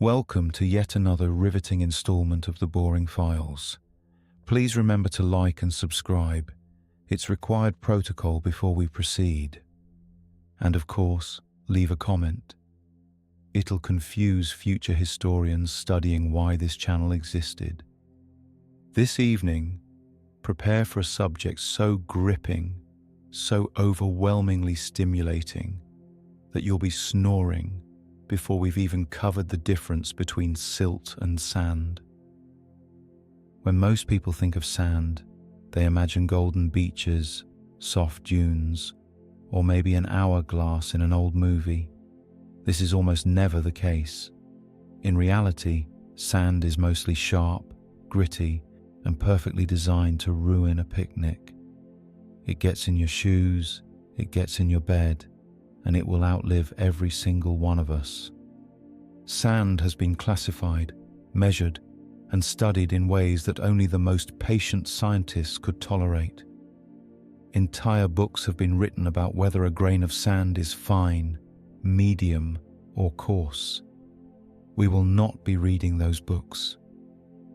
Welcome to yet another riveting installment of the Boring Files. Please remember to like and subscribe. It's required protocol before we proceed. And of course, leave a comment. It'll confuse future historians studying why this channel existed. This evening, prepare for a subject so gripping, so overwhelmingly stimulating, that you'll be snoring before we've even covered the difference between silt and sand. When most people think of sand, they imagine golden beaches, soft dunes, or maybe an hourglass in an old movie. This is almost never the case. In reality, sand is mostly sharp, gritty, and perfectly designed to ruin a picnic. It gets in your shoes, it gets in your bed, and it will outlive every single one of us. Sand has been classified, measured, and studied in ways that only the most patient scientists could tolerate. Entire books have been written about whether a grain of sand is fine, medium, or coarse. We will not be reading those books.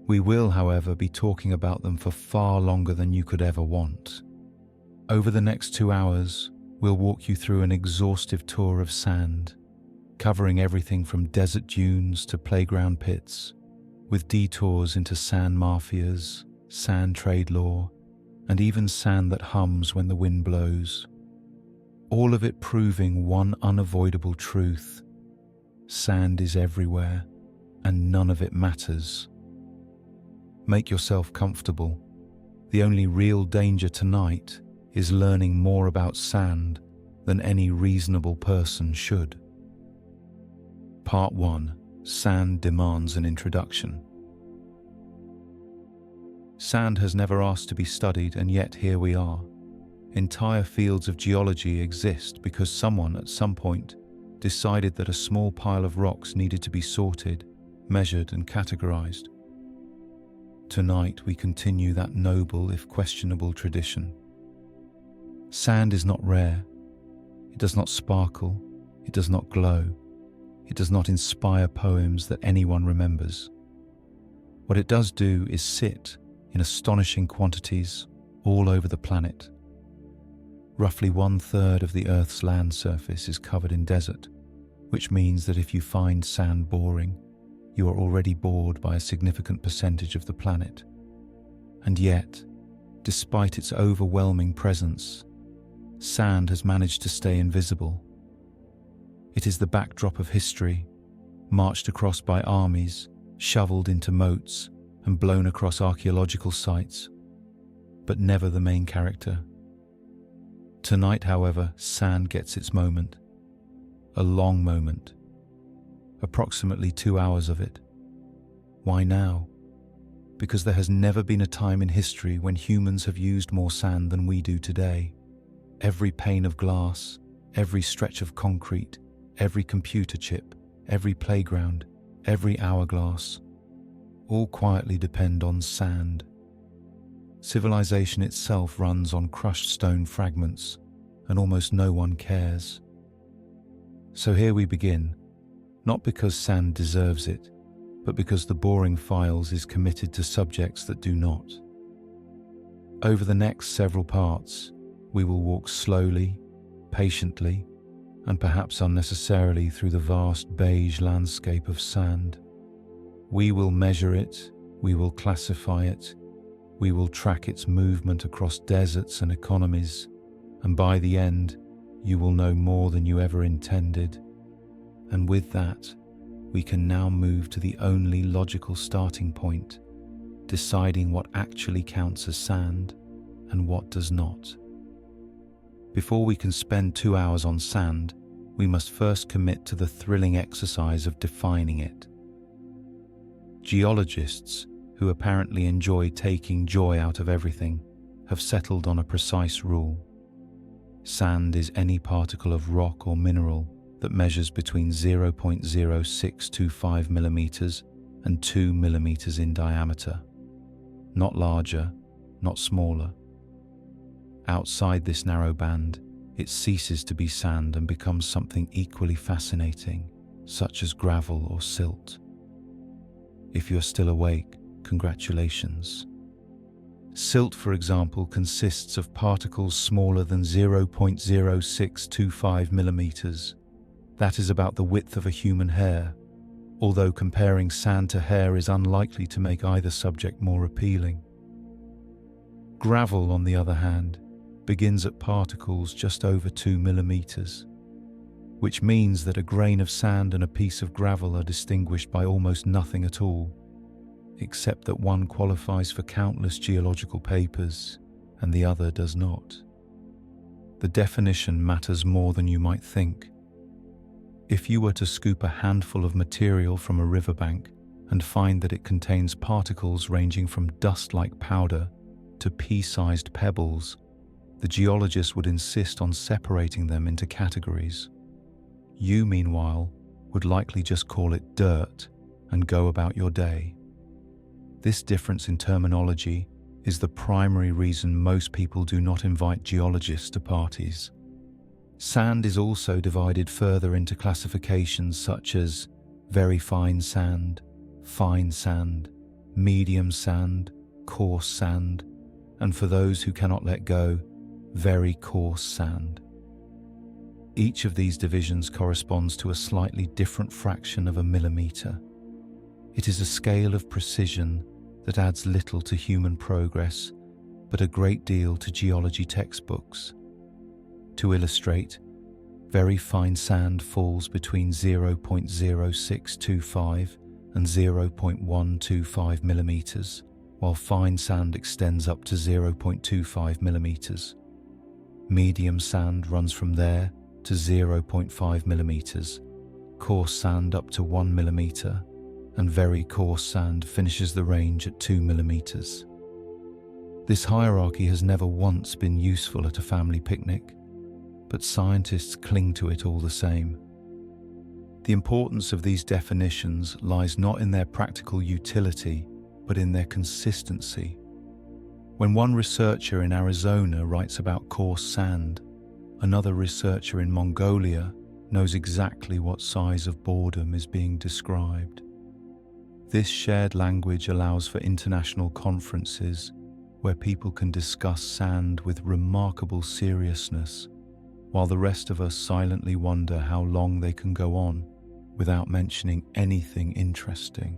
We will, however, be talking about them for far longer than you could ever want. Over the next 2 hours, we'll walk you through an exhaustive tour of sand, covering everything from desert dunes to playground pits, with detours into sand mafias, sand trade law, and even sand that hums when the wind blows. All of it proving one unavoidable truth: sand is everywhere, and none of it matters. Make yourself comfortable. The only real danger tonight is learning more about sand than any reasonable person should. Part 1. Sand demands an introduction. Sand has never asked to be studied, and yet here we are. Entire fields of geology exist because someone at some point decided that a small pile of rocks needed to be sorted, measured, and categorized. Tonight we continue that noble, if questionable, tradition. Sand is not rare. It does not sparkle. It does not glow. It does not inspire poems that anyone remembers. What it does do is sit in astonishing quantities all over the planet. Roughly 1/3 of the Earth's land surface is covered in desert, which means that if you find sand boring, you are already bored by a significant percentage of the planet. And yet, despite its overwhelming presence, sand has managed to stay invisible. It is the backdrop of history, marched across by armies, shoveled into moats, and blown across archaeological sites, but never the main character. Tonight, however, sand gets its moment. A long moment. Approximately 2 hours of it. Why now? Because there has never been a time in history when humans have used more sand than we do today. Every pane of glass, every stretch of concrete, every computer chip, every playground, every hourglass, all quietly depend on sand. Civilization itself runs on crushed stone fragments, and almost no one cares. So here we begin, not because sand deserves it, but because the Boring Files is committed to subjects that do not. Over the next several parts, we will walk slowly, patiently, and perhaps unnecessarily through the vast beige landscape of sand. We will measure it, we will classify it, we will track its movement across deserts and economies, and by the end, you will know more than you ever intended. And with that, we can now move to the only logical starting point, deciding what actually counts as sand and what does not. Before we can spend 2 hours on sand, we must first commit to the thrilling exercise of defining it. Geologists, who apparently enjoy taking joy out of everything, have settled on a precise rule. Sand is any particle of rock or mineral that measures between 0.0625 millimeters and 2 millimeters in diameter. Not larger, not smaller. Outside this narrow band, it ceases to be sand and becomes something equally fascinating, such as gravel or silt. If you're still awake, congratulations. Silt, for example, consists of particles smaller than 0.0625 millimeters. That is about the width of a human hair, although comparing sand to hair is unlikely to make either subject more appealing. Gravel, on the other hand, begins at particles just over 2 millimeters, which means that a grain of sand and a piece of gravel are distinguished by almost nothing at all, except that one qualifies for countless geological papers and the other does not. The definition matters more than you might think. If you were to scoop a handful of material from a riverbank and find that it contains particles ranging from dust-like powder to pea-sized pebbles, the geologist would insist on separating them into categories. You, meanwhile, would likely just call it dirt and go about your day. This difference in terminology is the primary reason most people do not invite geologists to parties. Sand is also divided further into classifications such as very fine sand, medium sand, coarse sand, and for those who cannot let go, very coarse sand. Each of these divisions corresponds to a slightly different fraction of a millimeter. It is a scale of precision that adds little to human progress, but a great deal to geology textbooks. To illustrate, very fine sand falls between 0.0625 and 0.125 millimeters, while fine sand extends up to 0.25 millimeters. Medium sand runs from there to 0.5 millimeters, coarse sand up to 1 millimeter, and very coarse sand finishes the range at 2 millimeters. This hierarchy has never once been useful at a family picnic, but scientists cling to it all the same. The importance of these definitions lies not in their practical utility, but in their consistency. When one researcher in Arizona writes about coarse sand, another researcher in Mongolia knows exactly what size of boredom is being described. This shared language allows for international conferences where people can discuss sand with remarkable seriousness, while the rest of us silently wonder how long they can go on without mentioning anything interesting.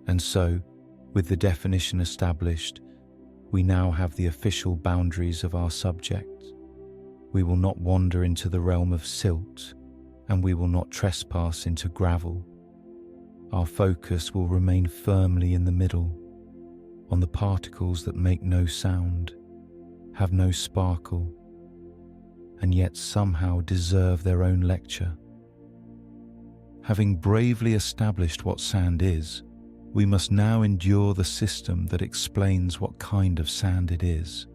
And so, with the definition established, we now have the official boundaries of our subject. We will not wander into the realm of silt, and we will not trespass into gravel. Our focus will remain firmly in the middle, on the particles that make no sound, have no sparkle, and yet somehow deserve their own lecture. Having bravely established what sand is, we must now endure the system that explains what kind of sand it is.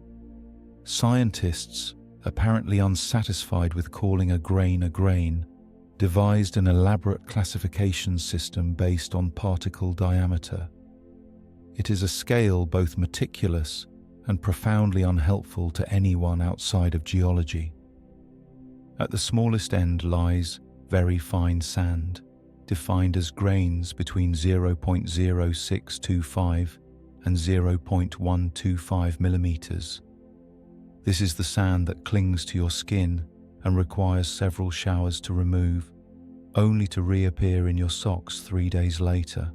Scientists, apparently unsatisfied with calling a grain, devised an elaborate classification system based on particle diameter. It is a scale both meticulous and profoundly unhelpful to anyone outside of geology. At the smallest end lies very fine sand, defined as grains between 0.0625 and 0.125 millimeters. This is the sand that clings to your skin and requires several showers to remove, only to reappear in your socks 3 days later.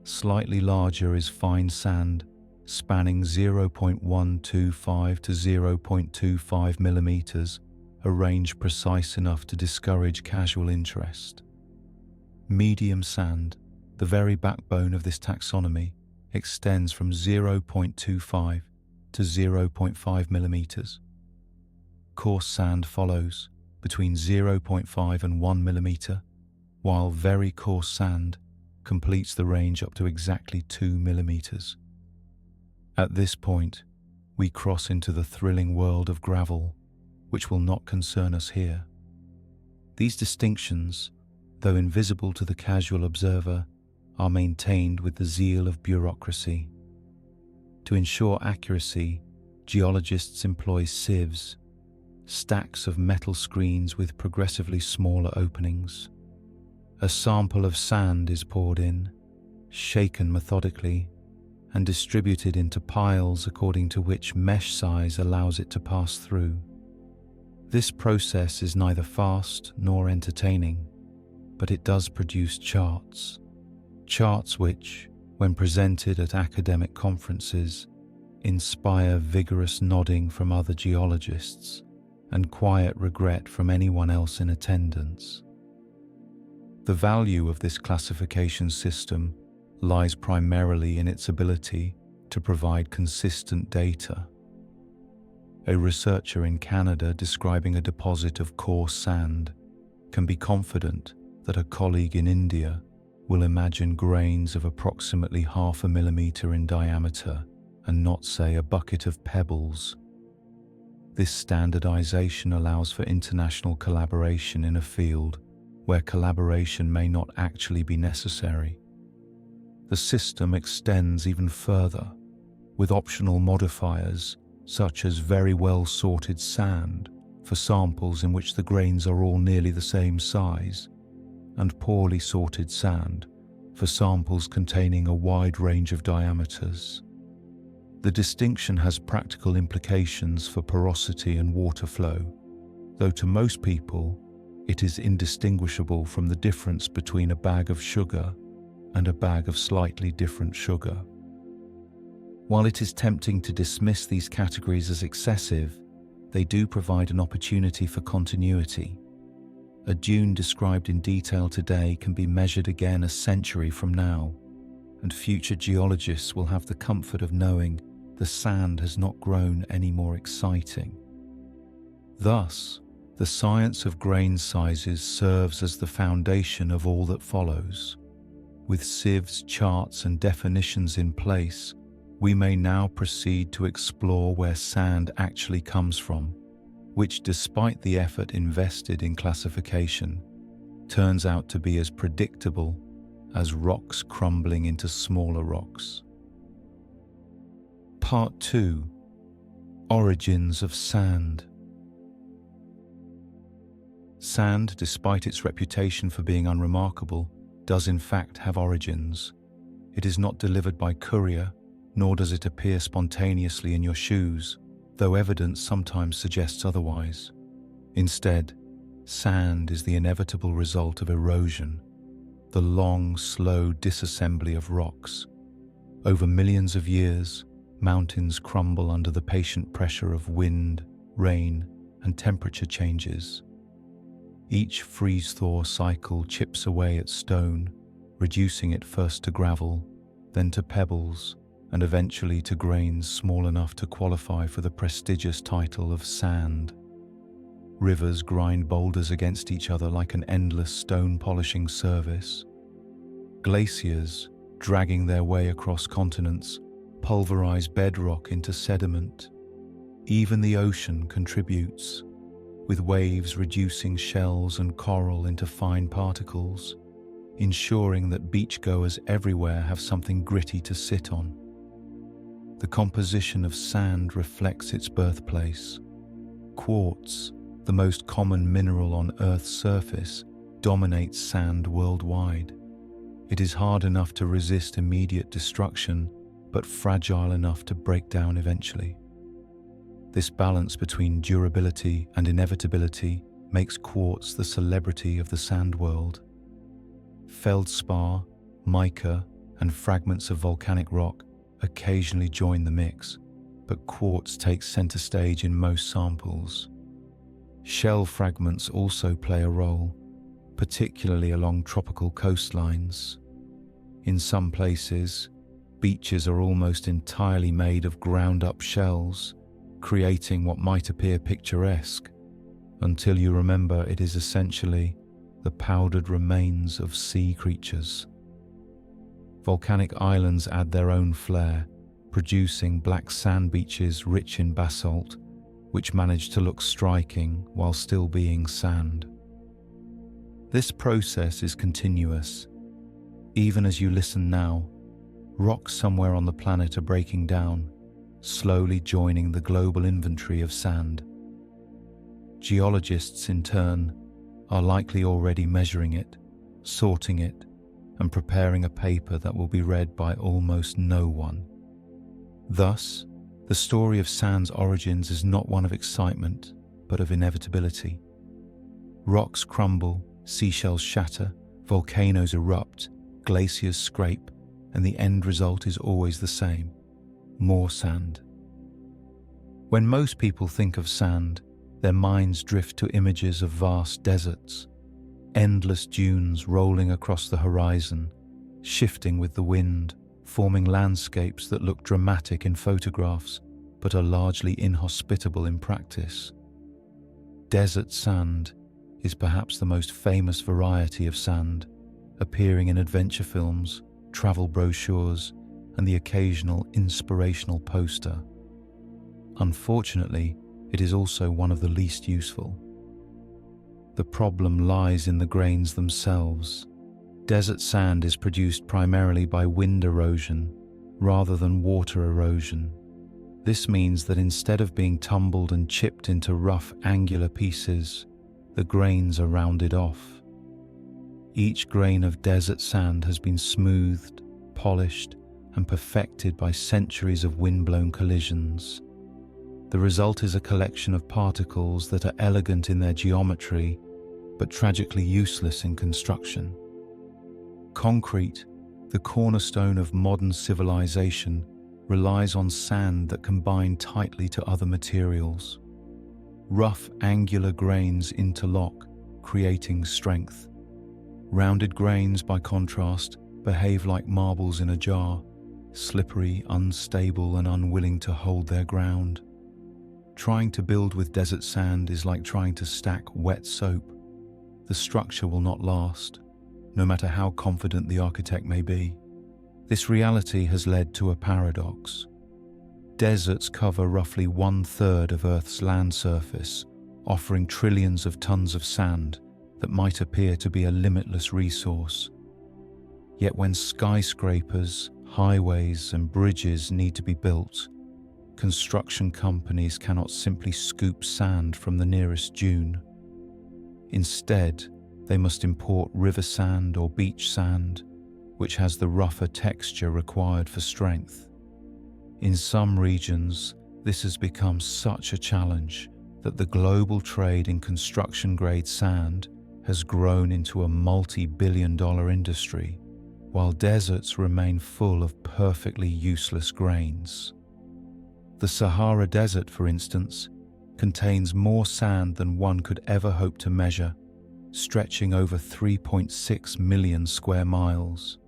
Slightly larger is fine sand, spanning 0.125 to 0.25 millimeters, a range precise enough to discourage casual interest. Medium sand, the very backbone of this taxonomy, extends from 0.25 to 0.5 millimeters. Coarse sand follows, between 0.5 and 1 millimeter, while very coarse sand completes the range up to exactly 2 millimeters. At this point, we cross into the thrilling world of gravel, which will not concern us here. These distinctions, though invisible to the casual observer, are maintained with the zeal of bureaucracy. To ensure accuracy, geologists employ sieves, stacks of metal screens with progressively smaller openings. A sample of sand is poured in, shaken methodically, and distributed into piles according to which mesh size allows it to pass through. This process is neither fast nor entertaining, but it does produce charts. Charts which, when presented at academic conferences, inspire vigorous nodding from other geologists and quiet regret from anyone else in attendance. The value of this classification system lies primarily in its ability to provide consistent data. A researcher in Canada describing a deposit of coarse sand can be confident that a colleague in India will imagine grains of approximately 0.5 millimeter in diameter and not, say, a bucket of pebbles. This standardization allows for international collaboration in a field where collaboration may not actually be necessary. The system extends even further, with optional modifiers such as very well sorted sand for samples in which the grains are all nearly the same size, and poorly sorted sand for samples containing a wide range of diameters. The distinction has practical implications for porosity and water flow, though to most people it is indistinguishable from the difference between a bag of sugar and a bag of slightly different sugar. While it is tempting to dismiss these categories as excessive, they do provide an opportunity for continuity. A dune described in detail today can be measured again a century from now, and future geologists will have the comfort of knowing the sand has not grown any more exciting. Thus, the science of grain sizes serves as the foundation of all that follows. With sieves, charts, and definitions in place, we may now proceed to explore where sand actually comes from, which, despite the effort invested in classification, turns out to be as predictable as rocks crumbling into smaller rocks. Part 2: Origins of Sand. Sand, despite its reputation for being unremarkable, does in fact have origins. It is not delivered by courier, nor does it appear spontaneously in your shoes, though evidence sometimes suggests otherwise. Instead, sand is the inevitable result of erosion, the long, slow disassembly of rocks. Over millions of years, mountains crumble under the patient pressure of wind, rain, and temperature changes. Each freeze-thaw cycle chips away at stone, reducing it first to gravel, then to pebbles, and eventually to grains small enough to qualify for the prestigious title of sand. Rivers grind boulders against each other like an endless stone-polishing service. Glaciers, dragging their way across continents, pulverize bedrock into sediment. Even the ocean contributes, with waves reducing shells and coral into fine particles, ensuring that beachgoers everywhere have something gritty to sit on. The composition of sand reflects its birthplace. Quartz, the most common mineral on Earth's surface, dominates sand worldwide. It is hard enough to resist immediate destruction, but fragile enough to break down eventually. This balance between durability and inevitability makes quartz the celebrity of the sand world. Feldspar, mica, and fragments of volcanic rock occasionally join the mix, but quartz takes center stage in most samples. Shell fragments also play a role, particularly along tropical coastlines. In some places, beaches are almost entirely made of ground-up shells, creating what might appear picturesque, until you remember it is essentially the powdered remains of sea creatures. Volcanic islands add their own flair, producing black sand beaches rich in basalt, which manage to look striking while still being sand. This process is continuous. Even as you listen now, rocks somewhere on the planet are breaking down, slowly joining the global inventory of sand. Geologists, in turn, are likely already measuring it, sorting it, and preparing a paper that will be read by almost no one. Thus, the story of sand's origins is not one of excitement, but of inevitability. Rocks crumble, seashells shatter, volcanoes erupt, glaciers scrape, and the end result is always the same: more sand. When most people think of sand, their minds drift to images of vast deserts, endless dunes rolling across the horizon, shifting with the wind, forming landscapes that look dramatic in photographs but are largely inhospitable in practice. Desert sand is perhaps the most famous variety of sand, appearing in adventure films, travel brochures, and the occasional inspirational poster. Unfortunately, it is also one of the least useful. The problem lies in the grains themselves. Desert sand is produced primarily by wind erosion rather than water erosion. This means that instead of being tumbled and chipped into rough, angular pieces, the grains are rounded off. Each grain of desert sand has been smoothed, polished, and perfected by centuries of wind-blown collisions. The result is a collection of particles that are elegant in their geometry, but tragically useless in construction. Concrete, the cornerstone of modern civilization, relies on sand that can bind tightly to other materials. Rough, angular grains interlock, creating strength. Rounded grains, by contrast, behave like marbles in a jar, slippery, unstable, and unwilling to hold their ground. Trying to build with desert sand is like trying to stack wet soap. The structure will not last, no matter how confident the architect may be. This reality has led to a paradox. Deserts cover roughly 1/3 of Earth's land surface, offering trillions of tons of sand that might appear to be a limitless resource. Yet when skyscrapers, highways, and bridges need to be built, construction companies cannot simply scoop sand from the nearest dune. Instead, they must import river sand or beach sand, which has the rougher texture required for strength. In some regions, this has become such a challenge that the global trade in construction-grade sand has grown into a multi-billion-dollar industry, while deserts remain full of perfectly useless grains. The Sahara Desert, for instance, contains more sand than one could ever hope to measure, stretching over 3.6 million square miles.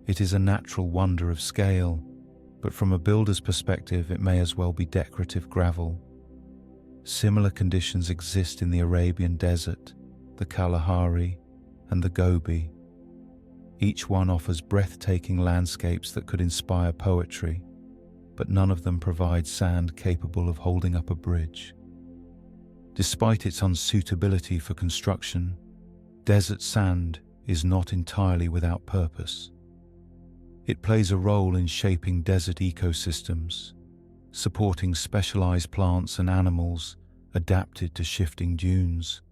It is a natural wonder of scale, but from a builder's perspective, it may as well be decorative gravel. Similar conditions exist in the Arabian Desert, the Kalahari, and the Gobi. Each one offers breathtaking landscapes that could inspire poetry, but none of them provide sand capable of holding up a bridge. Despite its unsuitability for construction, desert sand is not entirely without purpose. It plays a role in shaping desert ecosystems, supporting specialized plants and animals adapted to shifting dunes.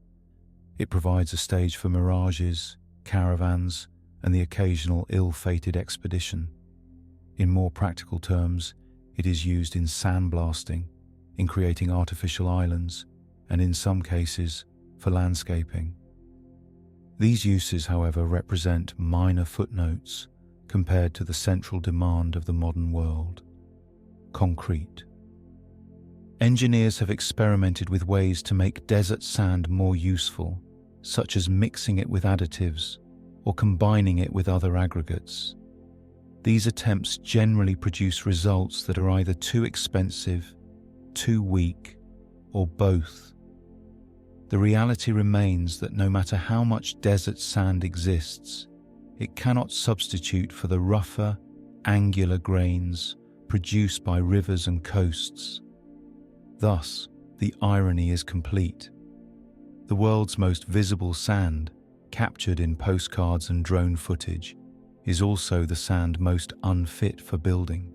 It provides a stage for mirages, caravans, and the occasional ill-fated expedition. In more practical terms, it is used in sandblasting, in creating artificial islands, and in some cases, for landscaping. These uses, however, represent minor footnotes compared to the central demand of the modern world: concrete. Engineers have experimented with ways to make desert sand more useful, such as mixing it with additives or combining it with other aggregates. These attempts generally produce results that are either too expensive, too weak, or both. The reality remains that no matter how much desert sand exists, it cannot substitute for the rougher, angular grains produced by rivers and coasts. Thus, the irony is complete. The world's most visible sand, captured in postcards and drone footage, is also the sand most unfit for building.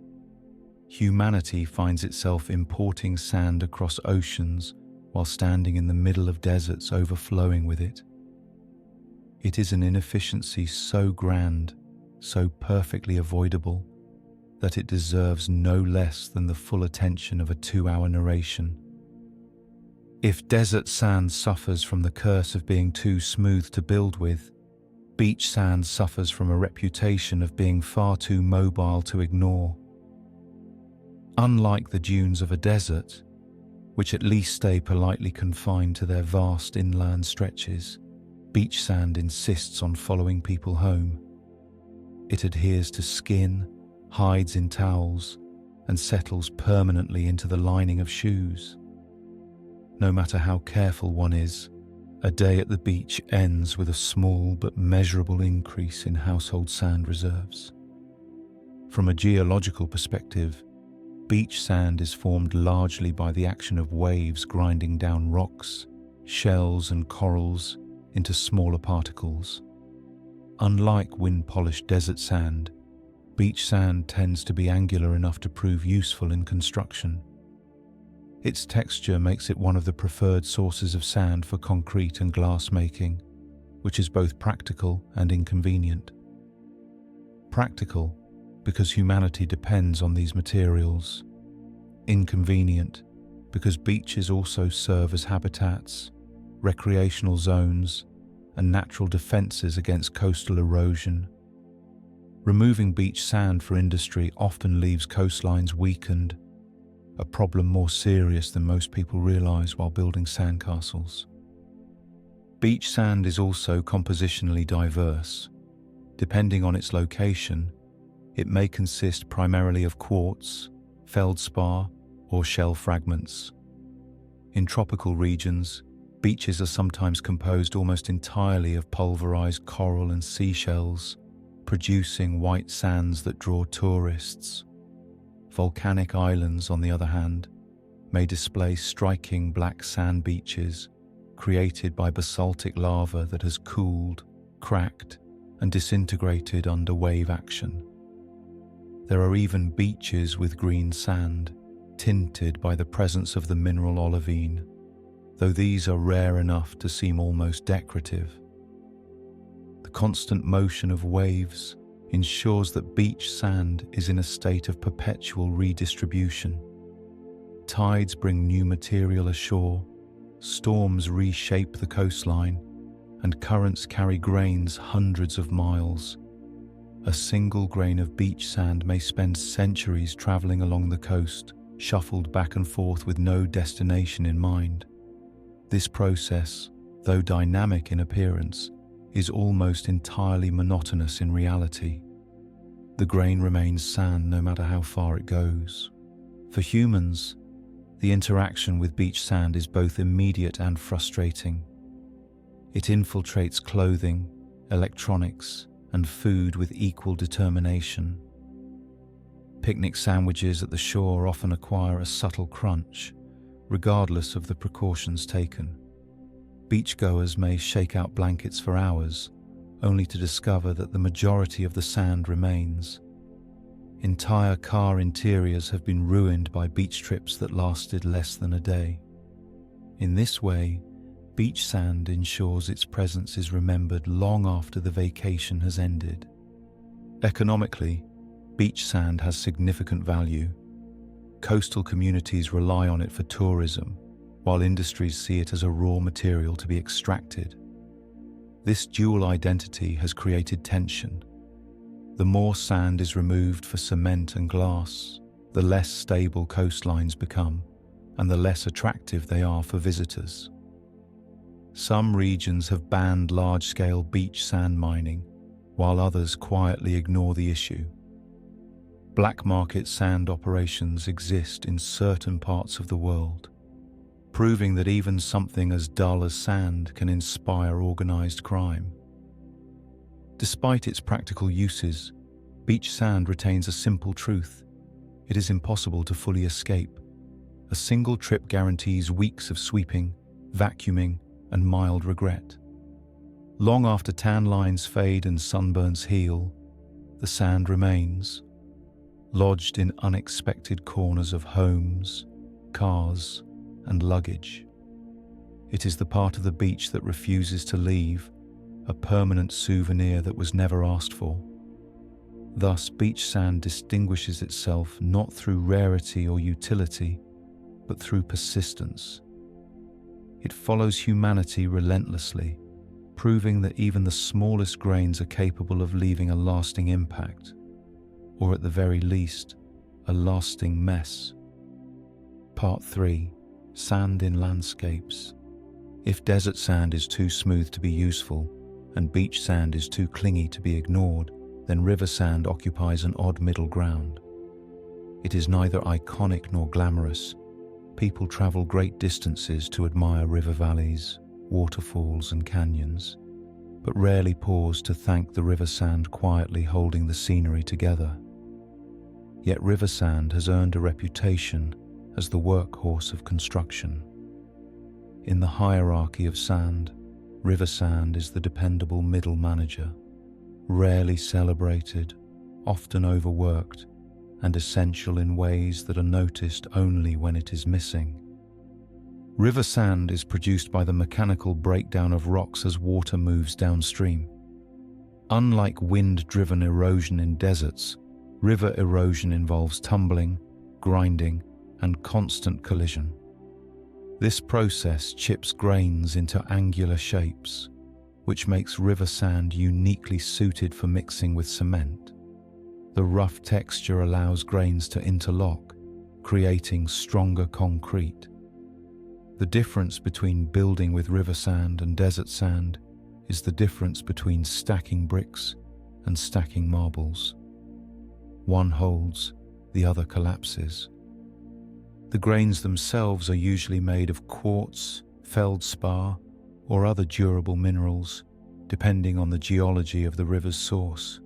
Humanity finds itself importing sand across oceans while standing in the middle of deserts overflowing with it. It is an inefficiency so grand, so perfectly avoidable, that it deserves no less than the full attention of a 2-hour narration. If desert sand suffers from the curse of being too smooth to build with, beach sand suffers from a reputation of being far too mobile to ignore. Unlike the dunes of a desert, which at least stay politely confined to their vast inland stretches, beach sand insists on following people home. It adheres to skin, hides in towels, and settles permanently into the lining of shoes. No matter how careful one is, a day at the beach ends with a small but measurable increase in household sand reserves. From a geological perspective, beach sand is formed largely by the action of waves grinding down rocks, shells, and corals into smaller particles. Unlike wind-polished desert sand, beach sand tends to be angular enough to prove useful in construction. Its texture makes it one of the preferred sources of sand for concrete and glass making, which is both practical and inconvenient. Practical, because humanity depends on these materials. Inconvenient, because beaches also serve as habitats, recreational zones, and natural defenses against coastal erosion. Removing beach sand for industry often leaves coastlines weakened, a problem more serious than most people realize while building sandcastles. Beach sand is also compositionally diverse. Depending on its location, it may consist primarily of quartz, feldspar, or shell fragments. In tropical regions, beaches are sometimes composed almost entirely of pulverized coral and seashells, producing white sands that draw tourists. Volcanic islands, on the other hand, may display striking black sand beaches created by basaltic lava that has cooled, cracked, and disintegrated under wave action. There are even beaches with green sand, tinted by the presence of the mineral olivine, though these are rare enough to seem almost decorative. The constant motion of waves ensures that beach sand is in a state of perpetual redistribution. Tides bring new material ashore, storms reshape the coastline, and currents carry grains hundreds of miles. A single grain of beach sand may spend centuries traveling along the coast, shuffled back and forth with no destination in mind. This process, though dynamic in appearance, is almost entirely monotonous in reality. The grain remains sand no matter how far it goes. For humans, the interaction with beach sand is both immediate and frustrating. It infiltrates clothing, electronics, and food with equal determination. Picnic sandwiches at the shore often acquire a subtle crunch, regardless of the precautions taken. Beachgoers may shake out blankets for hours, only to discover that the majority of the sand remains. Entire car interiors have been ruined by beach trips that lasted less than a day. In this way, beach sand ensures its presence is remembered long after the vacation has ended. Economically, beach sand has significant value. Coastal communities rely on it for tourism, while industries see it as a raw material to be extracted. This dual identity has created tension. The more sand is removed for cement and glass, the less stable coastlines become, and the less attractive they are for visitors. Some regions have banned large-scale beach sand mining, while others quietly ignore the issue. Black market sand operations exist in certain parts of the world, proving that even something as dull as sand can inspire organized crime. Despite its practical uses, beach sand retains a simple truth. It is impossible to fully escape. A single trip guarantees weeks of sweeping, vacuuming, and mild regret. Long after tan lines fade and sunburns heal, the sand remains, lodged in unexpected corners of homes, cars, and luggage. It is the part of the beach that refuses to leave, a permanent souvenir that was never asked for. Thus, beach sand distinguishes itself not through rarity or utility, but through persistence. It follows humanity relentlessly, proving that even the smallest grains are capable of leaving a lasting impact, or at the very least, a lasting mess. Part 3. Sand in landscapes. If desert sand is too smooth to be useful, and beach sand is too clingy to be ignored, then river sand occupies an odd middle ground. It is neither iconic nor glamorous. People travel great distances to admire river valleys, waterfalls and canyons, but rarely pause to thank the river sand quietly holding the scenery together. Yet river sand has earned a reputation as the workhorse of construction. In the hierarchy of sand, river sand is the dependable middle manager, rarely celebrated, often overworked, and essential in ways that are noticed only when it is missing. River sand is produced by the mechanical breakdown of rocks as water moves downstream. Unlike wind-driven erosion in deserts, river erosion involves tumbling, grinding, and constant collision. This process chips grains into angular shapes, which makes river sand uniquely suited for mixing with cement. The rough texture allows grains to interlock, creating stronger concrete. The difference between building with river sand and desert sand is the difference between stacking bricks and stacking marbles. One holds, the other collapses. The grains themselves are usually made of quartz, feldspar, or other durable minerals, depending on the geology of the river's source.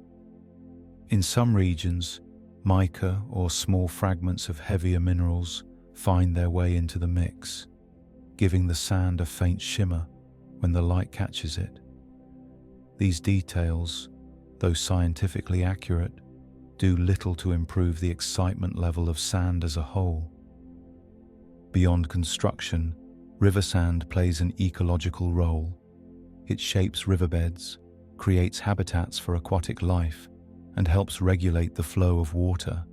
In some regions, mica or small fragments of heavier minerals find their way into the mix, giving the sand a faint shimmer when the light catches it. These details, though scientifically accurate, do little to improve the excitement level of sand as a whole. Beyond construction, river sand plays an ecological role. It shapes riverbeds, creates habitats for aquatic life, and helps regulate the flow of water.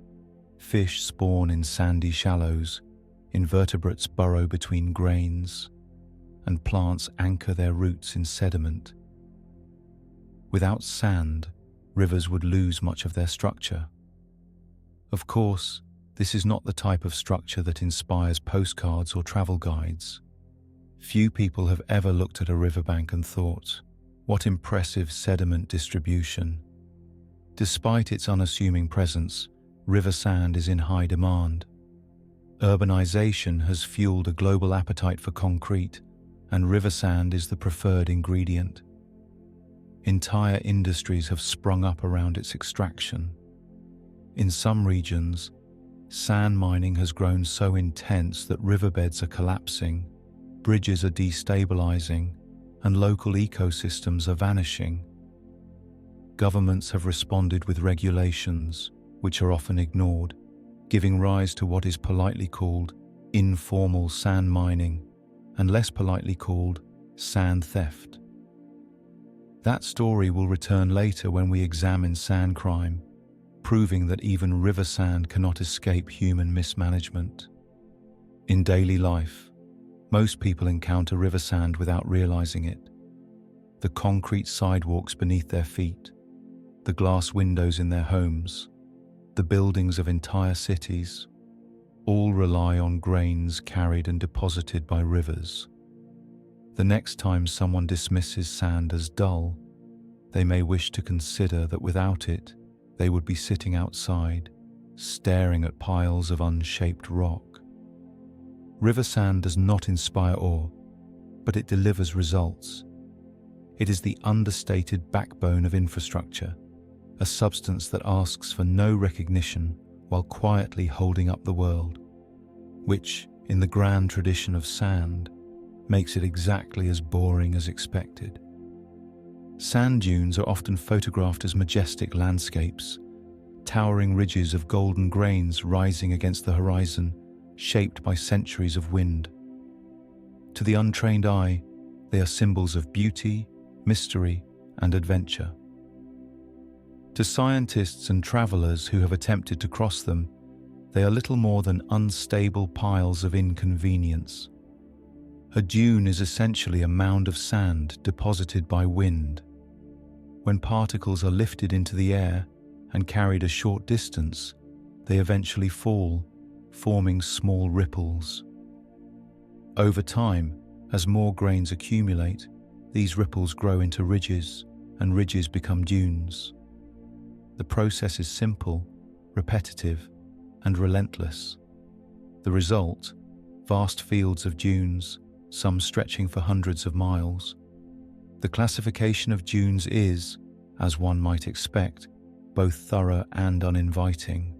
Fish spawn in sandy shallows, invertebrates burrow between grains, and plants anchor their roots in sediment. Without sand, rivers would lose much of their structure. Of course, this is not the type of structure that inspires postcards or travel guides. Few people have ever looked at a riverbank and thought, what impressive sediment distribution. Despite its unassuming presence, river sand is in high demand. Urbanization has fueled a global appetite for concrete, and river sand is the preferred ingredient. Entire industries have sprung up around its extraction. In some regions, sand mining has grown so intense that riverbeds are collapsing, bridges are destabilizing, and local ecosystems are vanishing. Governments have responded with regulations, which are often ignored, giving rise to what is politely called informal sand mining and less politely called sand theft. That story will return later when we examine sand crime, proving that even river sand cannot escape human mismanagement. In daily life, most people encounter river sand without realizing it. The concrete sidewalks beneath their feet, the glass windows in their homes, the buildings of entire cities, all rely on grains carried and deposited by rivers. The next time someone dismisses sand as dull, they may wish to consider that without it, they would be sitting outside, staring at piles of unshaped rock. River sand does not inspire awe, but it delivers results. It is the understated backbone of infrastructure, a substance that asks for no recognition while quietly holding up the world, which, in the grand tradition of sand, makes it exactly as boring as expected. Sand dunes are often photographed as majestic landscapes, towering ridges of golden grains rising against the horizon, shaped by centuries of wind. To the untrained eye, they are symbols of beauty, mystery, and adventure. To scientists and travelers who have attempted to cross them, they are little more than unstable piles of inconvenience. A dune is essentially a mound of sand deposited by wind. When particles are lifted into the air and carried a short distance, they eventually fall, forming small ripples. Over time, as more grains accumulate, these ripples grow into ridges, and ridges become dunes. The process is simple, repetitive, and relentless. The result, vast fields of dunes, some stretching for hundreds of miles. The classification of dunes is, as one might expect, both thorough and uninviting.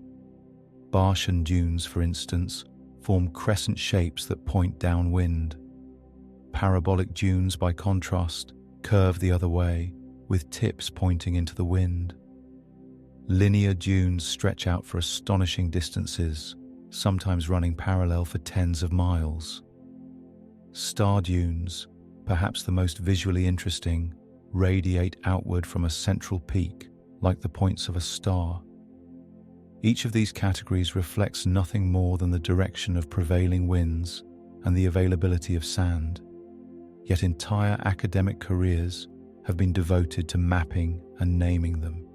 Bartian dunes, for instance, form crescent shapes that point downwind. Parabolic dunes, by contrast, curve the other way, with tips pointing into the wind. Linear dunes stretch out for astonishing distances, sometimes running parallel for tens of miles. Star dunes, perhaps the most visually interesting, radiate outward from a central peak, like the points of a star. Each of these categories reflects nothing more than the direction of prevailing winds and the availability of sand. Yet entire academic careers have been devoted to mapping and naming them.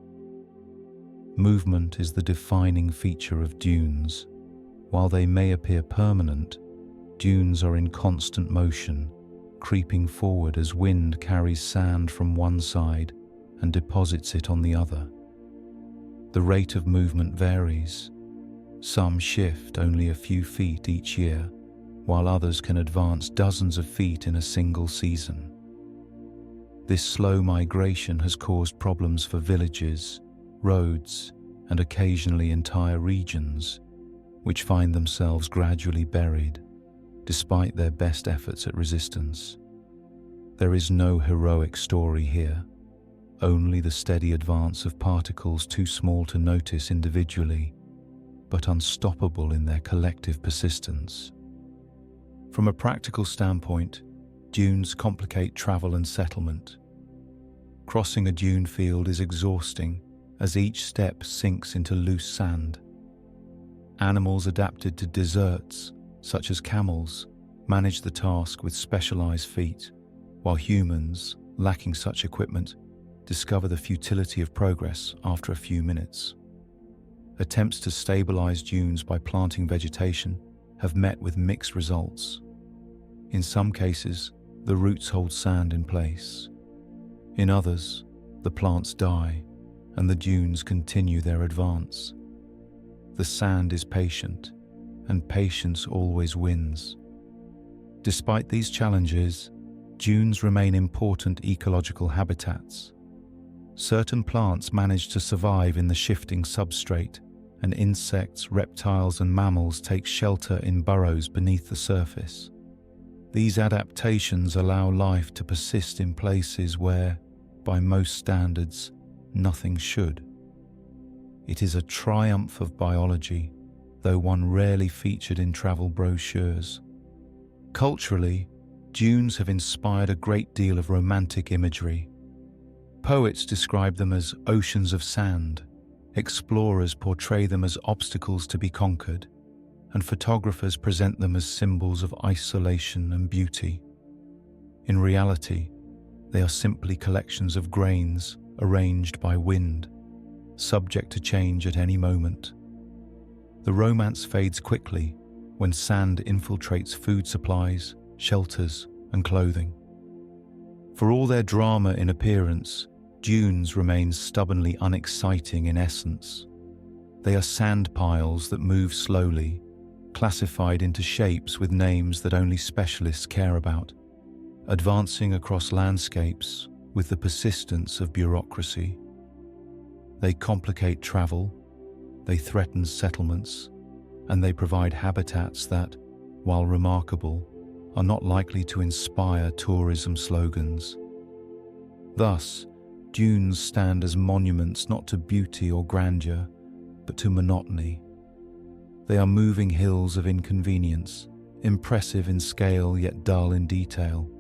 Movement is the defining feature of dunes. While they may appear permanent, dunes are in constant motion, creeping forward as wind carries sand from one side and deposits it on the other. The rate of movement varies. Some shift only a few feet each year, while others can advance dozens of feet in a single season. This slow migration has caused problems for villages, roads, and occasionally entire regions, which find themselves gradually buried, despite their best efforts at resistance. There is no heroic story here, only the steady advance of particles too small to notice individually, but unstoppable in their collective persistence. From a practical standpoint, dunes complicate travel and settlement. Crossing a dune field is exhausting, as each step sinks into loose sand. Animals adapted to deserts, such as camels, manage the task with specialized feet, while humans, lacking such equipment, discover the futility of progress after a few minutes. Attempts to stabilize dunes by planting vegetation have met with mixed results. In some cases, the roots hold sand in place. In others, the plants die, and the dunes continue their advance. The sand is patient, and patience always wins. Despite these challenges, dunes remain important ecological habitats. Certain plants manage to survive in the shifting substrate, and insects, reptiles, and mammals take shelter in burrows beneath the surface. These adaptations allow life to persist in places where, by most standards, nothing should. It is a triumph of biology, though one rarely featured in travel brochures. Culturally, dunes have inspired a great deal of romantic imagery. Poets describe them as oceans of sand, explorers portray them as obstacles to be conquered, and photographers present them as symbols of isolation and beauty. In reality, they are simply collections of grains arranged by wind, subject to change at any moment. The romance fades quickly when sand infiltrates food supplies, shelters, and clothing. For all their drama in appearance, dunes remain stubbornly unexciting in essence. They are sand piles that move slowly, classified into shapes with names that only specialists care about, advancing across landscapes with the persistence of bureaucracy. They complicate travel, they threaten settlements, and they provide habitats that, while remarkable, are not likely to inspire tourism slogans. Thus, dunes stand as monuments not to beauty or grandeur, but to monotony. They are moving hills of inconvenience, impressive in scale yet dull in detail.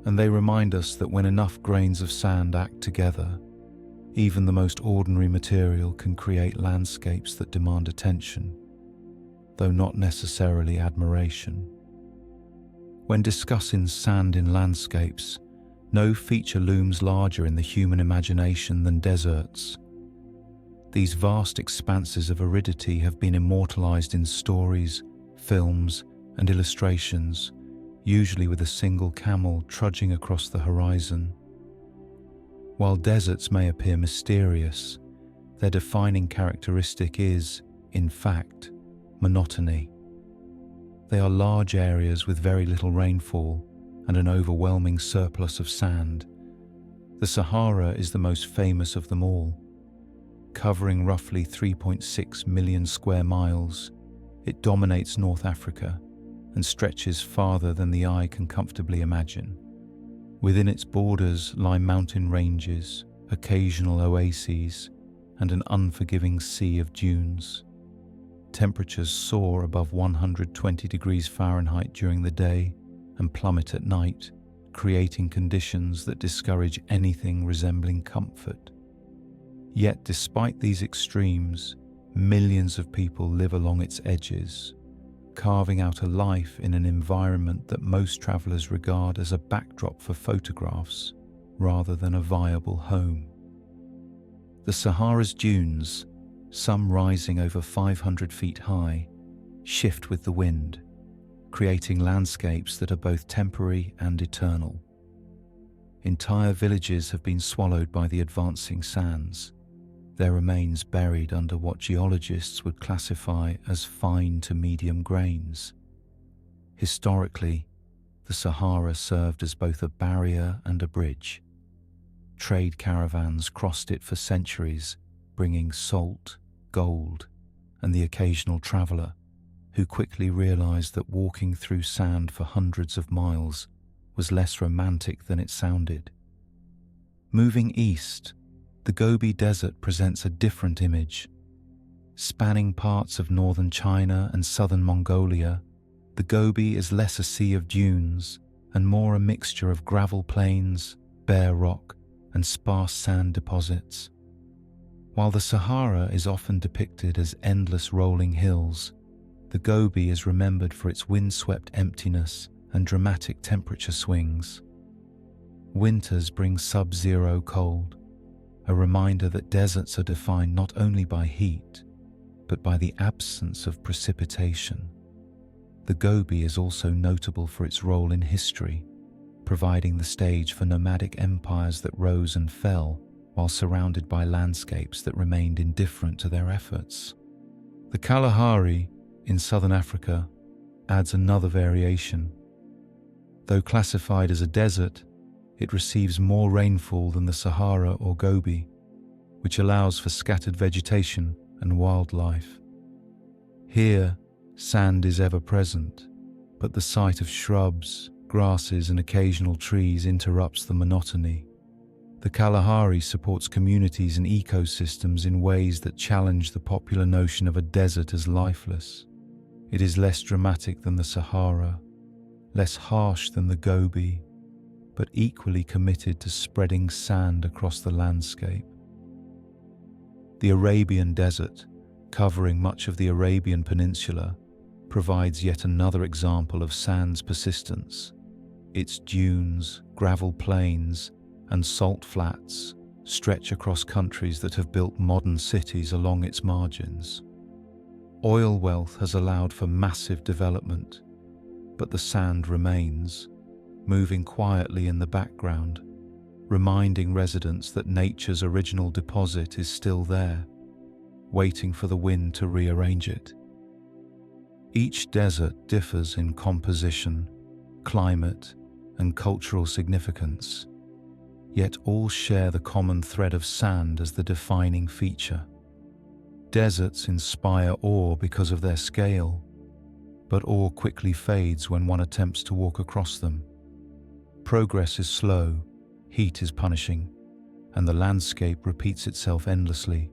and they remind us that when enough grains of sand act together, even the most ordinary material can create landscapes that demand attention, though not necessarily admiration. When discussing sand in landscapes, no feature looms larger in the human imagination than deserts. These vast expanses of aridity have been immortalized in stories, films, and illustrations, usually with a single camel trudging across the horizon. While deserts may appear mysterious, their defining characteristic is, in fact, monotony. They are large areas with very little rainfall and an overwhelming surplus of sand. The Sahara is the most famous of them all. Covering roughly 3.6 million square miles, it dominates North Africa and stretches farther than the eye can comfortably imagine. Within its borders lie mountain ranges, occasional oases, and an unforgiving sea of dunes. Temperatures soar above 120 degrees Fahrenheit during the day and plummet at night, creating conditions that discourage anything resembling comfort. Yet despite these extremes, millions of people live along its edges, carving out a life in an environment that most travelers regard as a backdrop for photographs rather than a viable home. The Sahara's dunes, some rising over 500 feet high, shift with the wind, creating landscapes that are both temporary and eternal. Entire villages have been swallowed by the advancing sands, their remains buried under what geologists would classify as fine to medium grains. Historically, the Sahara served as both a barrier and a bridge. Trade caravans crossed it for centuries, bringing salt, gold, and the occasional traveler, who quickly realized that walking through sand for hundreds of miles was less romantic than it sounded. Moving east, the Gobi Desert presents a different image. Spanning parts of northern China and southern Mongolia, the Gobi is less a sea of dunes and more a mixture of gravel plains, bare rock, and sparse sand deposits. While the Sahara is often depicted as endless rolling hills, the Gobi is remembered for its windswept emptiness and dramatic temperature swings. Winters bring sub-zero cold, a reminder that deserts are defined not only by heat, but by the absence of precipitation. The Gobi is also notable for its role in history, providing the stage for nomadic empires that rose and fell while surrounded by landscapes that remained indifferent to their efforts. The Kalahari in southern Africa adds another variation. Though classified as a desert, it receives more rainfall than the Sahara or Gobi, which allows for scattered vegetation and wildlife. Here, sand is ever present, but the sight of shrubs, grasses, and occasional trees interrupts the monotony. The Kalahari supports communities and ecosystems in ways that challenge the popular notion of a desert as lifeless. It is less dramatic than the Sahara, less harsh than the Gobi, but equally committed to spreading sand across the landscape. The Arabian Desert, covering much of the Arabian Peninsula, provides yet another example of sand's persistence. Its dunes, gravel plains, and salt flats stretch across countries that have built modern cities along its margins. Oil wealth has allowed for massive development, but the sand remains, moving quietly in the background, reminding residents that nature's original deposit is still there, waiting for the wind to rearrange it. Each desert differs in composition, climate, and cultural significance, yet all share the common thread of sand as the defining feature. Deserts inspire awe because of their scale, but awe quickly fades when one attempts to walk across them. Progress is slow, heat is punishing, and the landscape repeats itself endlessly.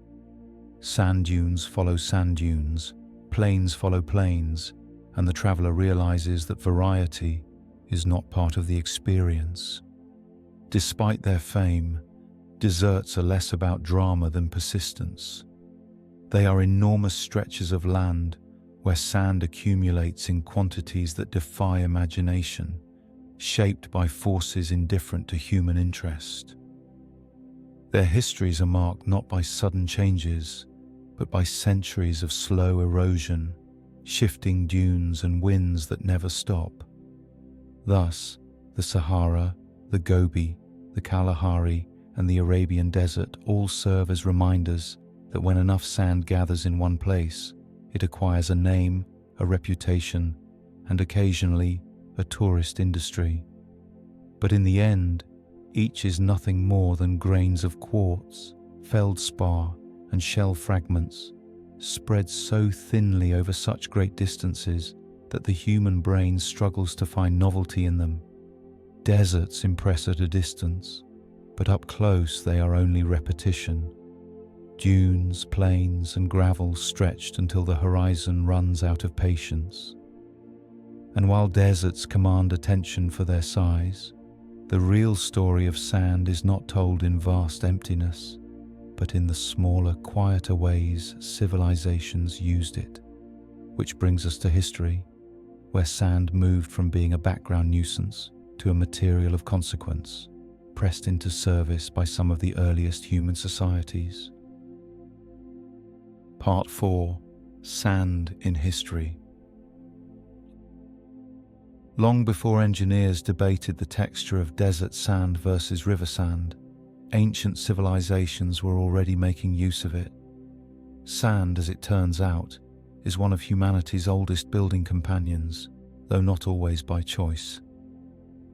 Sand dunes follow sand dunes, plains follow plains, and the traveler realizes that variety is not part of the experience. Despite their fame, deserts are less about drama than persistence. They are enormous stretches of land where sand accumulates in quantities that defy imagination, shaped by forces indifferent to human interest. Their histories are marked not by sudden changes, but by centuries of slow erosion, shifting dunes and winds that never stop. Thus, the Sahara, the Gobi, the Kalahari, and the Arabian Desert all serve as reminders that when enough sand gathers in one place, it acquires a name, a reputation, and occasionally a tourist industry. But in the end, each is nothing more than grains of quartz, feldspar, and shell fragments, spread so thinly over such great distances that the human brain struggles to find novelty in them. Deserts impress at a distance, but up close they are only repetition. Dunes, plains, and gravel stretched until the horizon runs out of patience. And while deserts command attention for their size, the real story of sand is not told in vast emptiness, but in the smaller, quieter ways civilizations used it. Which brings us to history, where sand moved from being a background nuisance to a material of consequence, pressed into service by some of the earliest human societies. Part 4. Sand in History. Long before engineers debated the texture of desert sand versus river sand, ancient civilizations were already making use of it. Sand, as it turns out, is one of humanity's oldest building companions, though not always by choice.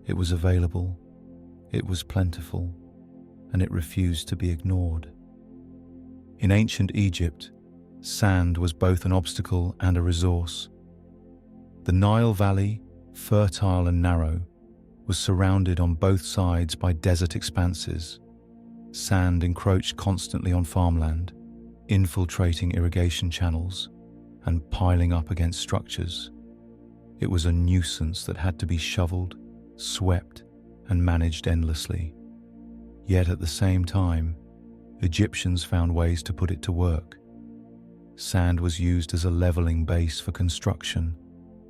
It was available, it was plentiful, and it refused to be ignored. In ancient Egypt, sand was both an obstacle and a resource. The Nile Valley, fertile and narrow, was surrounded on both sides by desert expanses. Sand encroached constantly on farmland, infiltrating irrigation channels and piling up against structures. It was a nuisance that had to be shoveled, swept, and managed endlessly. Yet at the same time, Egyptians found ways to put it to work. Sand was used as a leveling base for construction,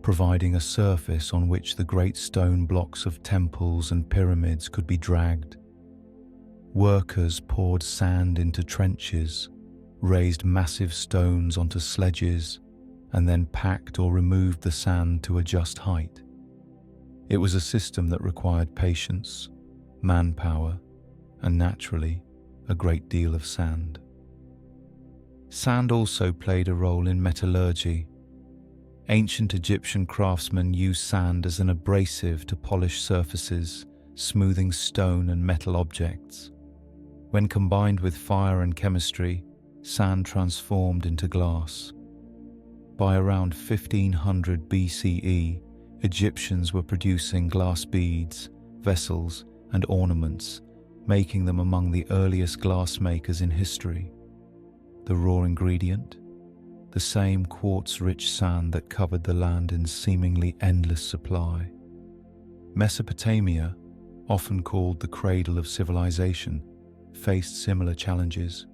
providing a surface on which the great stone blocks of temples and pyramids could be dragged. Workers poured sand into trenches, raised massive stones onto sledges, and then packed or removed the sand to adjust height. It was a system that required patience, manpower, and naturally, a great deal of sand. Sand also played a role in metallurgy. Ancient Egyptian craftsmen used sand as an abrasive to polish surfaces, smoothing stone and metal objects. When combined with fire and chemistry, sand transformed into glass. By around 1500 BCE, Egyptians were producing glass beads, vessels, and ornaments, making them among the earliest glass makers in history. The raw ingredient? The same quartz-rich sand that covered the land in seemingly endless supply. Mesopotamia, often called the cradle of civilization, faced similar challenges.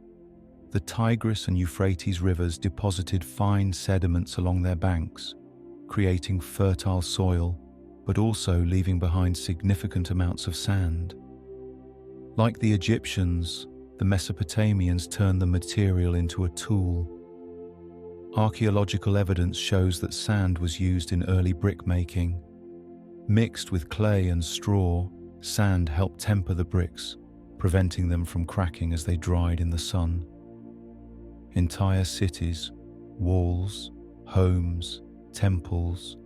The Tigris and Euphrates rivers deposited fine sediments along their banks, creating fertile soil, but also leaving behind significant amounts of sand. Like the Egyptians, the Mesopotamians turned the material into a tool. Archaeological evidence shows that sand was used in early brick making. Mixed with clay and straw, sand helped temper the bricks, preventing them from cracking as they dried in the sun. Entire cities, walls, homes, temples,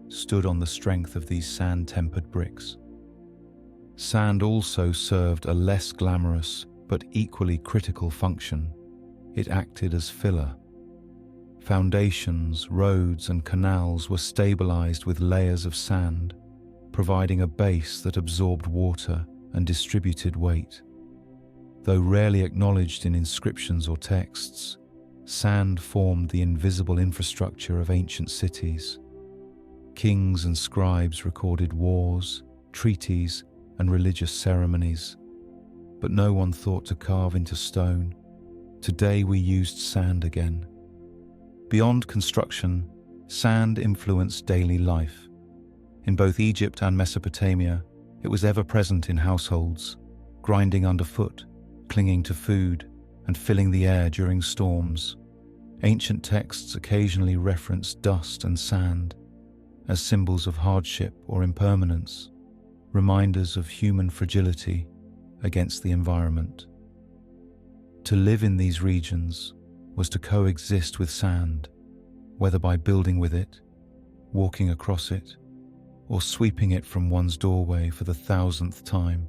stood on the strength of these sand-tempered bricks. Sand also served a less glamorous but equally critical function. It acted as filler. Foundations, roads, and canals were stabilized with layers of sand, providing a base that absorbed water and distributed weight. Though rarely acknowledged in inscriptions or texts, sand formed the invisible infrastructure of ancient cities. Kings and scribes recorded wars, treaties, and religious ceremonies, but no one thought to carve into stone. Today we used sand again. Beyond construction, sand influenced daily life. In both Egypt and Mesopotamia, it was ever present in households, grinding underfoot, clinging to food, and filling the air during storms. Ancient texts occasionally referenced dust and sand as symbols of hardship or impermanence, reminders of human fragility against the environment. To live in these regions was to coexist with sand, whether by building with it, walking across it, or sweeping it from one's doorway for the 1,000th time.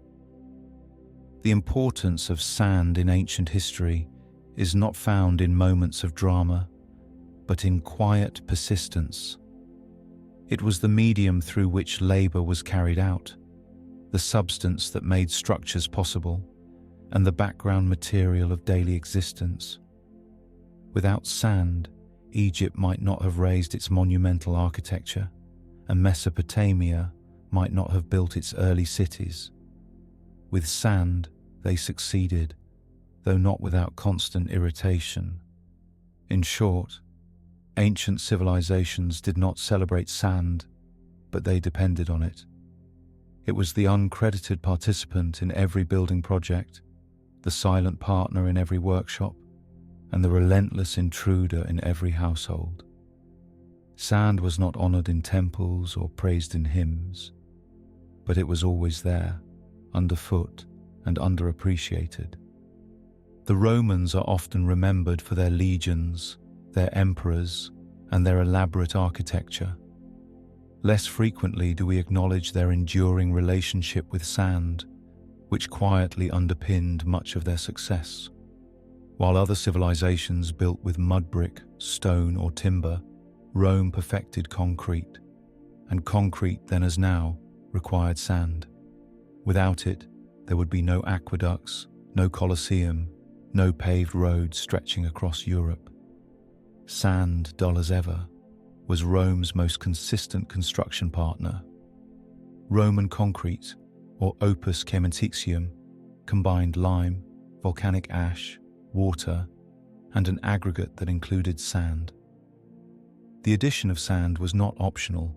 The importance of sand in ancient history is not found in moments of drama, but in quiet persistence. It was the medium through which labor was carried out, the substance that made structures possible, and the background material of daily existence. Without sand, Egypt might not have raised its monumental architecture, and Mesopotamia might not have built its early cities. With sand, they succeeded, though not without constant irritation. In short, ancient civilizations did not celebrate sand, but they depended on it. It was the uncredited participant in every building project, the silent partner in every workshop, and the relentless intruder in every household. Sand was not honored in temples or praised in hymns, but it was always there, underfoot and underappreciated. The Romans are often remembered for their legions, their emperors, and their elaborate architecture. Less frequently do we acknowledge their enduring relationship with sand, which quietly underpinned much of their success. While other civilizations built with mud brick, stone, or timber, Rome perfected concrete, and concrete then as now required sand. Without it, there would be no aqueducts, no Colosseum, no paved roads stretching across Europe. Sand, dull as ever, was Rome's most consistent construction partner. Roman concrete, or opus caementicium, combined lime, volcanic ash, water, and an aggregate that included sand. The addition of sand was not optional.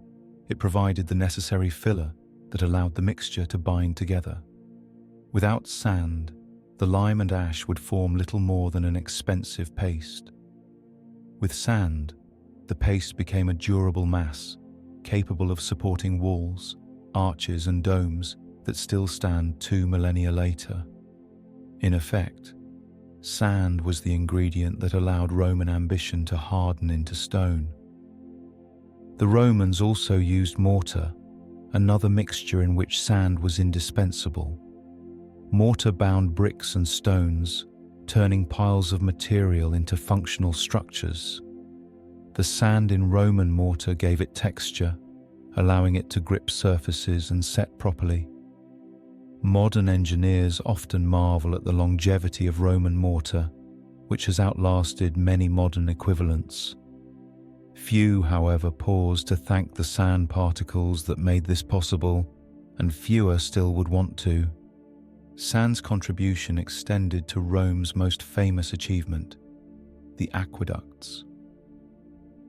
It provided the necessary filler that allowed the mixture to bind together. Without sand, the lime and ash would form little more than an expensive paste. With sand, the paste became a durable mass, capable of supporting walls, arches, and domes that still stand 2 millennia later. In effect, sand was the ingredient that allowed Roman ambition to harden into stone. The Romans also used mortar, another mixture in which sand was indispensable. Mortar bound bricks and stones, turning piles of material into functional structures. The sand in Roman mortar gave it texture, allowing it to grip surfaces and set properly. Modern engineers often marvel at the longevity of Roman mortar, which has outlasted many modern equivalents. Few, however, pause to thank the sand particles that made this possible, and fewer still would want to. Sand's contribution extended to Rome's most famous achievement, the aqueducts.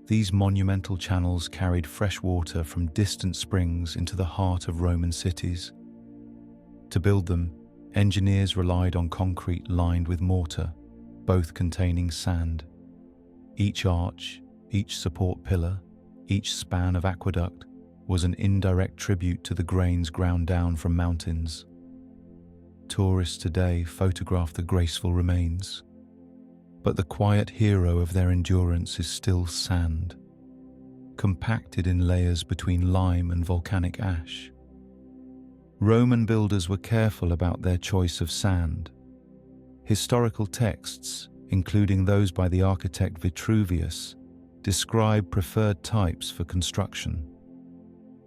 These monumental channels carried fresh water from distant springs into the heart of Roman cities. To build them, engineers relied on concrete lined with mortar, both containing sand. Each arch, each support pillar, each span of aqueduct was an indirect tribute to the grains ground down from mountains. Tourists today photograph the graceful remains, but the quiet hero of their endurance is still sand, compacted in layers between lime and volcanic ash. Roman builders were careful about their choice of sand. Historical texts, including those by the architect Vitruvius, describe preferred types for construction.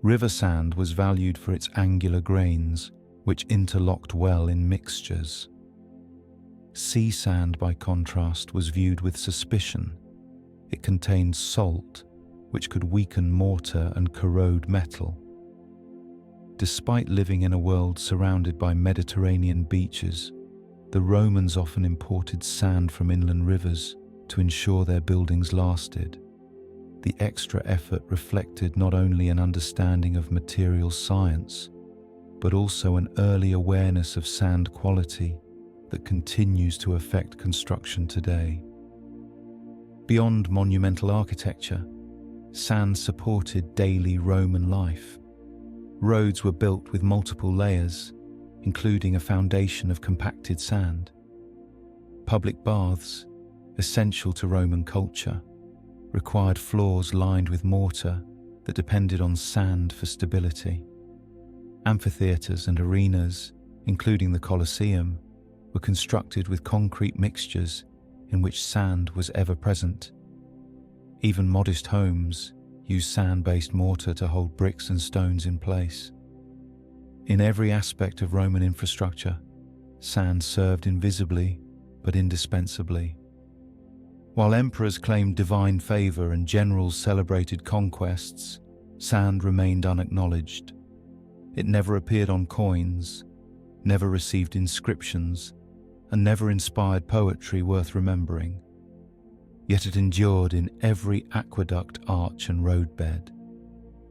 River sand was valued for its angular grains, which interlocked well in mixtures. Sea sand, by contrast, was viewed with suspicion. It contained salt, which could weaken mortar and corrode metal. Despite living in a world surrounded by Mediterranean beaches, the Romans often imported sand from inland rivers to ensure their buildings lasted. The extra effort reflected not only an understanding of material science, but also an early awareness of sand quality that continues to affect construction today. Beyond monumental architecture, sand supported daily Roman life. Roads were built with multiple layers, including a foundation of compacted sand. Public baths, essential to Roman culture, required floors lined with mortar that depended on sand for stability. Amphitheatres and arenas, including the Colosseum, were constructed with concrete mixtures in which sand was ever present. Even modest homes used sand-based mortar to hold bricks and stones in place. In every aspect of Roman infrastructure, sand served invisibly but indispensably. While emperors claimed divine favor and generals celebrated conquests, sand remained unacknowledged. It never appeared on coins, never received inscriptions, and never inspired poetry worth remembering. Yet it endured in every aqueduct, arch, and roadbed.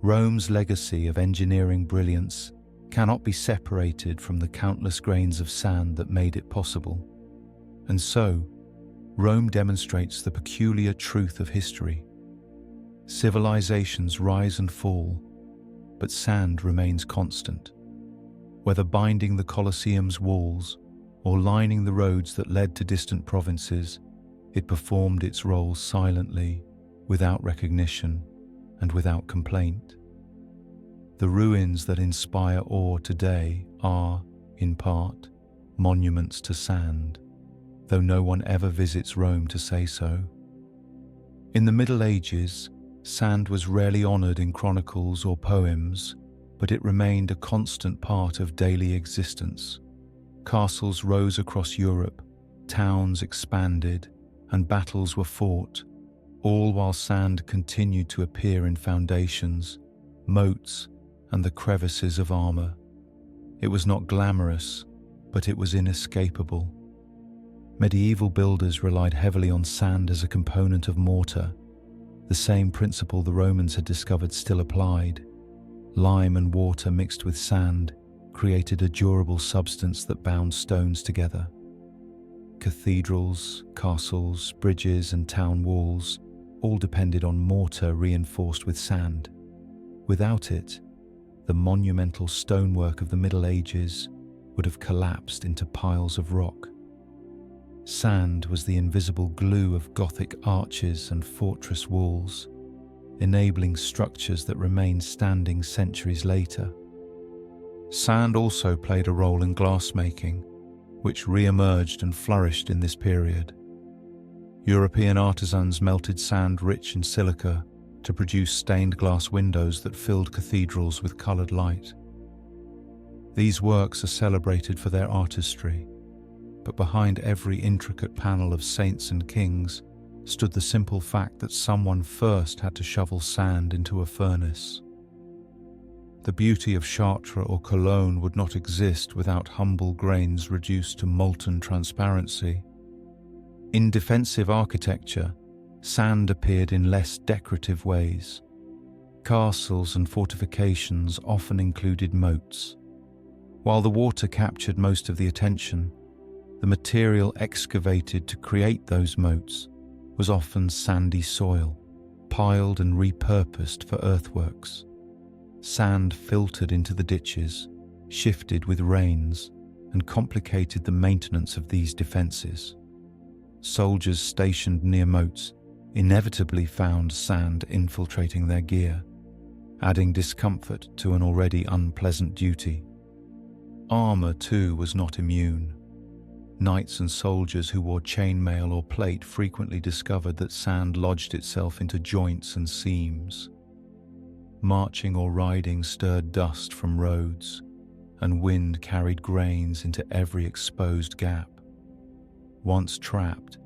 Rome's legacy of engineering brilliance cannot be separated from the countless grains of sand that made it possible. And so, Rome demonstrates the peculiar truth of history. Civilizations rise and fall, but sand remains constant. Whether binding the Colosseum's walls or lining the roads that led to distant provinces, it performed its role silently, without recognition, and without complaint. The ruins that inspire awe today are, in part, monuments to sand, though no one ever visits Rome to say so. In the Middle Ages, sand was rarely honored in chronicles or poems, but it remained a constant part of daily existence. Castles rose across Europe, towns expanded, and battles were fought, all while sand continued to appear in foundations, moats, and the crevices of armor. It was not glamorous, but it was inescapable. Medieval builders relied heavily on sand as a component of mortar. The same principle the Romans had discovered still applied. Lime and water mixed with sand created a durable substance that bound stones together. Cathedrals, castles, bridges, and town walls all depended on mortar reinforced with sand. Without it, the monumental stonework of the Middle Ages would have collapsed into piles of rock. Sand was the invisible glue of Gothic arches and fortress walls, enabling structures that remained standing centuries later. Sand also played a role in glassmaking, which re-emerged and flourished in this period. European artisans melted sand rich in silica to produce stained glass windows that filled cathedrals with colored light. These works are celebrated for their artistry, but behind every intricate panel of saints and kings stood the simple fact that someone first had to shovel sand into a furnace. The beauty of Chartres or Cologne would not exist without humble grains reduced to molten transparency. In defensive architecture, sand appeared in less decorative ways. Castles and fortifications often included moats. While the water captured most of the attention, the material excavated to create those moats was often sandy soil, piled and repurposed for earthworks. Sand filtered into the ditches, shifted with rains, and complicated the maintenance of these defences. Soldiers stationed near moats inevitably found sand infiltrating their gear, adding discomfort to an already unpleasant duty. Armour, too, was not immune. Knights and soldiers who wore chainmail or plate frequently discovered that sand lodged itself into joints and seams. Marching or riding stirred dust from roads, and wind carried grains into every exposed gap. Once trapped,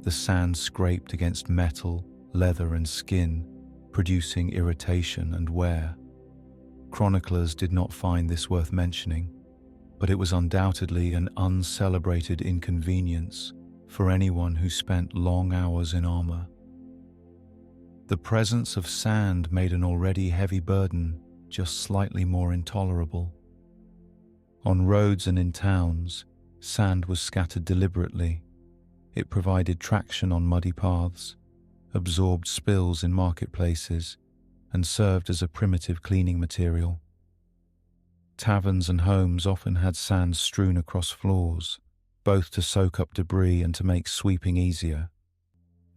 the sand scraped against metal, leather, and skin, producing irritation and wear. Chroniclers did not find this worth mentioning, but it was undoubtedly an uncelebrated inconvenience for anyone who spent long hours in armor. The presence of sand made an already heavy burden just slightly more intolerable. On roads and in towns, sand was scattered deliberately. It provided traction on muddy paths, absorbed spills in marketplaces, and served as a primitive cleaning material. Taverns and homes often had sand strewn across floors, both to soak up debris and to make sweeping easier.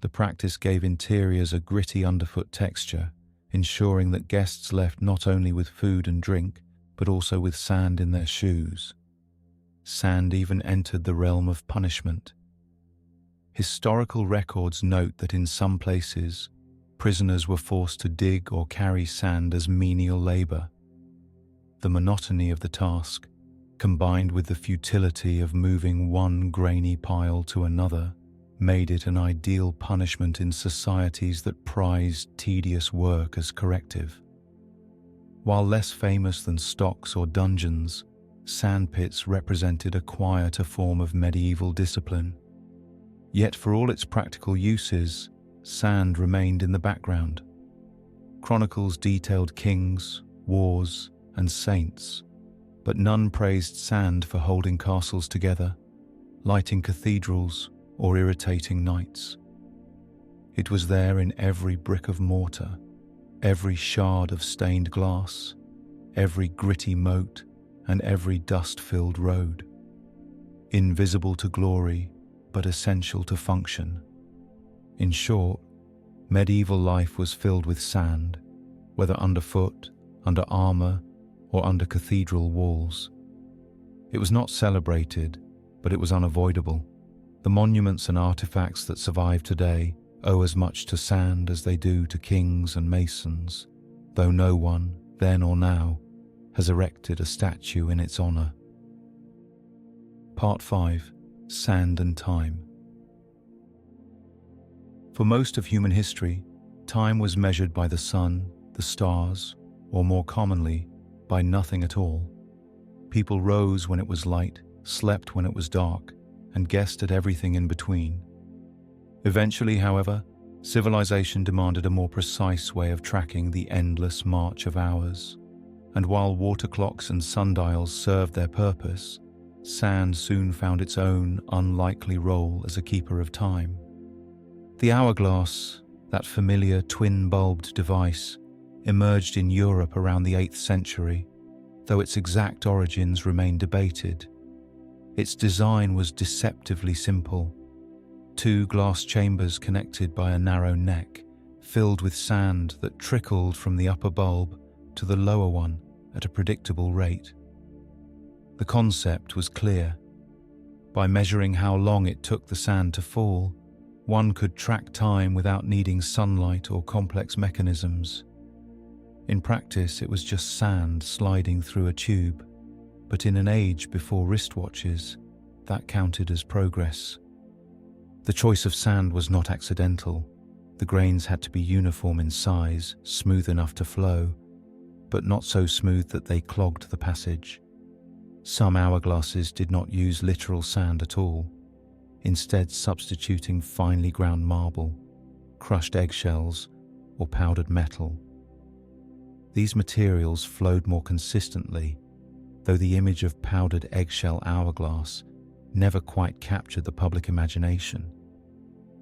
The practice gave interiors a gritty underfoot texture, ensuring that guests left not only with food and drink, but also with sand in their shoes. Sand even entered the realm of punishment. Historical records note that in some places, prisoners were forced to dig or carry sand as menial labor. The monotony of the task, combined with the futility of moving one grainy pile to another, made it an ideal punishment in societies that prized tedious work as corrective. While less famous than stocks or dungeons, sandpits represented a quieter form of medieval discipline. Yet for all its practical uses, sand remained in the background. Chronicles detailed kings, wars, and saints, but none praised sand for holding castles together, lighting cathedrals, or irritating knights. It was there in every brick of mortar, every shard of stained glass, every gritty moat, and every dust-filled road. Invisible to glory, but essential to function. In short, medieval life was filled with sand, whether underfoot, under armor, or under cathedral walls. It was not celebrated, but it was unavoidable. The monuments and artifacts that survive today owe as much to sand as they do to kings and masons, though no one, then or now, has erected a statue in its honor. Part 5. Sand and Time. For most of human history, time was measured by the sun, the stars, or more commonly, by nothing at all. People rose when it was light, slept when it was dark, and guessed at everything in between. Eventually, however, civilization demanded a more precise way of tracking the endless march of hours, and while water clocks and sundials served their purpose, sand soon found its own unlikely role as a keeper of time. The hourglass, that familiar twin-bulbed device, emerged in Europe around the 8th century, though its exact origins remain debated. Its design was deceptively simple. 2 glass chambers connected by a narrow neck, filled with sand that trickled from the upper bulb to the lower one at a predictable rate. The concept was clear. By measuring how long it took the sand to fall, one could track time without needing sunlight or complex mechanisms. In practice, it was just sand sliding through a tube, but in an age before wristwatches, that counted as progress. The choice of sand was not accidental. The grains had to be uniform in size, smooth enough to flow, but not so smooth that they clogged the passage. Some hourglasses did not use literal sand at all, instead substituting finely ground marble, crushed eggshells, or powdered metal. These materials flowed more consistently, though the image of powdered eggshell hourglass never quite captured the public imagination.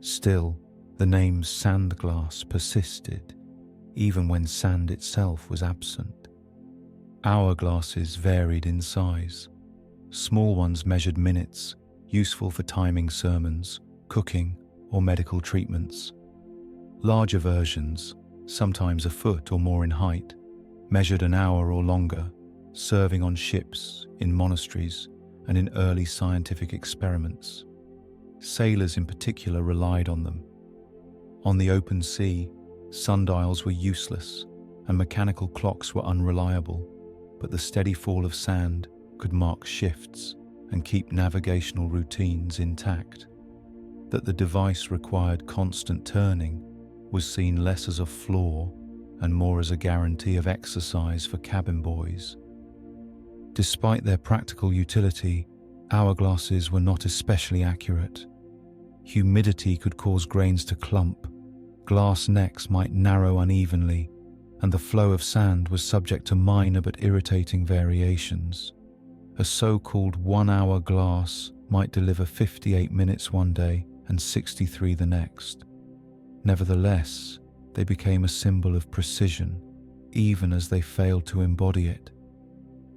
Still, the name sandglass persisted, even when sand itself was absent. Hourglasses varied in size. Small ones measured minutes, useful for timing sermons, cooking, or medical treatments. Larger versions, sometimes a foot or more in height, measured an hour or longer, serving on ships, in monasteries, and in early scientific experiments. Sailors in particular relied on them. On the open sea, sundials were useless, and mechanical clocks were unreliable, but the steady fall of sand could mark shifts and keep navigational routines intact. That the device required constant turning was seen less as a flaw and more as a guarantee of exercise for cabin boys. Despite their practical utility, hourglasses were not especially accurate. Humidity could cause grains to clump, glass necks might narrow unevenly, and the flow of sand was subject to minor but irritating variations. A so-called 1-hour glass might deliver 58 minutes one day and 63 the next. Nevertheless, they became a symbol of precision, even as they failed to embody it.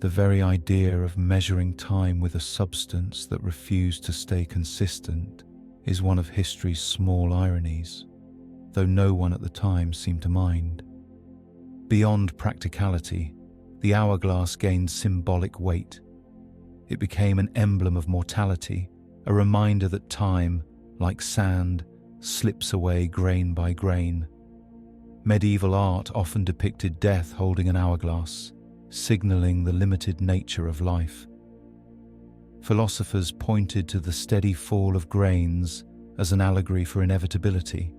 The very idea of measuring time with a substance that refused to stay consistent is one of history's small ironies, though no one at the time seemed to mind. Beyond practicality, the hourglass gained symbolic weight. It became an emblem of mortality, a reminder that time, like sand, slips away grain by grain. Medieval art often depicted death holding an hourglass, signaling the limited nature of life. Philosophers pointed to the steady fall of grains as an allegory for inevitability.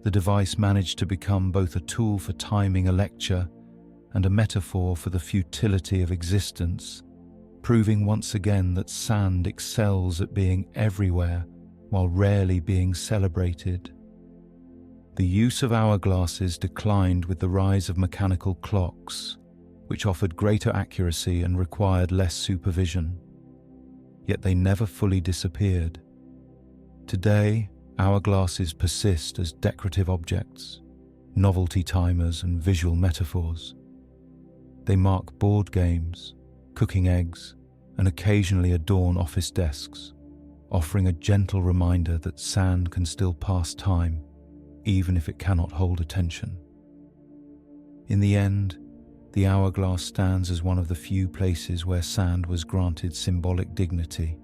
The device managed to become both a tool for timing a lecture and a metaphor for the futility of existence, proving once again that sand excels at being everywhere while rarely being celebrated. The use of hourglasses declined with the rise of mechanical clocks, which offered greater accuracy and required less supervision. Yet they never fully disappeared. Today, hourglasses persist as decorative objects, novelty timers and visual metaphors. They mark board games, cooking eggs, and occasionally adorn office desks, offering a gentle reminder that sand can still pass time, even if it cannot hold attention. In the end, the hourglass stands as one of the few places where sand was granted symbolic dignity.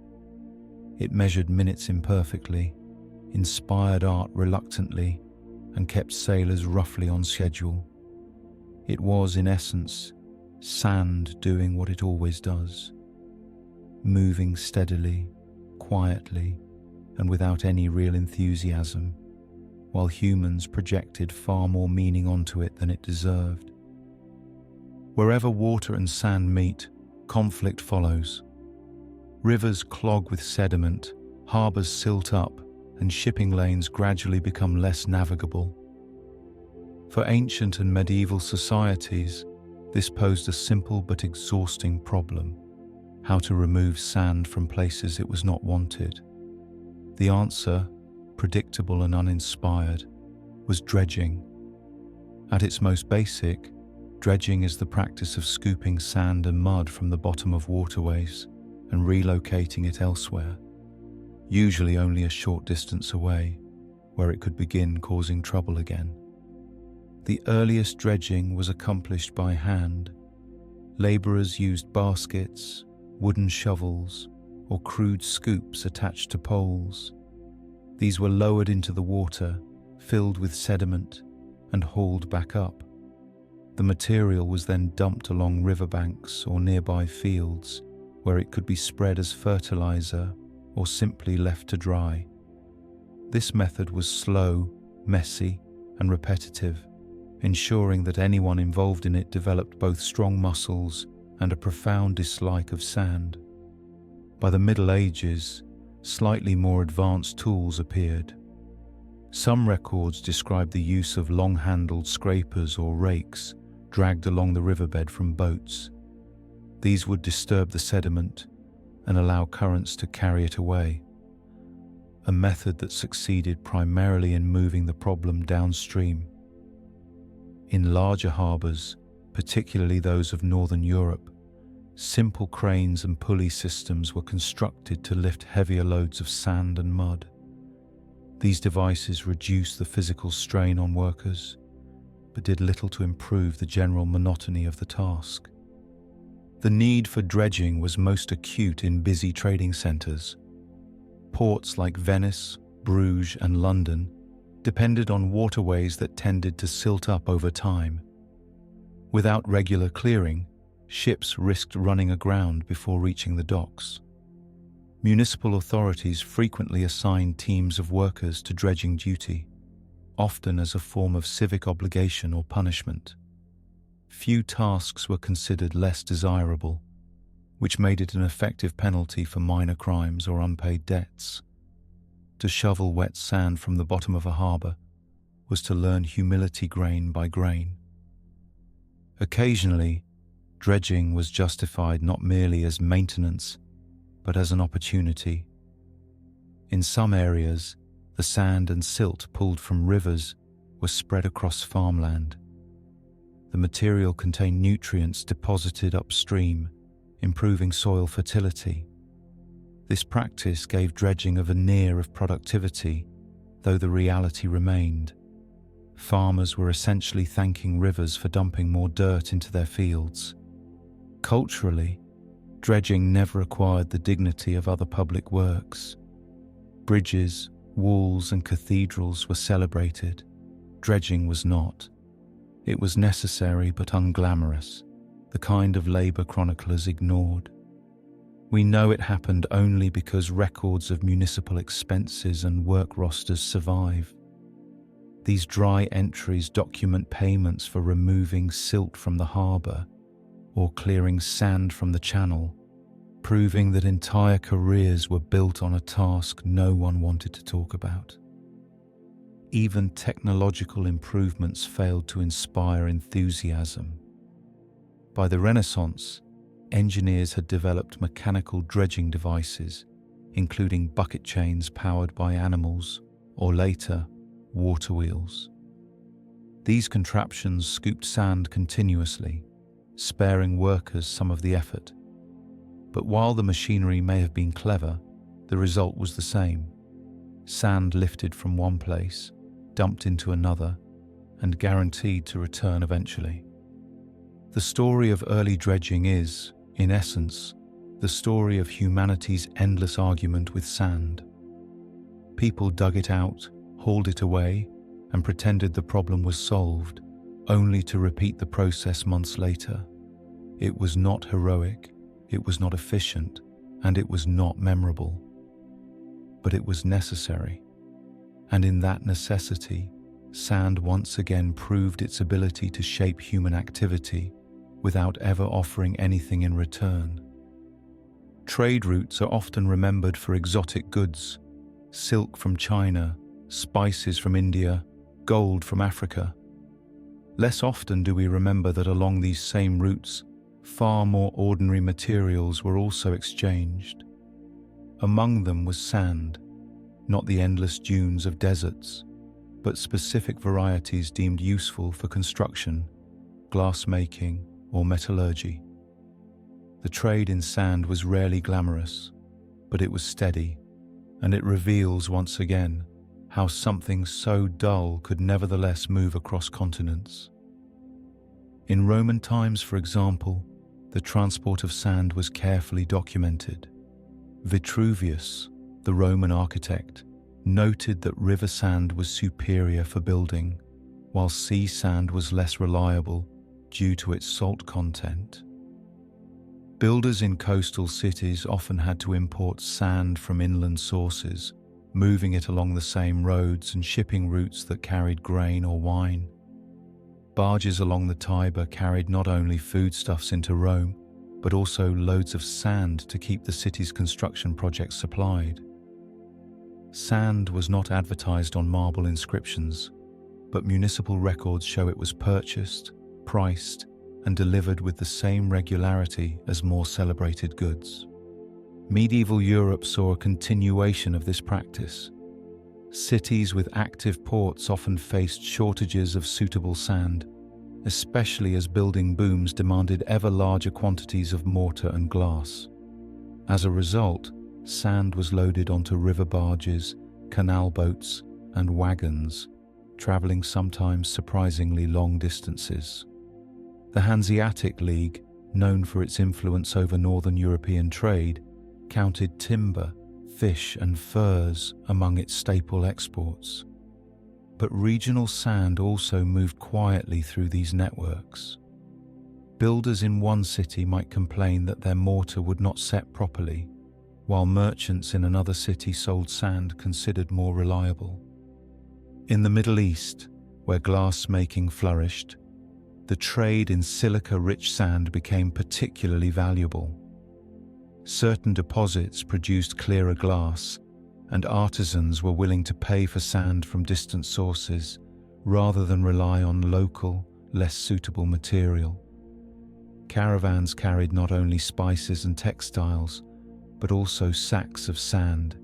It measured minutes imperfectly, inspired art reluctantly, and kept sailors roughly on schedule. It was, in essence, sand doing what it always does, moving steadily, quietly, and without any real enthusiasm, while humans projected far more meaning onto it than it deserved. Wherever water and sand meet, conflict follows. Rivers clog with sediment, harbours silt up, and shipping lanes gradually become less navigable. For ancient and medieval societies, this posed a simple but exhausting problem: how to remove sand from places it was not wanted. The answer, predictable and uninspired, was dredging. At its most basic, dredging is the practice of scooping sand and mud from the bottom of waterways and relocating it elsewhere, usually only a short distance away, where it could begin causing trouble again. The earliest dredging was accomplished by hand. Labourers used baskets, wooden shovels, or crude scoops attached to poles. These were lowered into the water, filled with sediment, and hauled back up. The material was then dumped along riverbanks or nearby fields, where it could be spread as fertilizer or simply left to dry. This method was slow, messy, and repetitive, ensuring that anyone involved in it developed both strong muscles and a profound dislike of sand. By the Middle Ages, slightly more advanced tools appeared. Some records describe the use of long-handled scrapers or rakes dragged along the riverbed from boats. These would disturb the sediment and allow currents to carry it away, a method that succeeded primarily in moving the problem downstream. In larger harbours, particularly those of Northern Europe, simple cranes and pulley systems were constructed to lift heavier loads of sand and mud. These devices reduced the physical strain on workers, but did little to improve the general monotony of the task. The need for dredging was most acute in busy trading centres. Ports like Venice, Bruges, and London depended on waterways that tended to silt up over time. Without regular clearing, ships risked running aground before reaching the docks. Municipal authorities frequently assigned teams of workers to dredging duty. often as a form of civic obligation or punishment. Few tasks were considered less desirable, which made it an effective penalty for minor crimes or unpaid debts. To shovel wet sand from the bottom of a harbour was to learn humility grain by grain. Occasionally, dredging was justified not merely as maintenance, but as an opportunity. In some areas, the sand and silt pulled from rivers were spread across farmland. The material contained nutrients deposited upstream, improving soil fertility. This practice gave dredging a veneer of productivity, though the reality remained. Farmers were essentially thanking rivers for dumping more dirt into their fields. Culturally, dredging never acquired the dignity of other public works. Bridges, walls, and cathedrals were celebrated. Dredging was not. It was necessary but unglamorous, the kind of labour chroniclers ignored. We know it happened only because records of municipal expenses and work rosters survive. These dry entries document payments for removing silt from the harbour or clearing sand from the channel, proving that entire careers were built on a task no one wanted to talk about. Even technological improvements failed to inspire enthusiasm. By the Renaissance, engineers had developed mechanical dredging devices, including bucket chains powered by animals, or later, water wheels. These contraptions scooped sand continuously, sparing workers some of the effort. But while the machinery may have been clever, the result was the same. Sand lifted from one place, dumped into another, and guaranteed to return eventually. The story of early dredging is, in essence, the story of humanity's endless argument with sand. People dug it out, hauled it away, and pretended the problem was solved, only to repeat the process months later. It was not heroic, it was not efficient, and it was not memorable. But it was necessary. And in that necessity, sand once again proved its ability to shape human activity without ever offering anything in return. Trade routes are often remembered for exotic goods: silk from China, spices from India, gold from Africa. Less often do we remember that along these same routes, far more ordinary materials were also exchanged. Among them was sand, not the endless dunes of deserts, but specific varieties deemed useful for construction, glass-making, or metallurgy. The trade in sand was rarely glamorous, but it was steady, and it reveals once again how something so dull could nevertheless move across continents. In Roman times, for example, the transport of sand was carefully documented. Vitruvius, the Roman architect, noted that river sand was superior for building, while sea sand was less reliable due to its salt content. Builders in coastal cities often had to import sand from inland sources, moving it along the same roads and shipping routes that carried grain or wine. Barges along the Tiber carried not only foodstuffs into Rome, but also loads of sand to keep the city's construction projects supplied. Sand was not advertised on marble inscriptions, but municipal records show it was purchased, priced, and delivered with the same regularity as more celebrated goods. Medieval Europe saw a continuation of this practice. Cities with active ports often faced shortages of suitable sand, especially as building booms demanded ever larger quantities of mortar and glass. As a result, sand was loaded onto river barges, canal boats, and wagons, traveling sometimes surprisingly long distances. The Hanseatic League, known for its influence over northern European trade, counted timber, fish, and furs among its staple exports. But regional sand also moved quietly through these networks. Builders in one city might complain that their mortar would not set properly, while merchants in another city sold sand considered more reliable. In the Middle East, where glass-making flourished, the trade in silica-rich sand became particularly valuable. Certain deposits produced clearer glass, and artisans were willing to pay for sand from distant sources rather than rely on local, less suitable material. Caravans carried not only spices and textiles, but also sacks of sand,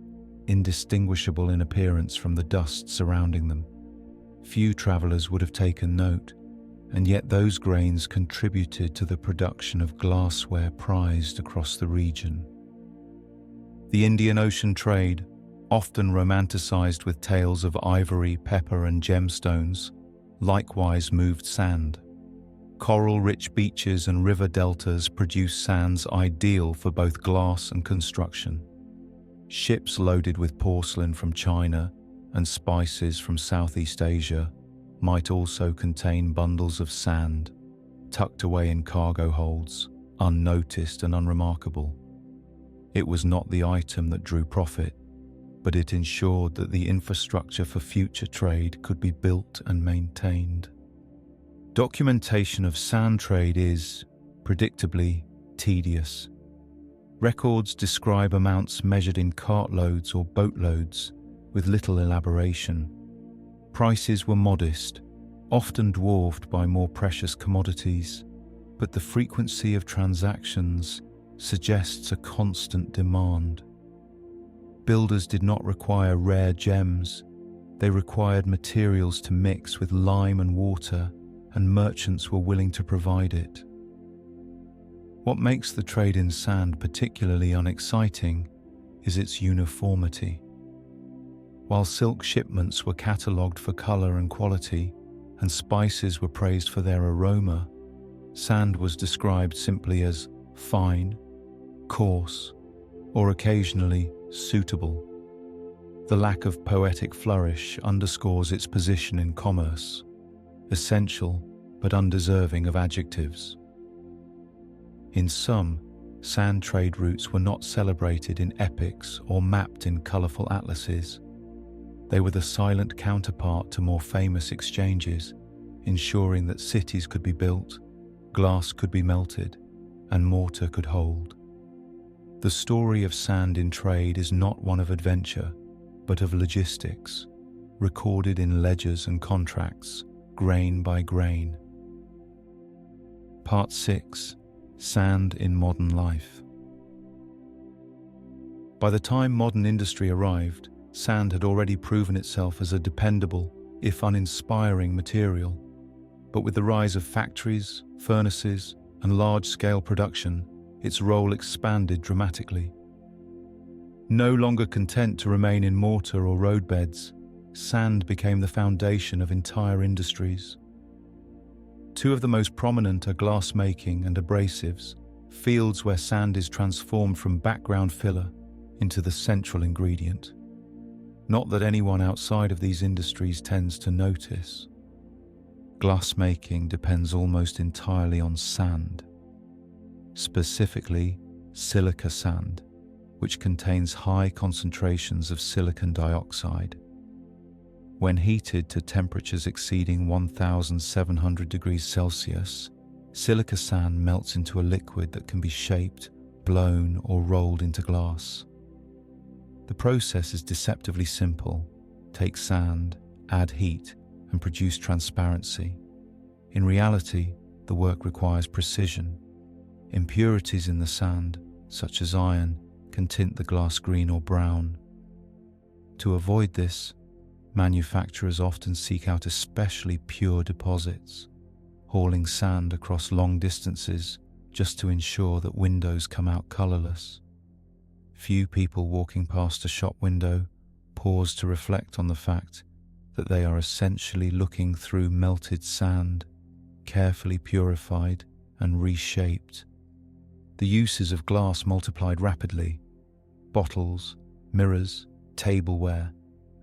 indistinguishable in appearance from the dust surrounding them. Few travelers would have taken note, and yet those grains contributed to the production of glassware prized across the region. The Indian Ocean trade, often romanticized with tales of ivory, pepper, and gemstones, likewise moved sand. Coral-rich beaches and river deltas produced sands ideal for both glass and construction. Ships loaded with porcelain from China and spices from Southeast Asia might also contain bundles of sand, tucked away in cargo holds, unnoticed and unremarkable. It was not the item that drew profit, but it ensured that the infrastructure for future trade could be built and maintained. Documentation of sand trade is, predictably, tedious. Records describe amounts measured in cartloads or boatloads, with little elaboration. Prices were modest, often dwarfed by more precious commodities, but the frequency of transactions suggests a constant demand. Builders did not require rare gems, they required materials to mix with lime and water, and merchants were willing to provide it. What makes the trade in sand particularly unexciting is its uniformity. While silk shipments were catalogued for color and quality, and spices were praised for their aroma, sand was described simply as fine, coarse, or occasionally suitable. The lack of poetic flourish underscores its position in commerce, essential but undeserving of adjectives. In sum, sand trade routes were not celebrated in epics or mapped in colorful atlases. They were the silent counterpart to more famous exchanges, ensuring that cities could be built, glass could be melted, and mortar could hold. The story of sand in trade is not one of adventure, but of logistics, recorded in ledgers and contracts, grain by grain. Part 6. Sand in Modern Life. By the time modern industry arrived, sand had already proven itself as a dependable, if uninspiring, material. But with the rise of factories, furnaces, and large-scale production, its role expanded dramatically. No longer content to remain in mortar or roadbeds, sand became the foundation of entire industries. Two of the most prominent are glass-making and abrasives, fields where sand is transformed from background filler into the central ingredient. Not that anyone outside of these industries tends to notice. Glass-making depends almost entirely on sand, specifically silica sand, which contains high concentrations of silicon dioxide. When heated to temperatures exceeding 1,700 degrees Celsius, silica sand melts into a liquid that can be shaped, blown, or rolled into glass. The process is deceptively simple. Take sand, add heat, and produce transparency. In reality, the work requires precision. Impurities in the sand, such as iron, can tint the glass green or brown. To avoid this, manufacturers often seek out especially pure deposits, hauling sand across long distances just to ensure that windows come out colorless. Few people walking past a shop window pause to reflect on the fact that they are essentially looking through melted sand, carefully purified and reshaped. The uses of glass multiplied rapidly. Bottles, mirrors, tableware,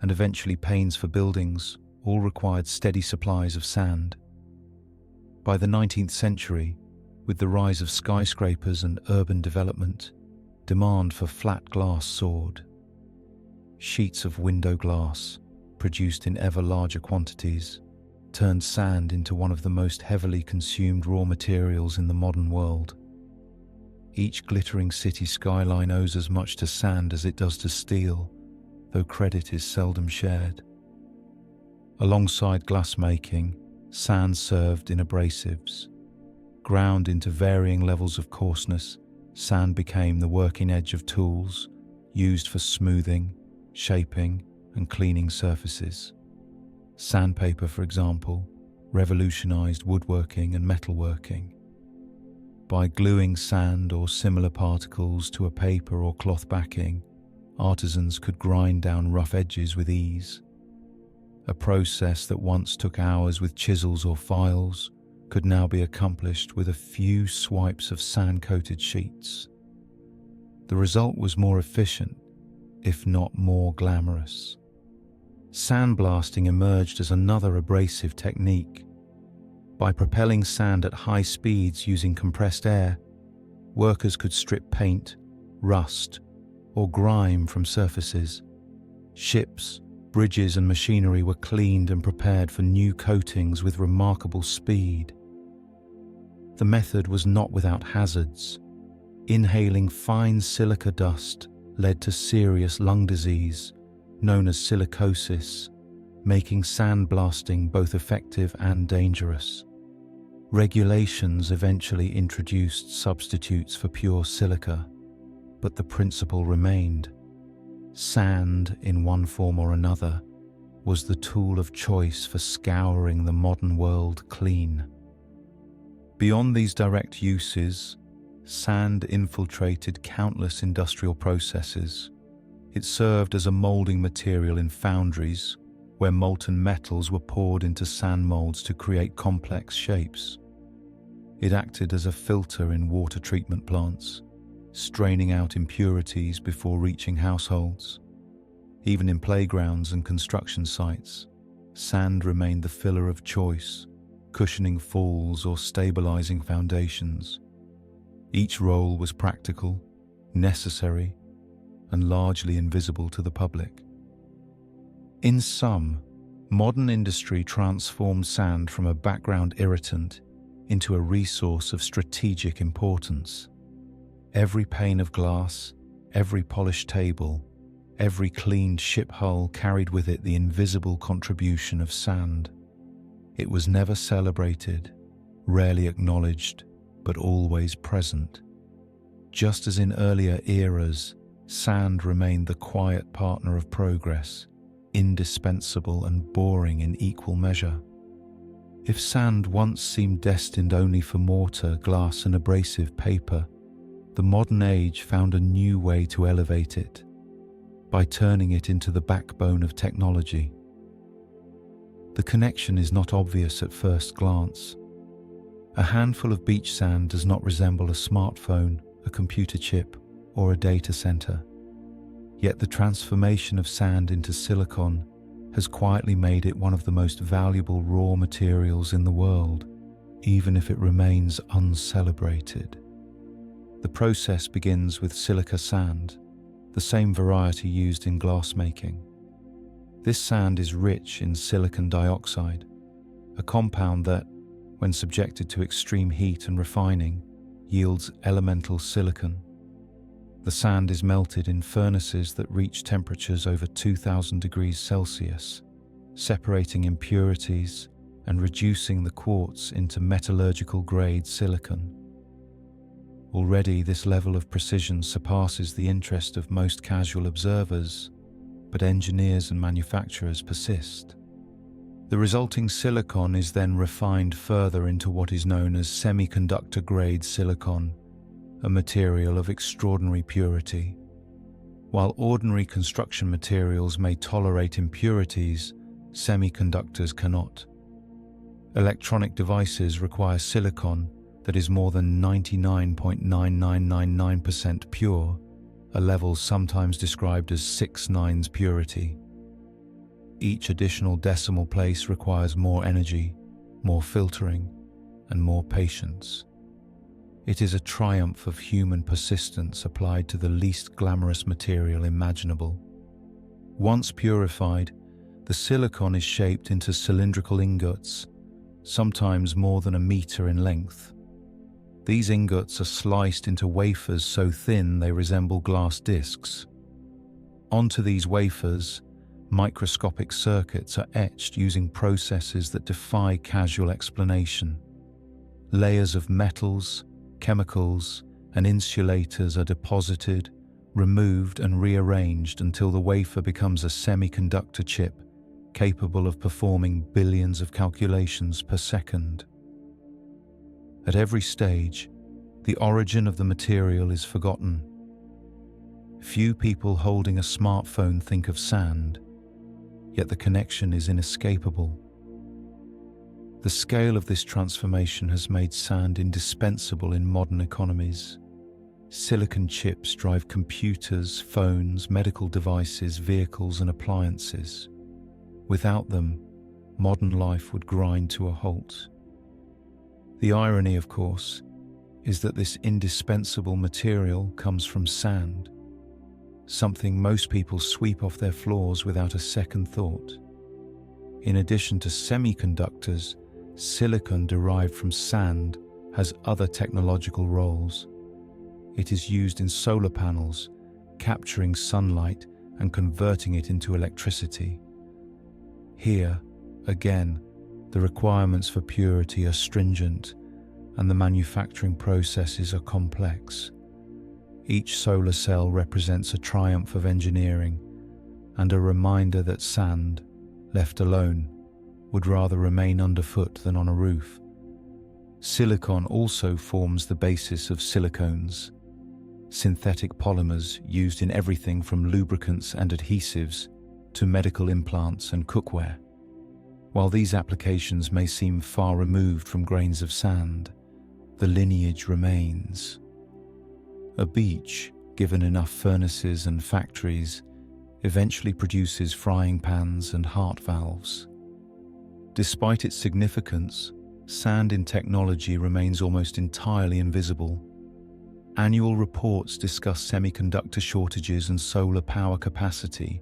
and eventually panes for buildings all required steady supplies of sand. By the 19th century, with the rise of skyscrapers and urban development, demand for flat glass soared. Sheets of window glass, produced in ever larger quantities, turned sand into one of the most heavily consumed raw materials in the modern world. Each glittering city skyline owes as much to sand as it does to steel, though credit is seldom shared. Alongside glassmaking, sand served in abrasives. Ground into varying levels of coarseness, sand became the working edge of tools used for smoothing, shaping, and cleaning surfaces. Sandpaper, for example, revolutionized woodworking and metalworking. By gluing sand or similar particles to a paper or cloth backing, artisans could grind down rough edges with ease. A process that once took hours with chisels or files could now be accomplished with a few swipes of sand-coated sheets. The result was more efficient, if not more glamorous. Sandblasting emerged as another abrasive technique. By propelling sand at high speeds using compressed air, workers could strip paint, rust, or grime from surfaces. Ships, bridges, and machinery were cleaned and prepared for new coatings with remarkable speed. The method was not without hazards. Inhaling fine silica dust led to serious lung disease, known as silicosis, making sandblasting both effective and dangerous. Regulations eventually introduced substitutes for pure silica, but the principle remained. Sand, in one form or another, was the tool of choice for scouring the modern world clean. Beyond these direct uses, sand infiltrated countless industrial processes. It served as a molding material in foundries, where molten metals were poured into sand molds to create complex shapes. It acted as a filter in water treatment plants, straining out impurities before reaching households. Even in playgrounds and construction sites, sand remained the filler of choice, cushioning falls or stabilizing foundations. Each role was practical, necessary, and largely invisible to the public. In sum, modern industry transformed sand from a background irritant into a resource of strategic importance. Every pane of glass, every polished table, every cleaned ship hull carried with it the invisible contribution of sand. It was never celebrated, rarely acknowledged, but always present. Just as in earlier eras, sand remained the quiet partner of progress, indispensable and boring in equal measure. If sand once seemed destined only for mortar, glass, and abrasive paper, the modern age found a new way to elevate it, by turning it into the backbone of technology. The connection is not obvious at first glance. A handful of beach sand does not resemble a smartphone, a computer chip, or a data center. Yet the transformation of sand into silicon has quietly made it one of the most valuable raw materials in the world, even if it remains uncelebrated. The process begins with silica sand, the same variety used in glassmaking. This sand is rich in silicon dioxide, a compound that, when subjected to extreme heat and refining, yields elemental silicon. The sand is melted in furnaces that reach temperatures over 2000 degrees Celsius, separating impurities and reducing the quartz into metallurgical-grade silicon. Already, this level of precision surpasses the interest of most casual observers, but engineers and manufacturers persist. The resulting silicon is then refined further into what is known as semiconductor-grade silicon, a material of extraordinary purity. While ordinary construction materials may tolerate impurities, semiconductors cannot. Electronic devices require silicon that is more than 99.9999% pure, a level sometimes described as 6 nines purity. Each additional decimal place requires more energy, more filtering, and more patience. It is a triumph of human persistence applied to the least glamorous material imaginable. Once purified, The silicon is shaped into cylindrical ingots, sometimes more than a meter in length. These ingots are sliced into wafers so thin they resemble glass discs. Onto these wafers, microscopic circuits are etched using processes that defy casual explanation. Layers of metals, chemicals, and insulators are deposited, removed, and rearranged until the wafer becomes a semiconductor chip capable of performing billions of calculations per second. At every stage, the origin of the material is forgotten. Few people holding a smartphone think of sand, yet the connection is inescapable. The scale of this transformation has made sand indispensable in modern economies. Silicon chips drive computers, phones, medical devices, vehicles, and appliances. Without them, modern life would grind to a halt. The irony, of course, is that this indispensable material comes from sand, something most people sweep off their floors without a second thought. In addition to semiconductors, silicon derived from sand has other technological roles. It is used in solar panels, capturing sunlight and converting it into electricity. Here, again, the requirements for purity are stringent and the manufacturing processes are complex. Each solar cell represents a triumph of engineering and a reminder that sand, left alone, would rather remain underfoot than on a roof. Silicon also forms the basis of silicones, synthetic polymers used in everything from lubricants and adhesives to medical implants and cookware. While these applications may seem far removed from grains of sand, the lineage remains. A beach, given enough furnaces and factories, eventually produces frying pans and heart valves. Despite its significance, sand in technology remains almost entirely invisible. Annual reports discuss semiconductor shortages and solar power capacity,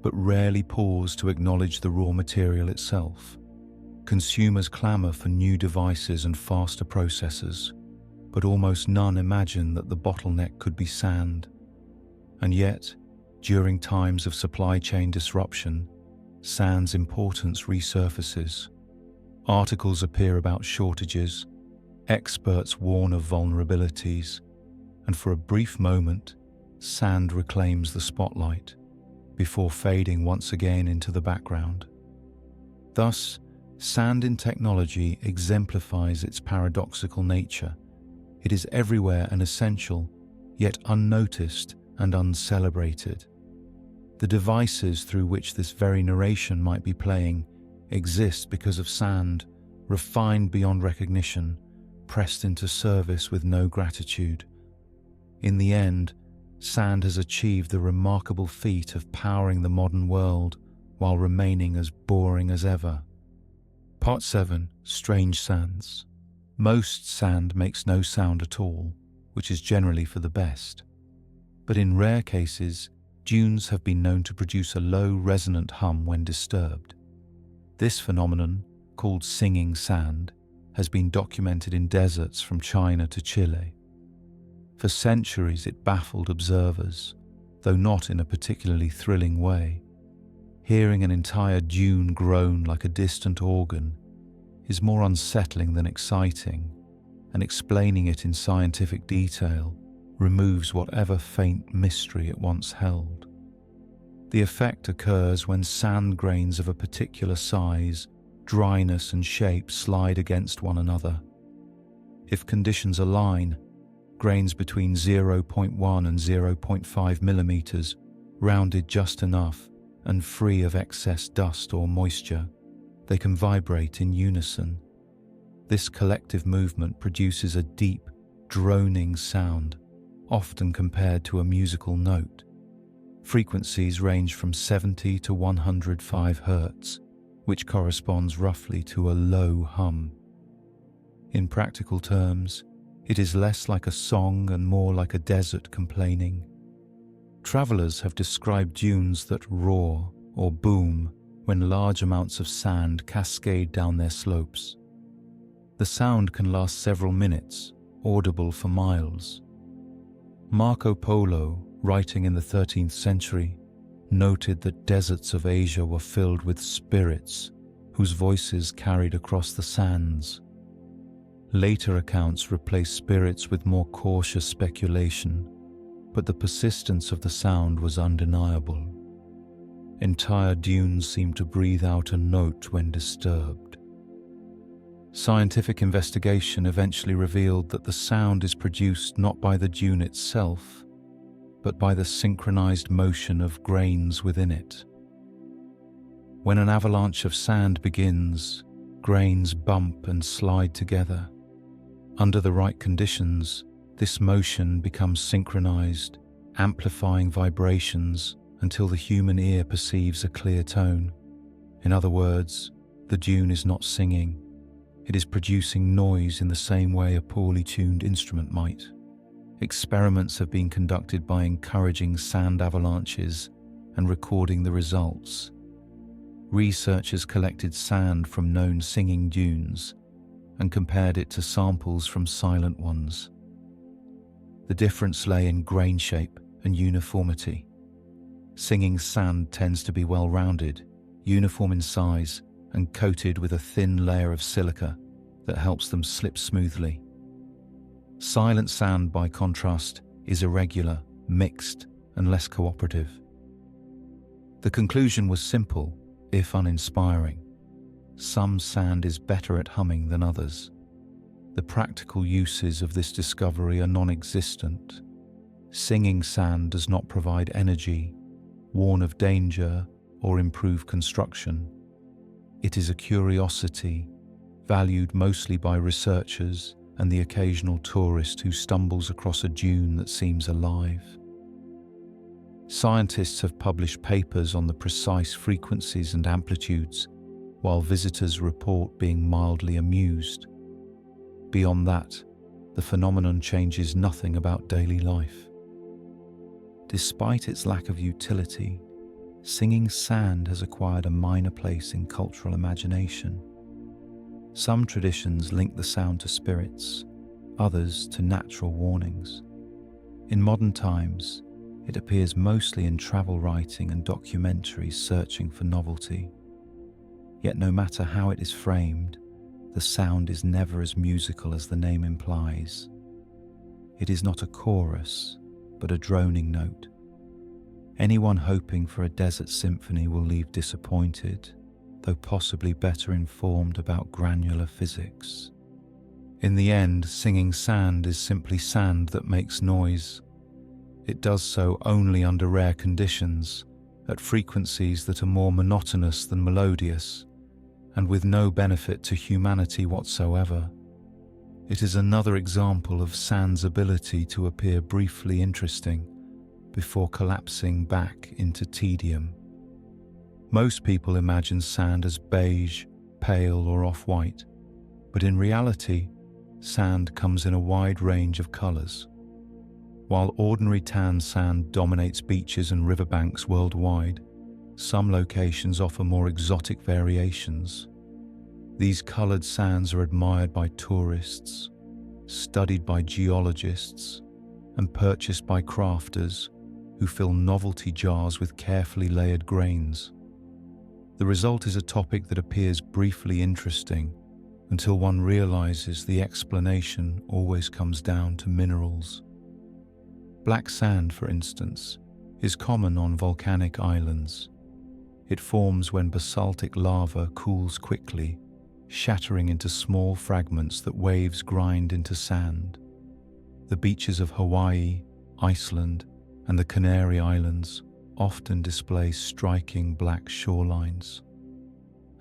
but rarely pause to acknowledge the raw material itself. Consumers clamour for new devices and faster processors, but almost none imagine that the bottleneck could be sand. And yet, during times of supply chain disruption, sand's importance resurfaces. Articles appear about shortages, experts warn of vulnerabilities, and for a brief moment, sand reclaims the spotlight, before fading once again into the background. Thus, sand in technology exemplifies its paradoxical nature. It is everywhere and essential, yet unnoticed and uncelebrated. The devices through which this very narration might be playing exist because of sand, refined beyond recognition, pressed into service with no gratitude. In the end, sand has achieved the remarkable feat of powering the modern world while remaining as boring as ever. Part 7. Strange Sands. Most sand makes no sound at all, which is generally for the best. But in rare cases, dunes have been known to produce a low resonant hum when disturbed. This phenomenon, called singing sand, has been documented in deserts from China to Chile. For centuries it baffled observers, though not in a particularly thrilling way. Hearing an entire dune groan like a distant organ is more unsettling than exciting, and explaining it in scientific detail removes whatever faint mystery it once held. The effect occurs when sand grains of a particular size, dryness, and shape slide against one another. If conditions align, grains between 0.1 and 0.5 millimeters, rounded just enough and free of excess dust or moisture, they can vibrate in unison. This collective movement produces a deep, droning sound, often compared to a musical note. Frequencies range from 70 to 105 Hz, which corresponds roughly to a low hum. In practical terms, it is less like a song and more like a desert complaining. Travelers have described dunes that roar or boom when large amounts of sand cascade down their slopes. The sound can last several minutes, audible for miles. Marco Polo, writing in the 13th century, noted that deserts of Asia were filled with spirits whose voices carried across the sands. Later accounts replaced spirits with more cautious speculation, but the persistence of the sound was undeniable. Entire dunes seemed to breathe out a note when disturbed. Scientific investigation eventually revealed that the sound is produced not by the dune itself, but by the synchronized motion of grains within it. When an avalanche of sand begins, grains bump and slide together. Under the right conditions, this motion becomes synchronized, amplifying vibrations until the human ear perceives a clear tone. In other words, the dune is not singing. It is producing noise in the same way a poorly tuned instrument might. Experiments have been conducted by encouraging sand avalanches and recording the results. Researchers collected sand from known singing dunes and compared it to samples from silent ones. The difference lay in grain shape and uniformity. Singing sand tends to be well-rounded, uniform in size, and coated with a thin layer of silica that helps them slip smoothly. Silent sand, by contrast, is irregular, mixed, and less cooperative. The conclusion was simple, if uninspiring. Some sand is better at humming than others. The practical uses of this discovery are non-existent. Singing sand does not provide energy, warn of danger, or improve construction. It is a curiosity, valued mostly by researchers and the occasional tourist who stumbles across a dune that seems alive. Scientists have published papers on the precise frequencies and amplitudes, while visitors report being mildly amused. Beyond that, the phenomenon changes nothing about daily life. Despite its lack of utility, singing sand has acquired a minor place in cultural imagination. Some traditions link the sound to spirits, others to natural warnings. In modern times, it appears mostly in travel writing and documentaries searching for novelty. Yet no matter how it is framed, the sound is never as musical as the name implies. It is not a chorus, but a droning note. Anyone hoping for a desert symphony will leave disappointed, though possibly better informed about granular physics. In the end, singing sand is simply sand that makes noise. It does so only under rare conditions, at frequencies that are more monotonous than melodious, and with no benefit to humanity whatsoever. It is another example of sand's ability to appear briefly interesting before collapsing back into tedium. Most people imagine sand as beige, pale, or off-white, but in reality, sand comes in a wide range of colors. While ordinary tan sand dominates beaches and riverbanks worldwide, some locations offer more exotic variations. These colored sands are admired by tourists, studied by geologists, and purchased by crafters who fill novelty jars with carefully layered grains. The result is a topic that appears briefly interesting until one realizes the explanation always comes down to minerals. Black sand, for instance, is common on volcanic islands. It forms when basaltic lava cools quickly, shattering into small fragments that waves grind into sand. The beaches of Hawaii, Iceland, and the Canary Islands often display striking black shorelines.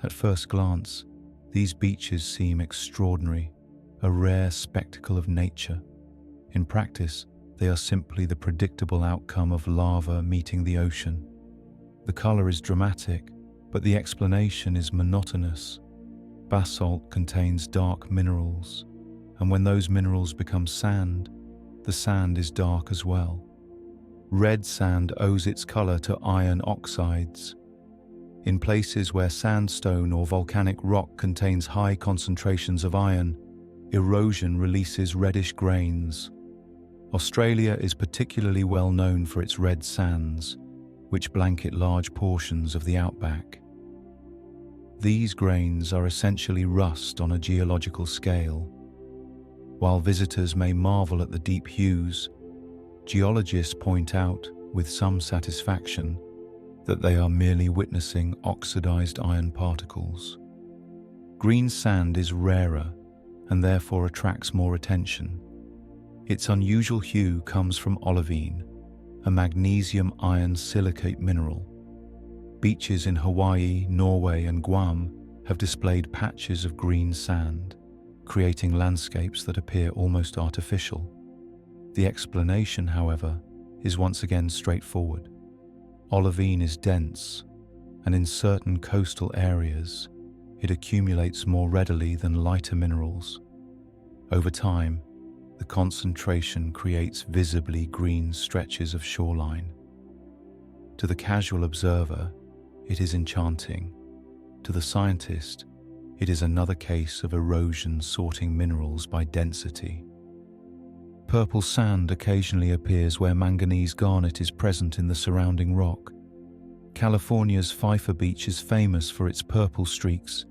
At first glance, these beaches seem extraordinary, a rare spectacle of nature. In practice, they are simply the predictable outcome of lava meeting the ocean. The color is dramatic, but the explanation is monotonous. Basalt contains dark minerals, and when those minerals become sand, the sand is dark as well. Red sand owes its color to iron oxides. In places where sandstone or volcanic rock contains high concentrations of iron, erosion releases reddish grains. Australia is particularly well known for its red sands, which blanket large portions of the outback. These grains are essentially rust on a geological scale. While visitors may marvel at the deep hues, geologists point out, with some satisfaction, that they are merely witnessing oxidized iron particles. Green sand is rarer and therefore attracts more attention. Its unusual hue comes from olivine, a magnesium iron silicate mineral. Beaches in Hawaii, Norway, and Guam have displayed patches of green sand, creating landscapes that appear almost artificial. The explanation, however, is once again straightforward. Olivine is dense, and in certain coastal areas, it accumulates more readily than lighter minerals. Over time, the concentration creates visibly green stretches of shoreline. To the casual observer, it is enchanting. To the scientist, it is another case of erosion sorting minerals by density. Purple sand occasionally appears where manganese garnet is present in the surrounding rock. California's Pfeiffer Beach is famous for its purple streaks,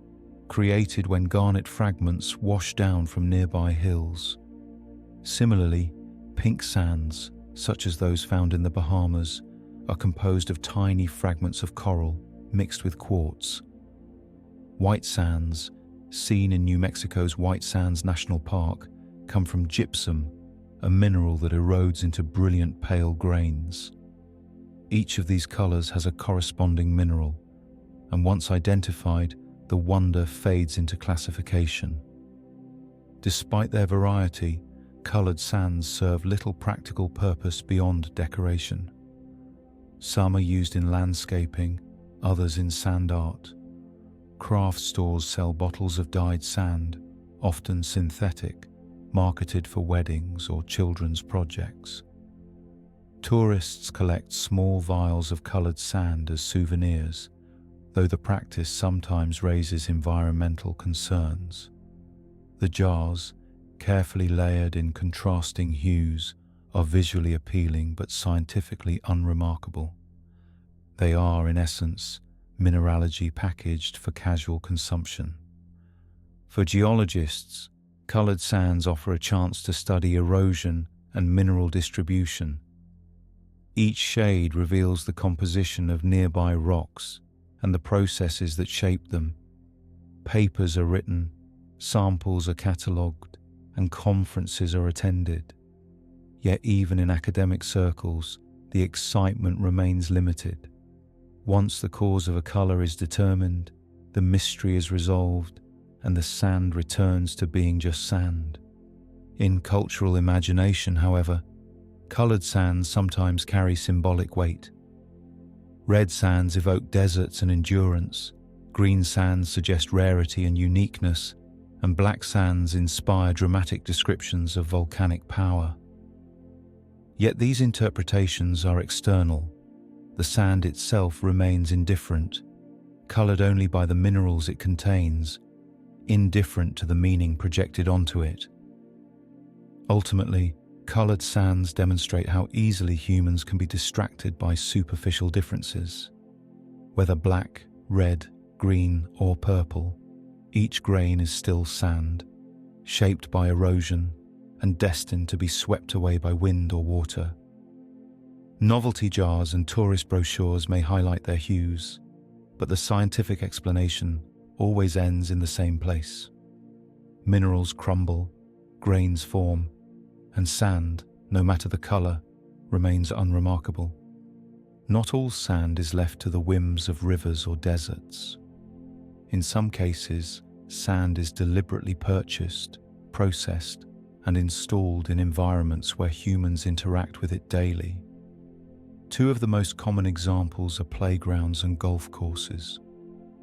created when garnet fragments wash down from nearby hills. Similarly, pink sands, such as those found in the Bahamas, are composed of tiny fragments of coral mixed with quartz. White sands, seen in New Mexico's White Sands National Park, come from gypsum, a mineral that erodes into brilliant pale grains. Each of these colors has a corresponding mineral, and once identified, the wonder fades into classification. Despite their variety, colored sands serve little practical purpose beyond decoration. Some are used in landscaping, others in sand art. Craft stores sell bottles of dyed sand, often synthetic, marketed for weddings or children's projects. Tourists collect small vials of colored sand as souvenirs, though the practice sometimes raises environmental concerns. The jars, carefully layered in contrasting hues, are visually appealing but scientifically unremarkable. They are, in essence, mineralogy packaged for casual consumption. For geologists, colored sands offer a chance to study erosion and mineral distribution. Each shade reveals the composition of nearby rocks and the processes that shape them. Papers are written, samples are catalogued, and conferences are attended. Yet even in academic circles, the excitement remains limited. Once the cause of a color is determined, the mystery is resolved, and the sand returns to being just sand. In cultural imagination, however, colored sands sometimes carry symbolic weight. Red sands evoke deserts and endurance, green sands suggest rarity and uniqueness, and black sands inspire dramatic descriptions of volcanic power. Yet these interpretations are external. The sand itself remains indifferent, colored only by the minerals it contains, indifferent to the meaning projected onto it. Ultimately, colored sands demonstrate how easily humans can be distracted by superficial differences. Whether black, red, green, or purple, each grain is still sand, shaped by erosion and destined to be swept away by wind or water. Novelty jars and tourist brochures may highlight their hues, but the scientific explanation always ends in the same place. Minerals crumble, grains form, and sand, no matter the color, remains unremarkable. Not all sand is left to the whims of rivers or deserts. In some cases, sand is deliberately purchased, processed, and installed in environments where humans interact with it daily. Two of the most common examples are playgrounds and golf courses.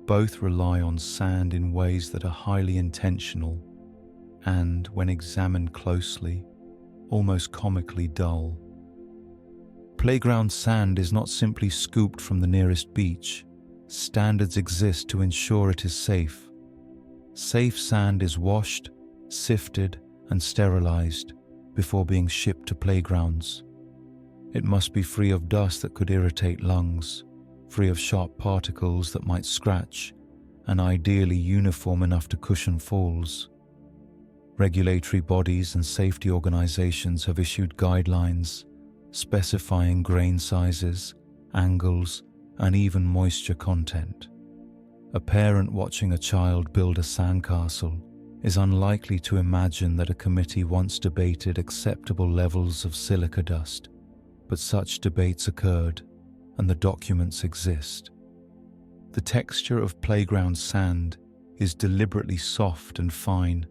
Both rely on sand in ways that are highly intentional and, when examined closely, almost comically dull. Playground sand is not simply scooped from the nearest beach. standards exist to ensure it is safe. Safe sand is washed, sifted, and sterilized before being shipped to playgrounds. It must be free of dust that could irritate lungs, free of sharp particles that might scratch, and ideally uniform enough to cushion falls. Regulatory bodies and safety organizations have issued guidelines specifying grain sizes, angles, and even moisture content. A parent watching a child build a sandcastle is unlikely to imagine that a committee once debated acceptable levels of silica dust, but such debates occurred, and the documents exist. The texture of playground sand is deliberately soft and fine,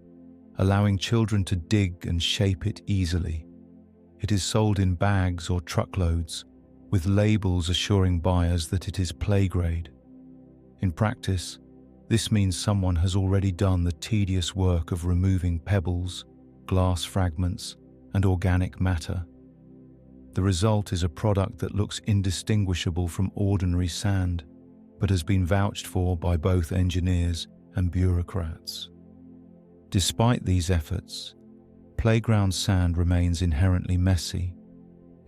allowing children to dig and shape it easily. It is sold in bags or truckloads, with labels assuring buyers that it is play-grade. In practice, this means someone has already done the tedious work of removing pebbles, glass fragments, and organic matter. The result is a product that looks indistinguishable from ordinary sand, but has been vouched for by both engineers and bureaucrats. Despite these efforts, playground sand remains inherently messy.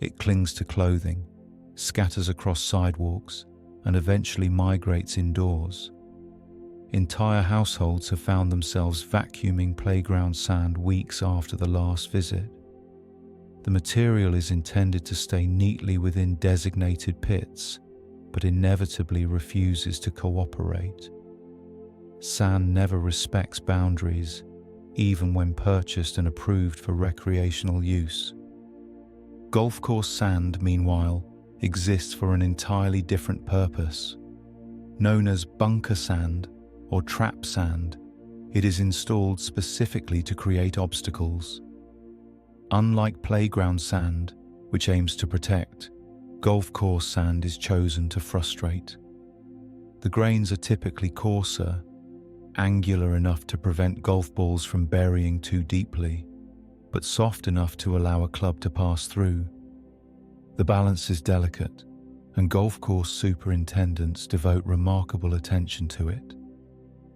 It clings to clothing, scatters across sidewalks, and eventually migrates indoors. Entire households have found themselves vacuuming playground sand weeks after the last visit. The material is intended to stay neatly within designated pits, but inevitably refuses to cooperate. Sand never respects boundaries, even when purchased and approved for recreational use. Golf course sand, meanwhile, exists for an entirely different purpose. Known as bunker sand or trap sand, it is installed specifically to create obstacles. Unlike playground sand, which aims to protect, golf course sand is chosen to frustrate. The grains are typically coarser, angular enough to prevent golf balls from burying too deeply, but soft enough to allow a club to pass through. The balance is delicate, and golf course superintendents devote remarkable attention to it.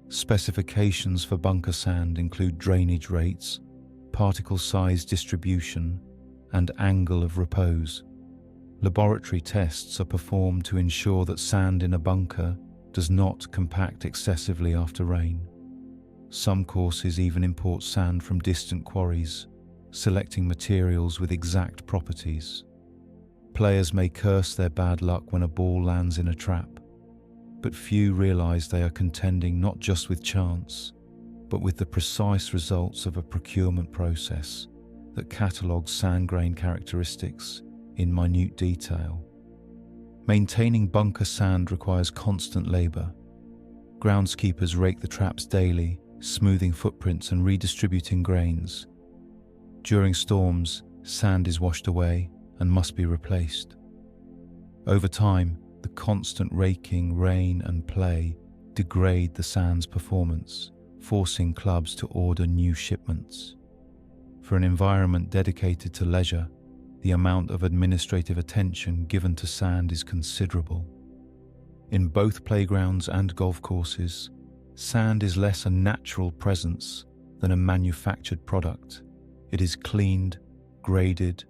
Specifications for bunker sand include drainage rates, particle size distribution, and angle of repose. Laboratory tests are performed to ensure that sand in a bunker does not compact excessively after rain. Some courses even import sand from distant quarries, selecting materials with exact properties. Players may curse their bad luck when a ball lands in a trap, but few realize they are contending not just with chance, but with the precise results of a procurement process that catalogues sand grain characteristics in minute detail. Maintaining bunker sand requires constant labor. Groundskeepers rake the traps daily, smoothing footprints and redistributing grains. During storms, sand is washed away and must be replaced. Over time, the constant raking, rain, and play degrade the sand's performance, forcing clubs to order new shipments. For an environment dedicated to leisure, the amount of administrative attention given to sand is considerable. In both playgrounds and golf courses, sand is less a natural presence than a manufactured product. It is cleaned, graded,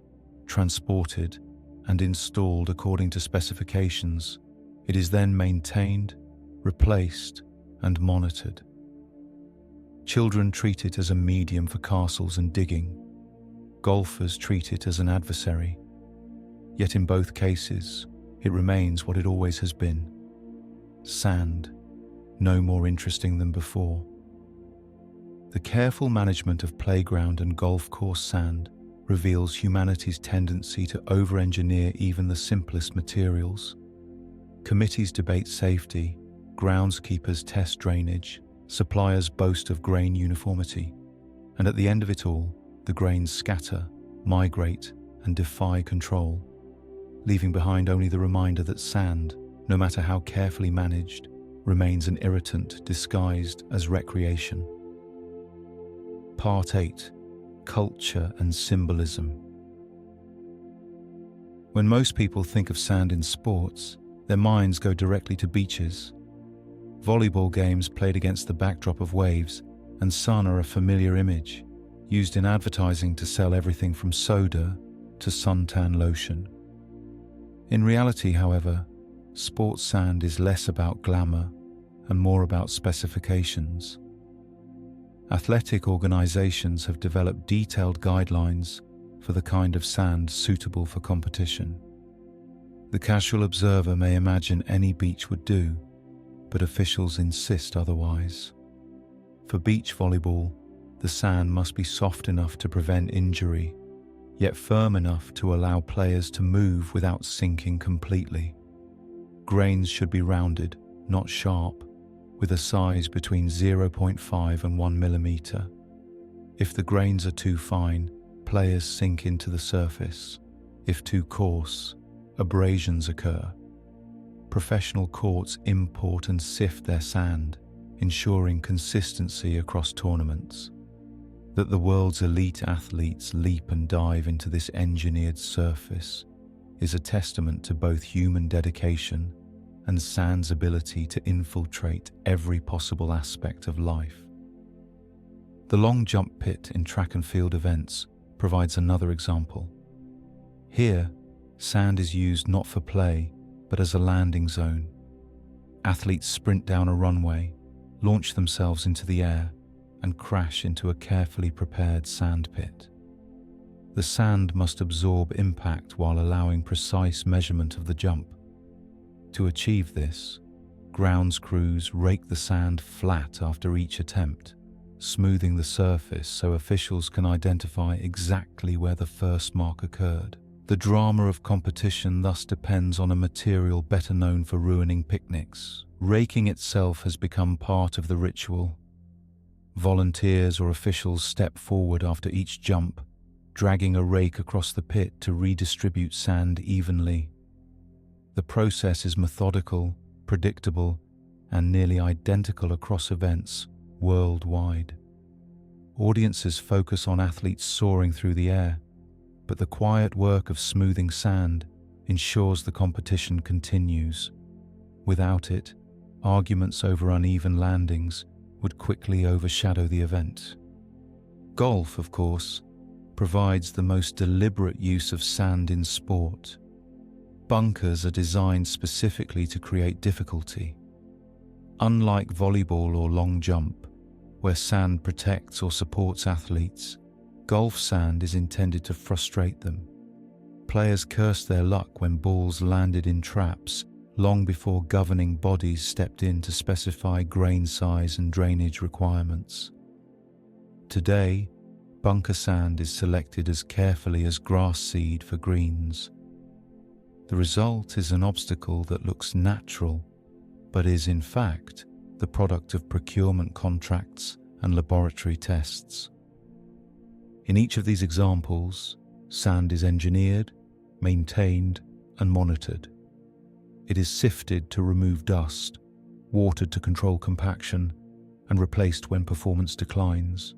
transported, and installed according to specifications. It is then maintained, replaced, and monitored. Children treat it as a medium for castles and digging. Golfers treat it as an adversary. Yet in both cases, it remains what it always has been: sand, no more interesting than before. The careful management of playground and golf course sand reveals humanity's tendency to over-engineer even the simplest materials. Committees debate safety, groundskeepers test drainage, suppliers boast of grain uniformity, and at the end of it all, the grains scatter, migrate, and defy control, leaving behind only the reminder that sand, no matter how carefully managed, remains an irritant disguised as recreation. Part 8. Culture and Symbolism. When most people think of sand in sports, Their minds go directly to beaches. Volleyball games played against the backdrop of waves and sun are a familiar image, used in advertising to sell everything from soda to suntan lotion. In reality, however, sports sand is less about glamour and more about specifications. Athletic organizations have developed detailed guidelines for the kind of sand suitable for competition. The casual observer may imagine any beach would do, but officials insist otherwise. For beach volleyball, the sand must be soft enough to prevent injury, yet firm enough to allow players to move without sinking completely. Grains should be rounded, not sharp, with a size between 0.5 and 1 millimeter. If the grains are too fine, players sink into the surface. If too coarse, abrasions occur. Professional courts import and sift their sand, ensuring consistency across tournaments. That the world's elite athletes leap and dive into this engineered surface is a testament to both human dedication and sand's ability to infiltrate every possible aspect of life. The long jump pit in track and field events provides another example. Here, sand is used not for play, but as a landing zone. Athletes sprint down a runway, launch themselves into the air, and crash into a carefully prepared sand pit. The sand must absorb impact while allowing precise measurement of the jump. To achieve this, grounds crews rake the sand flat after each attempt, smoothing the surface so officials can identify exactly where the first mark occurred. The drama of competition thus depends on a material better known for ruining picnics. Raking itself has become part of the ritual. Volunteers or officials step forward after each jump, dragging a rake across the pit to redistribute sand evenly. The process is methodical, predictable, and nearly identical across events worldwide. Audiences focus on athletes soaring through the air, but the quiet work of smoothing sand ensures the competition continues. Without it, arguments over uneven landings would quickly overshadow the event. Golf, of course, provides the most deliberate use of sand in sport. Bunkers are designed specifically to create difficulty. Unlike volleyball or long jump, where sand protects or supports athletes, golf sand is intended to frustrate them. Players curse their luck when balls landed in traps long before governing bodies stepped in to specify grain size and drainage requirements. Today, bunker sand is selected as carefully as grass seed for greens. The result is an obstacle that looks natural, but is in fact the product of procurement contracts and laboratory tests. In each of these examples, sand is engineered, maintained, and monitored. It is sifted to remove dust, watered to control compaction, and replaced when performance declines.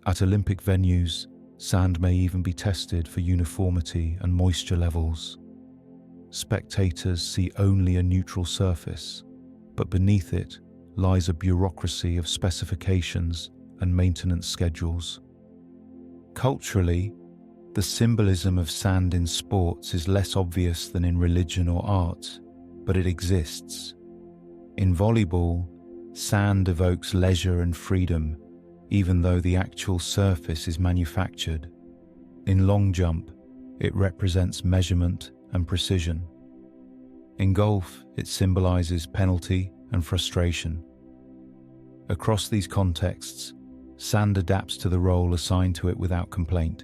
At Olympic venues, sand may even be tested for uniformity and moisture levels. Spectators see only a neutral surface, but beneath it lies a bureaucracy of specifications and maintenance schedules. Culturally, the symbolism of sand in sports is less obvious than in religion or art, but it exists. In volleyball, sand evokes leisure and freedom, even though the actual surface is manufactured. In long jump, it represents measurement and precision. In golf, it symbolizes penalty and frustration. Across these contexts, sand adapts to the role assigned to it without complaint,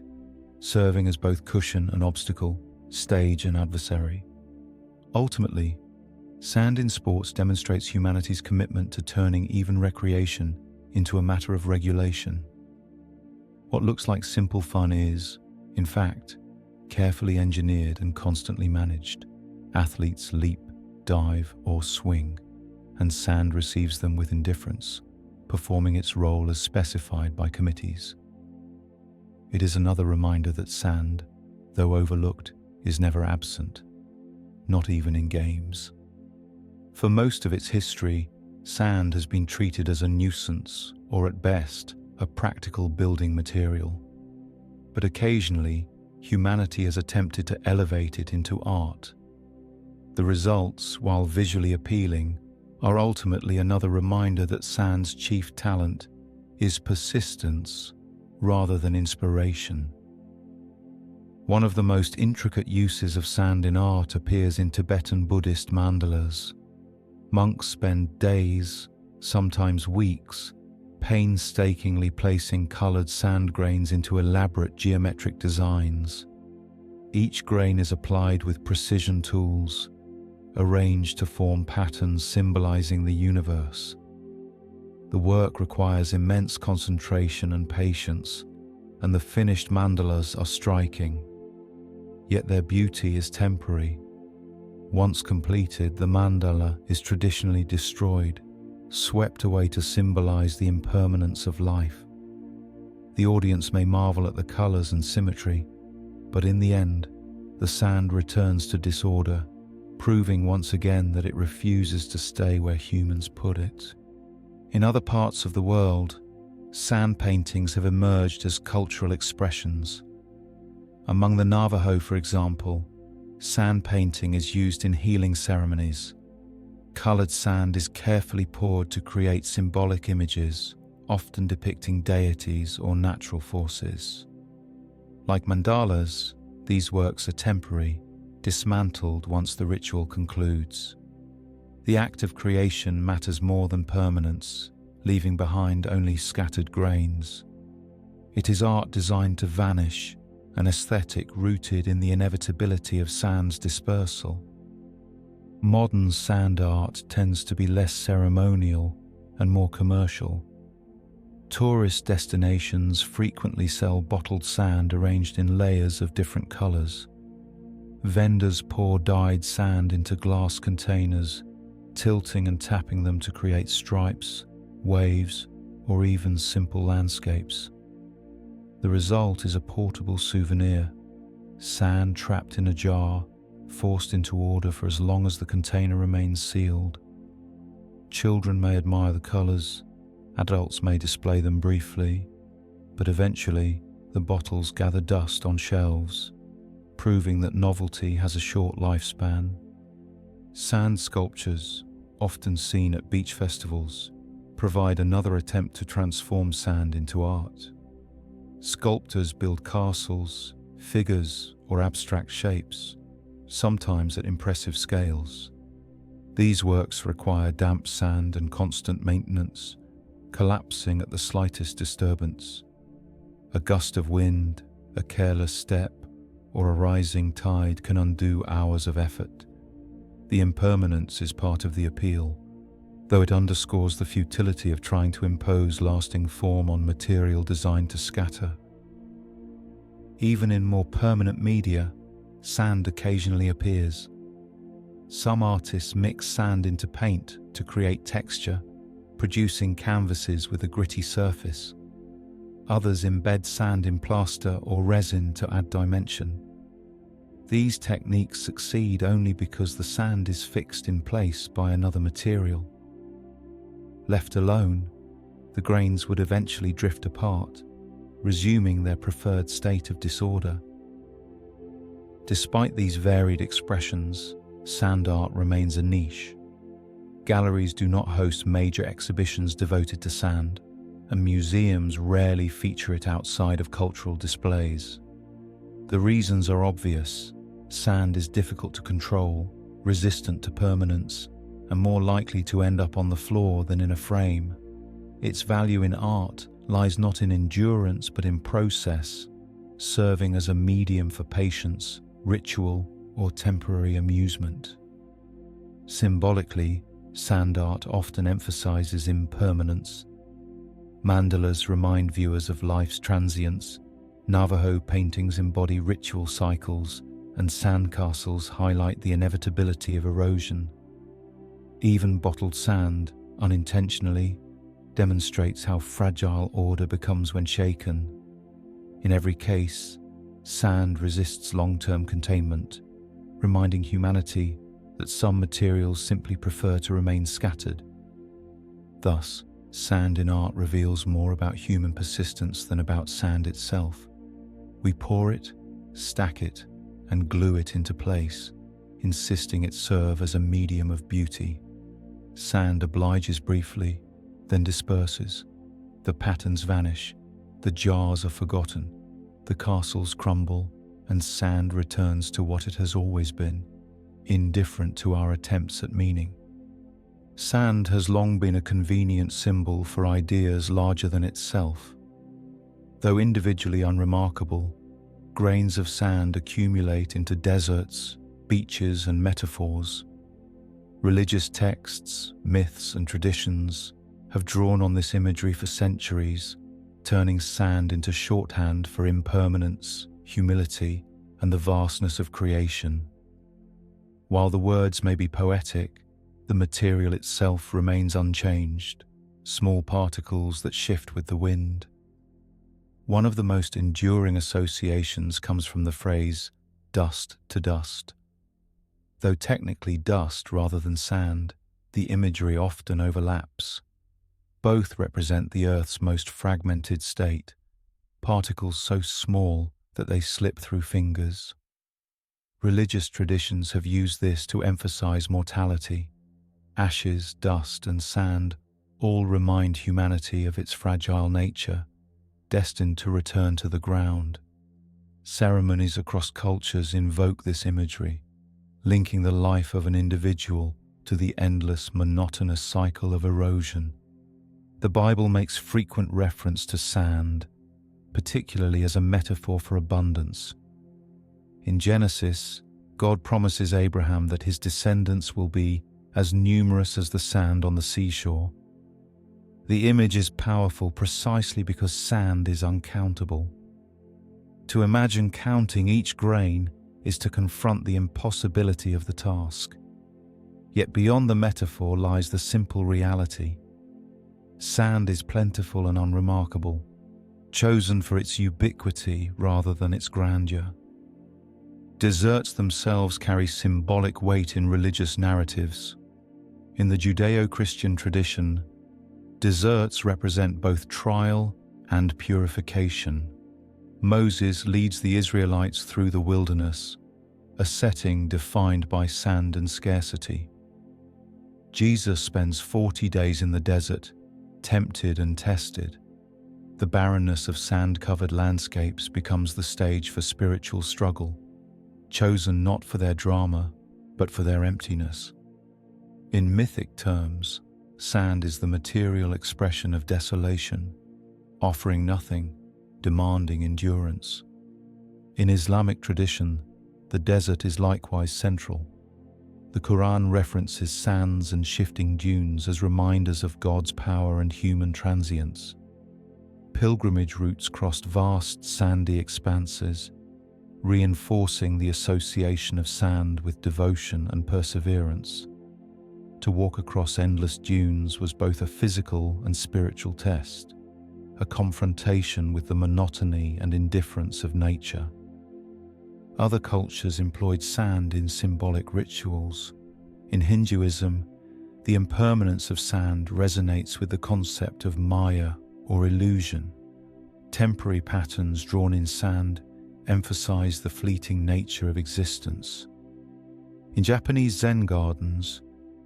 serving as both cushion and obstacle, stage and adversary. Ultimately, sand in sports demonstrates humanity's commitment to turning even recreation into a matter of regulation. What looks like simple fun is, in fact, carefully engineered and constantly managed. Athletes leap, dive, or swing, and sand receives them with indifference, performing its role as specified by committees. It is another reminder that sand, though overlooked, is never absent. not even in games. For most of its history, sand has been treated as a nuisance or at best, a practical building material. But occasionally, humanity has attempted to elevate it into art. The results, while visually appealing, are ultimately another reminder that sand's chief talent is persistence rather than inspiration. One of the most intricate uses of sand in art appears in Tibetan Buddhist mandalas. Monks spend days, sometimes weeks, painstakingly placing colored sand grains into elaborate geometric designs. Each grain is applied with precision tools, arranged to form patterns symbolizing the universe. The work requires immense concentration and patience, and the finished mandalas are striking. Yet their beauty is temporary. Once completed, the mandala is traditionally destroyed, swept away to symbolize the impermanence of life. The audience may marvel at the colors and symmetry, but in the end, the sand returns to disorder, proving once again that it refuses to stay where humans put it. In other parts of the world, sand paintings have emerged as cultural expressions. Among the Navajo, for example, sand painting is used in healing ceremonies. Colored sand is carefully poured to create symbolic images, often depicting deities or natural forces. Like mandalas, these works are temporary, dismantled once the ritual concludes. The act of creation matters more than permanence, leaving behind only scattered grains. It is art designed to vanish, an aesthetic rooted in the inevitability of sand's dispersal. Modern sand art tends to be less ceremonial and more commercial. Tourist destinations frequently sell bottled sand arranged in layers of different colors. Vendors pour dyed sand into glass containers, tilting and tapping them to create stripes, waves, or even simple landscapes. The result is a portable souvenir, sand trapped in a jar, forced into order for as long as the container remains sealed. Children may admire the colors, adults may display them briefly, but eventually the bottles gather dust on shelves, proving that novelty has a short lifespan. Sand sculptures, often seen at beach festivals, provide another attempt to transform sand into art. Sculptors build castles, figures, or abstract shapes, sometimes at impressive scales. These works require damp sand and constant maintenance, collapsing at the slightest disturbance. A gust of wind, a careless step, or a rising tide can undo hours of effort. The impermanence is part of the appeal, though it underscores the futility of trying to impose lasting form on material designed to scatter. Even in more permanent media, sand occasionally appears. Some artists mix sand into paint to create texture, producing canvases with a gritty surface. Others embed sand in plaster or resin to add dimension. These techniques succeed only because the sand is fixed in place by another material. Left alone, the grains would eventually drift apart, resuming their preferred state of disorder. Despite these varied expressions, sand art remains a niche. Galleries do not host major exhibitions devoted to sand, and museums rarely feature it outside of cultural displays. The reasons are obvious. Sand is difficult to control, resistant to permanence, and more likely to end up on the floor than in a frame. Its value in art lies not in endurance but in process, serving as a medium for patience, ritual, or temporary amusement. Symbolically, sand art often emphasizes impermanence. Mandalas remind viewers of life's transience, Navajo paintings embody ritual cycles, and sandcastles highlight the inevitability of erosion. Even bottled sand, unintentionally, demonstrates how fragile order becomes when shaken. In every case, sand resists long-term containment, reminding humanity that some materials simply prefer to remain scattered. Thus, sand in art reveals more about human persistence than about sand itself. We pour it, stack it, and glue it into place, insisting it serve as a medium of beauty. Sand obliges briefly, then disperses. The patterns vanish, the jars are forgotten, the castles crumble, and sand returns to what it has always been, indifferent to our attempts at meaning. Sand has long been a convenient symbol for ideas larger than itself. Though individually unremarkable, grains of sand accumulate into deserts, beaches, and metaphors. Religious texts, myths, and traditions have drawn on this imagery for centuries, turning sand into shorthand for impermanence, humility, and the vastness of creation. While the words may be poetic, the material itself remains unchanged, small particles that shift with the wind. One of the most enduring associations comes from the phrase, dust to dust. Though technically dust rather than sand, the imagery often overlaps. Both represent the Earth's most fragmented state, particles so small that they slip through fingers. Religious traditions have used this to emphasize mortality. Ashes, dust, and sand all remind humanity of its fragile nature, destined to return to the ground. Ceremonies across cultures invoke this imagery, linking the life of an individual to the endless, monotonous cycle of erosion. The Bible makes frequent reference to sand, particularly as a metaphor for abundance. In Genesis, God promises Abraham that his descendants will be as numerous as the sand on the seashore. The image is powerful precisely because sand is uncountable. To imagine counting each grain is to confront the impossibility of the task. Yet beyond the metaphor lies the simple reality. Sand is plentiful and unremarkable, chosen for its ubiquity rather than its grandeur. Deserts themselves carry symbolic weight in religious narratives. In the Judeo-Christian tradition, deserts represent both trial and purification. Moses leads the Israelites through the wilderness, a setting defined by sand and scarcity. Jesus spends 40 days in the desert, tempted and tested. The barrenness of sand-covered landscapes becomes the stage for spiritual struggle, chosen not for their drama, but for their emptiness. In mythic terms, sand is the material expression of desolation, offering nothing, demanding endurance. In Islamic tradition, the desert is likewise central. The Quran references sands and shifting dunes as reminders of God's power and human transience. Pilgrimage routes crossed vast sandy expanses, reinforcing the association of sand with devotion and perseverance. To walk across endless dunes was both a physical and spiritual test, a confrontation with the monotony and indifference of nature. Other cultures employed sand in symbolic rituals. In Hinduism, the impermanence of sand resonates with the concept of Maya or illusion. Temporary patterns drawn in sand emphasize the fleeting nature of existence. In Japanese Zen gardens,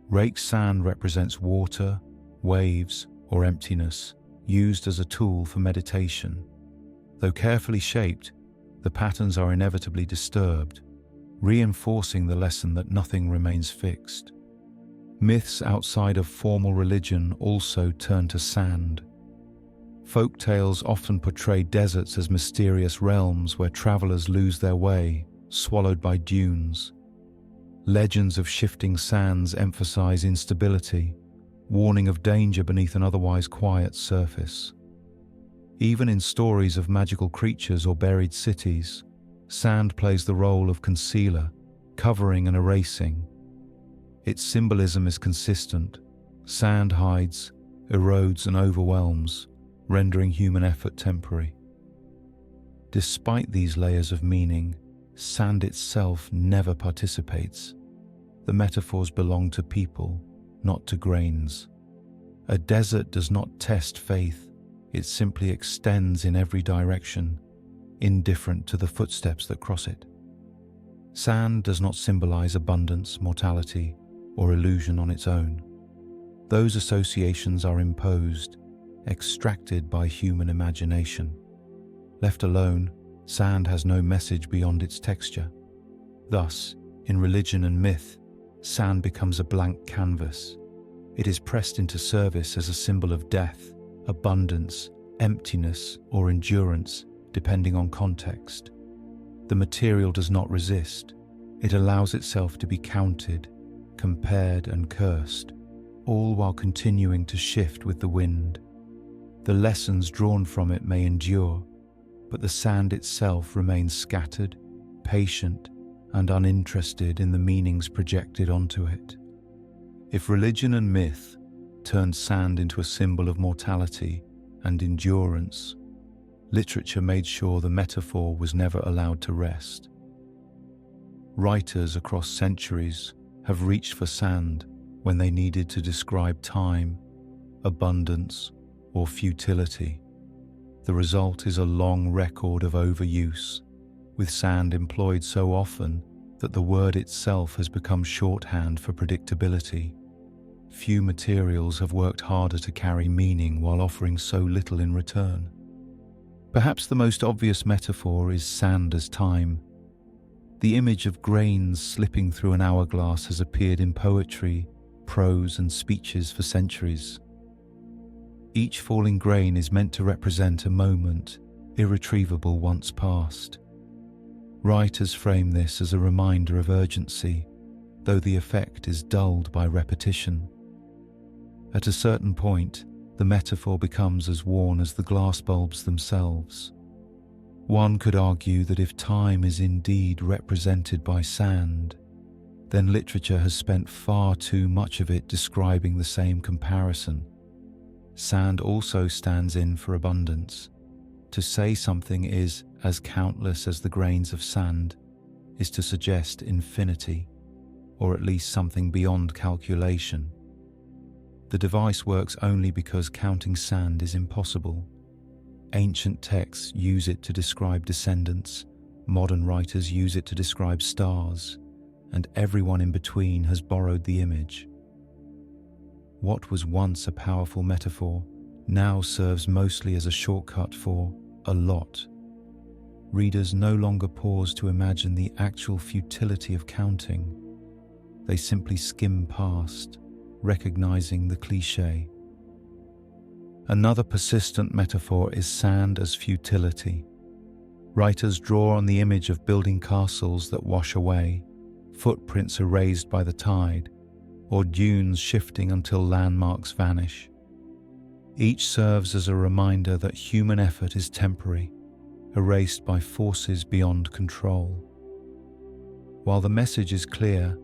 raked sand represents water, waves, or emptiness, used as a tool for meditation. Though carefully shaped, the patterns are inevitably disturbed, reinforcing the lesson that nothing remains fixed. Myths outside of formal religion also turn to sand. Folk tales often portray deserts as mysterious realms where travelers lose their way, swallowed by dunes. Legends of shifting sands emphasize instability, warning of danger beneath an otherwise quiet surface. Even in stories of magical creatures or buried cities, sand plays the role of concealer, covering and erasing. Its symbolism is consistent. Sand hides, erodes, and overwhelms, rendering human effort temporary. Despite these layers of meaning, sand itself never participates. The metaphors belong to people, not to grains. A desert does not test faith, it simply extends in every direction, indifferent to the footsteps that cross it. Sand does not symbolize abundance, mortality, or illusion on its own. Those associations are imposed, extracted by human imagination. Left alone, sand has no message beyond its texture. Thus, in religion and myth, sand becomes a blank canvas. It is pressed into service as a symbol of death, abundance, emptiness, or endurance, depending on context. The material does not resist. It allows itself to be counted, compared, and cursed, all while continuing to shift with the wind. The lessons drawn from it may endure, but the sand itself remains scattered, patient, and uninterested in the meanings projected onto it. If religion and myth turned sand into a symbol of mortality and endurance, literature made sure the metaphor was never allowed to rest. Writers across centuries have reached for sand when they needed to describe time, abundance, or futility. The result is a long record of overuse, with sand employed so often that the word itself has become shorthand for predictability. Few materials have worked harder to carry meaning while offering so little in return. Perhaps the most obvious metaphor is sand as time. The image of grains slipping through an hourglass has appeared in poetry, prose, and speeches for centuries. Each falling grain is meant to represent a moment, irretrievable once past. Writers frame this as a reminder of urgency, though the effect is dulled by repetition. At a certain point, the metaphor becomes as worn as the glass bulbs themselves. One could argue that if time is indeed represented by sand, then literature has spent far too much of it describing the same comparison. Sand also stands in for abundance. To say something is as countless as the grains of sand is to suggest infinity, or at least something beyond calculation. The device works only because counting sand is impossible. Ancient texts use it to describe descendants, modern writers use it to describe stars, and everyone in between has borrowed the image. What was once a powerful metaphor now serves mostly as a shortcut for a lot. Readers no longer pause to imagine the actual futility of counting. They simply skim past, recognizing the cliché. Another persistent metaphor is sand as futility. Writers draw on the image of building castles that wash away, footprints erased by the tide, or dunes shifting until landmarks vanish. Each serves as a reminder that human effort is temporary, erased by forces beyond control. While the message is clear,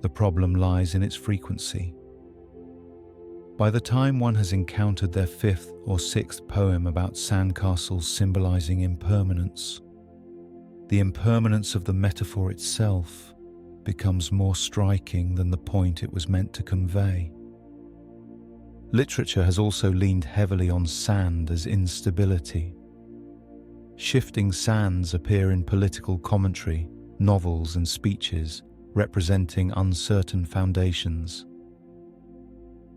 the problem lies in its frequency. By the time one has encountered their fifth or sixth poem about sandcastles symbolizing impermanence, the impermanence of the metaphor itself becomes more striking than the point it was meant to convey. Literature has also leaned heavily on sand as instability. Shifting sands appear in political commentary, novels, and speeches, representing uncertain foundations.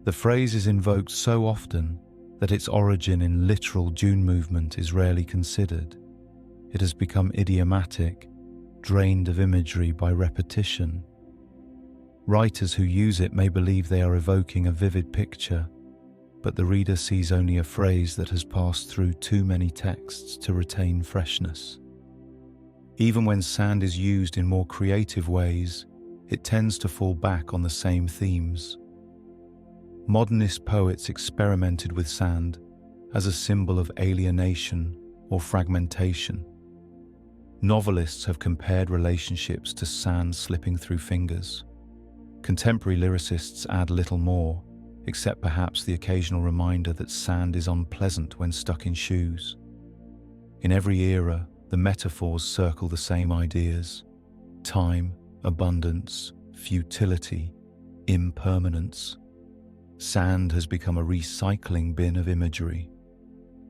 The phrase is invoked so often that its origin in literal dune movement is rarely considered. It has become idiomatic, drained of imagery by repetition. Writers who use it may believe they are evoking a vivid picture, but the reader sees only a phrase that has passed through too many texts to retain freshness. Even when sand is used in more creative ways, it tends to fall back on the same themes. Modernist poets experimented with sand as a symbol of alienation or fragmentation. Novelists have compared relationships to sand slipping through fingers. Contemporary lyricists add little more, except perhaps the occasional reminder that sand is unpleasant when stuck in shoes. In every era, the metaphors circle the same ideas: time, abundance, futility, impermanence. Sand has become a recycling bin of imagery.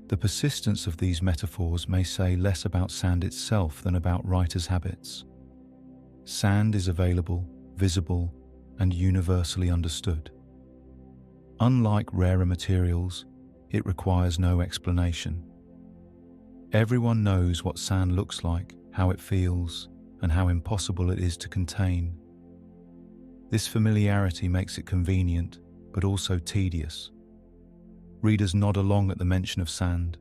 The persistence of these metaphors may say less about sand itself than about writers' habits. Sand is available, visible, and universally understood. Unlike rarer materials, it requires no explanation. Everyone knows what sand looks like, how it feels, and how impossible it is to contain. This familiarity makes it convenient, but also tedious. Readers nod along at the mention of sand,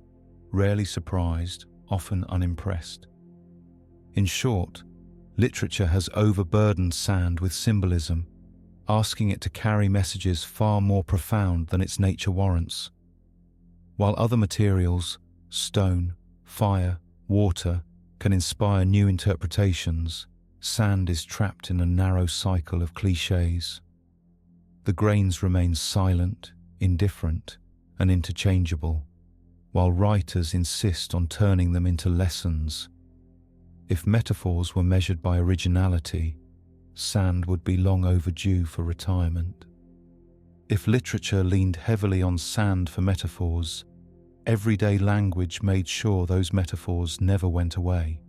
rarely surprised, often unimpressed. In short, literature has overburdened sand with symbolism, asking it to carry messages far more profound than its nature warrants. While other materials, stone, fire, water, can inspire new interpretations, sand is trapped in a narrow cycle of clichés. The grains remain silent, indifferent, and interchangeable, while writers insist on turning them into lessons. If metaphors were measured by originality, sand would be long overdue for retirement. If literature leaned heavily on sand for metaphors, everyday language made sure those metaphors never went away.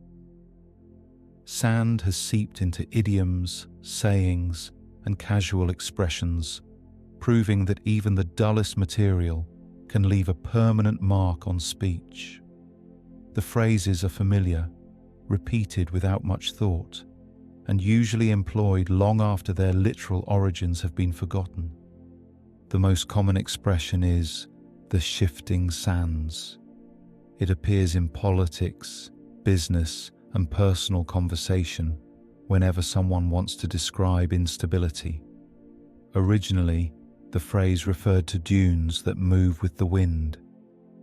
Sand has seeped into idioms, sayings, and casual expressions, proving that even the dullest material can leave a permanent mark on speech. The phrases are familiar, repeated without much thought, and usually employed long after their literal origins have been forgotten. The most common expression is the shifting sands. It appears in politics, business, and personal conversation whenever someone wants to describe instability. Originally, the phrase referred to dunes that move with the wind,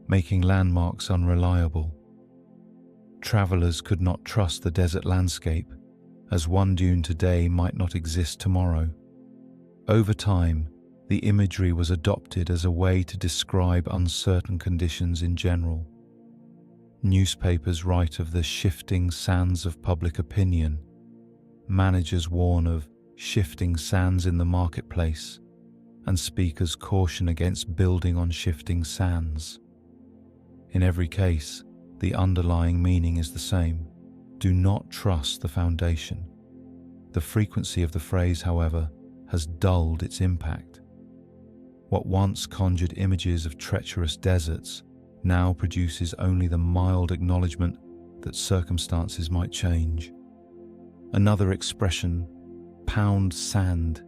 making landmarks unreliable. Travelers could not trust the desert landscape, as one dune today might not exist tomorrow. Over time, the imagery was adopted as a way to describe uncertain conditions in general. Newspapers write of the shifting sands of public opinion. Managers warn of shifting sands in the marketplace, and speakers caution against building on shifting sands. In every case, the underlying meaning is the same: do not trust the foundation. The frequency of the phrase, however, has dulled its impact. What once conjured images of treacherous deserts now produces only the mild acknowledgement that circumstances might change. Another expression, pound sand,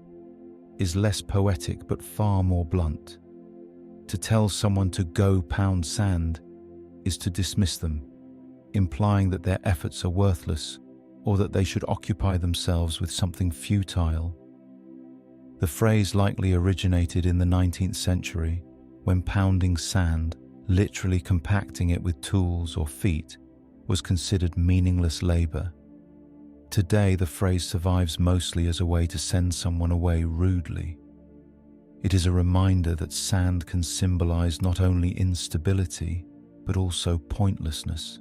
is less poetic but far more blunt. To tell someone to go pound sand is to dismiss them, implying that their efforts are worthless or that they should occupy themselves with something futile. The phrase likely originated in the 19th century, when pounding sand, literally compacting it with tools or feet, was considered meaningless labor. Today, the phrase survives mostly as a way to send someone away rudely. It is a reminder that sand can symbolize not only instability, but also pointlessness.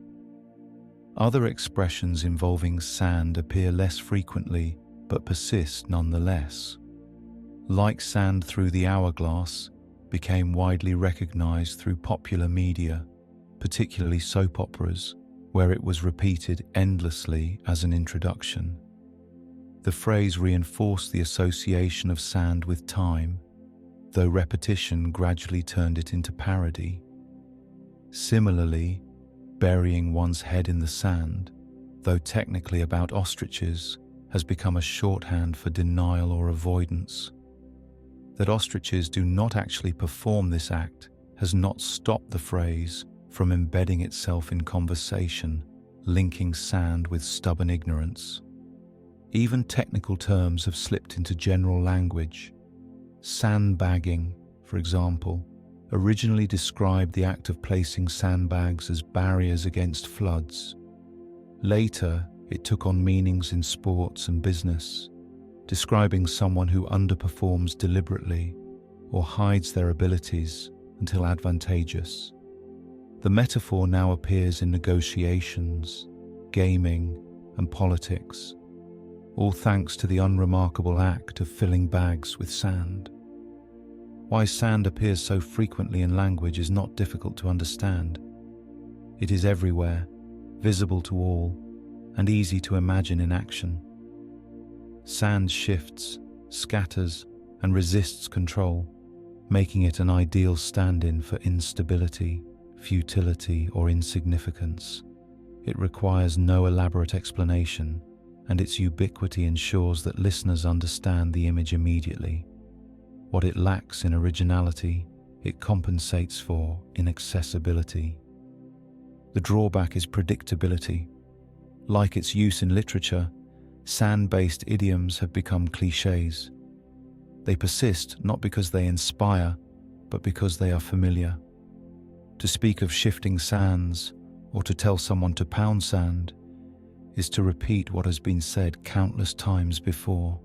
Other expressions involving sand appear less frequently, but persist nonetheless. Like sand through the hourglass, became widely recognized through popular media, particularly soap operas, where it was repeated endlessly as an introduction. The phrase reinforced the association of sand with time, though repetition gradually turned it into parody. Similarly, burying one's head in the sand, though technically about ostriches, has become a shorthand for denial or avoidance. That ostriches do not actually perform this act has not stopped the phrase from embedding itself in conversation, linking sand with stubborn ignorance. Even technical terms have slipped into general language. Sandbagging, for example, originally described the act of placing sandbags as barriers against floods. Later, it took on meanings in sports and business, describing someone who underperforms deliberately or hides their abilities until advantageous. The metaphor now appears in negotiations, gaming, and politics, all thanks to the unremarkable act of filling bags with sand. Why sand appears so frequently in language is not difficult to understand. It is everywhere, visible to all, and easy to imagine in action. Sand shifts, scatters, and resists control, making it an ideal stand-in for instability, futility, or insignificance. It requires no elaborate explanation, and its ubiquity ensures that listeners understand the image immediately. What it lacks in originality, it compensates for in accessibility. The drawback is predictability. Like its use in literature, sand-based idioms have become clichés. They persist not because they inspire, but because they are familiar. To speak of shifting sands, or to tell someone to pound sand, is to repeat what has been said countless times before.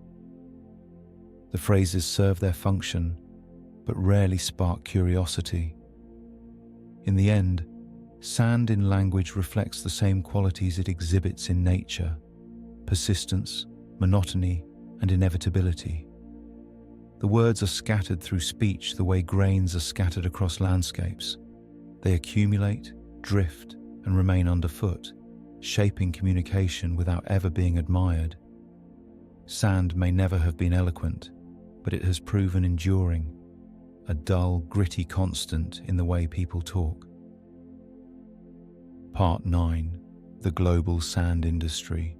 The phrases serve their function, but rarely spark curiosity. In the end, sand in language reflects the same qualities it exhibits in nature: persistence, monotony, and inevitability. The words are scattered through speech the way grains are scattered across landscapes. They accumulate, drift, and remain underfoot, shaping communication without ever being admired. Sand may never have been eloquent, but it has proven enduring, a dull, gritty constant in the way people talk. Part 9. The Global Sand Industry.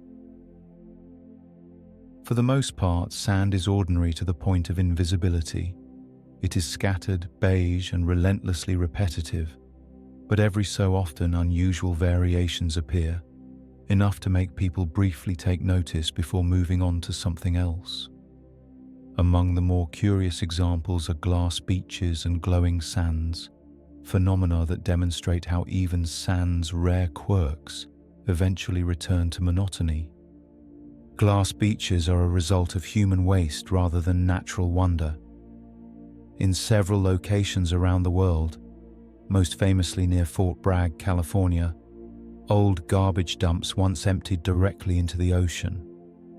For the most part, sand is ordinary to the point of invisibility. It is scattered, beige, and relentlessly repetitive, but every so often unusual variations appear, enough to make people briefly take notice before moving on to something else. Among the more curious examples are glass beaches and glowing sands, phenomena that demonstrate how even sand's rare quirks eventually return to monotony. Glass beaches are a result of human waste rather than natural wonder. In several locations around the world, most famously near Fort Bragg, California, old garbage dumps once emptied directly into the ocean.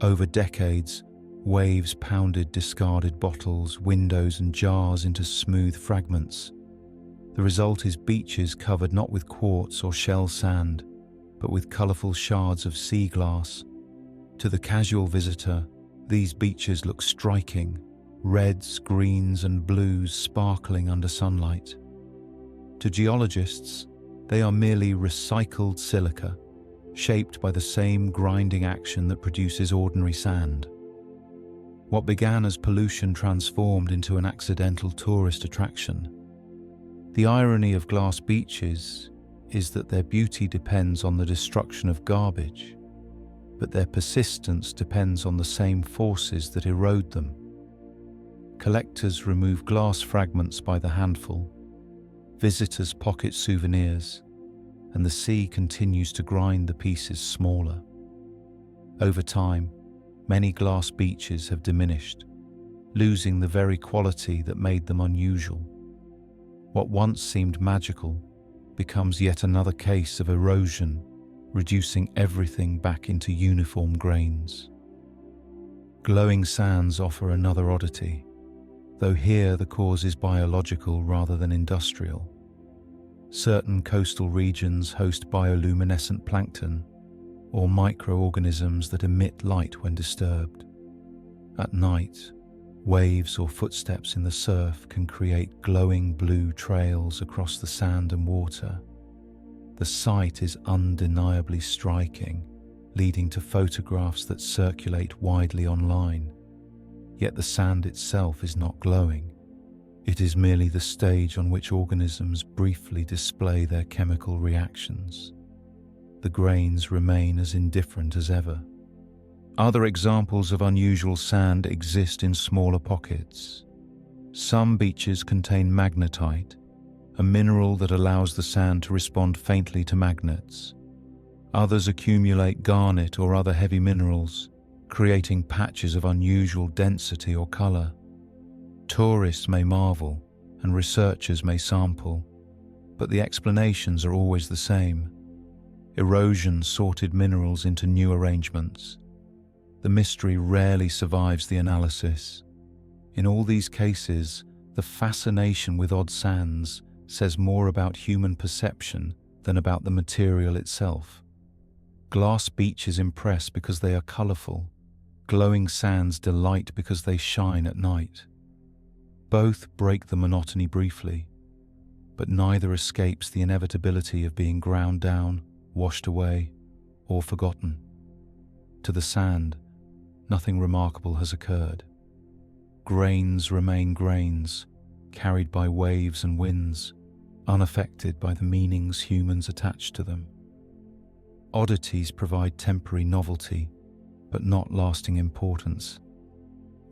Over decades, waves pounded discarded bottles, windows, and jars into smooth fragments. The result is beaches covered not with quartz or shell sand, but with colourful shards of sea glass. To the casual visitor, these beaches look striking, reds, greens, and blues sparkling under sunlight. To geologists, they are merely recycled silica, shaped by the same grinding action that produces ordinary sand. What began as pollution transformed into an accidental tourist attraction. The irony of glass beaches is that their beauty depends on the destruction of garbage, but their persistence depends on the same forces that erode them. Collectors remove glass fragments by the handful, visitors pocket souvenirs, and the sea continues to grind the pieces smaller. Over time, many glass beaches have diminished, losing the very quality that made them unusual. What once seemed magical becomes yet another case of erosion, reducing everything back into uniform grains. Glowing sands offer another oddity, though here the cause is biological rather than industrial. Certain coastal regions host bioluminescent plankton, or microorganisms that emit light when disturbed. At night, waves or footsteps in the surf can create glowing blue trails across the sand and water. The sight is undeniably striking, leading to photographs that circulate widely online. Yet the sand itself is not glowing. It is merely the stage on which organisms briefly display their chemical reactions. The grains remain as indifferent as ever. Other examples of unusual sand exist in smaller pockets. Some beaches contain magnetite, a mineral that allows the sand to respond faintly to magnets. Others accumulate garnet or other heavy minerals, creating patches of unusual density or color. Tourists may marvel, and researchers may sample, but the explanations are always the same. Erosion sorted minerals into new arrangements. The mystery rarely survives the analysis. In all these cases, the fascination with odd sands says more about human perception than about the material itself. Glass beaches impress because they are colourful. Glowing sands delight because they shine at night. Both break the monotony briefly, but neither escapes the inevitability of being ground down, washed away, or forgotten. To the sand, nothing remarkable has occurred. Grains remain grains, carried by waves and winds, unaffected by the meanings humans attach to them. Oddities provide temporary novelty, but not lasting importance.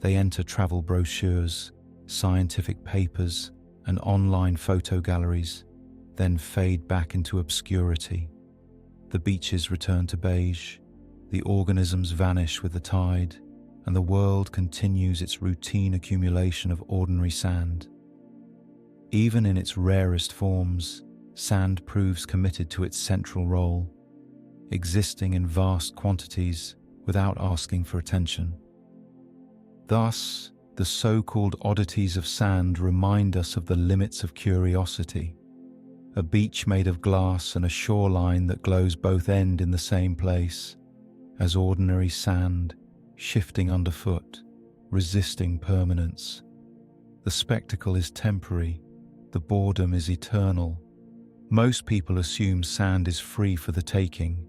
They enter travel brochures, scientific papers, and online photo galleries, then fade back into obscurity. The beaches return to beige, the organisms vanish with the tide, and the world continues its routine accumulation of ordinary sand. Even in its rarest forms, sand proves committed to its central role, existing in vast quantities without asking for attention. Thus, the so-called oddities of sand remind us of the limits of curiosity. A beach made of glass and a shoreline that glows both end in the same place, as ordinary sand, shifting underfoot, resisting permanence. The spectacle is temporary, the boredom is eternal. Most people assume sand is free for the taking.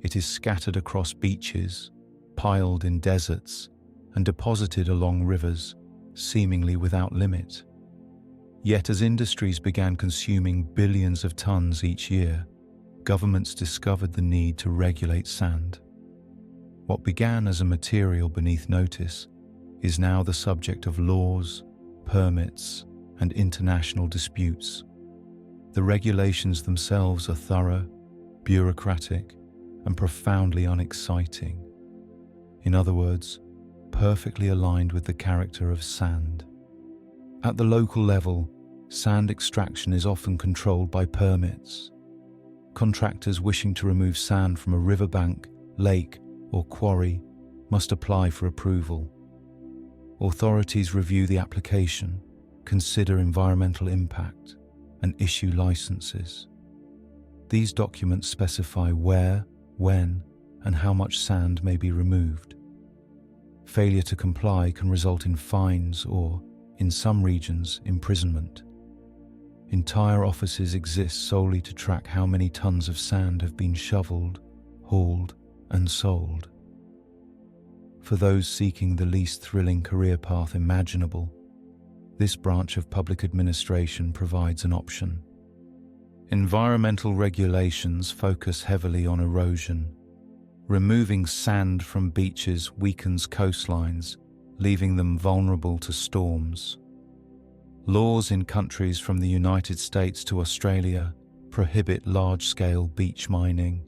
It is scattered across beaches, piled in deserts, and deposited along rivers, seemingly without limit. Yet as industries began consuming billions of tons each year, governments discovered the need to regulate sand. What began as a material beneath notice is now the subject of laws, permits, and international disputes. The regulations themselves are thorough, bureaucratic, and profoundly unexciting. In other words, perfectly aligned with the character of sand. At the local level, sand extraction is often controlled by permits. Contractors wishing to remove sand from a riverbank, lake, or quarry must apply for approval. Authorities review the application, consider environmental impact, and issue licenses. These documents specify where, when, and how much sand may be removed. Failure to comply can result in fines or, in some regions, imprisonment. Entire offices exist solely to track how many tons of sand have been shoveled, hauled, and sold. For those seeking the least thrilling career path imaginable, this branch of public administration provides an option. Environmental regulations focus heavily on erosion. Removing sand from beaches weakens coastlines, leaving them vulnerable to storms. Laws in countries from the United States to Australia prohibit large-scale beach mining.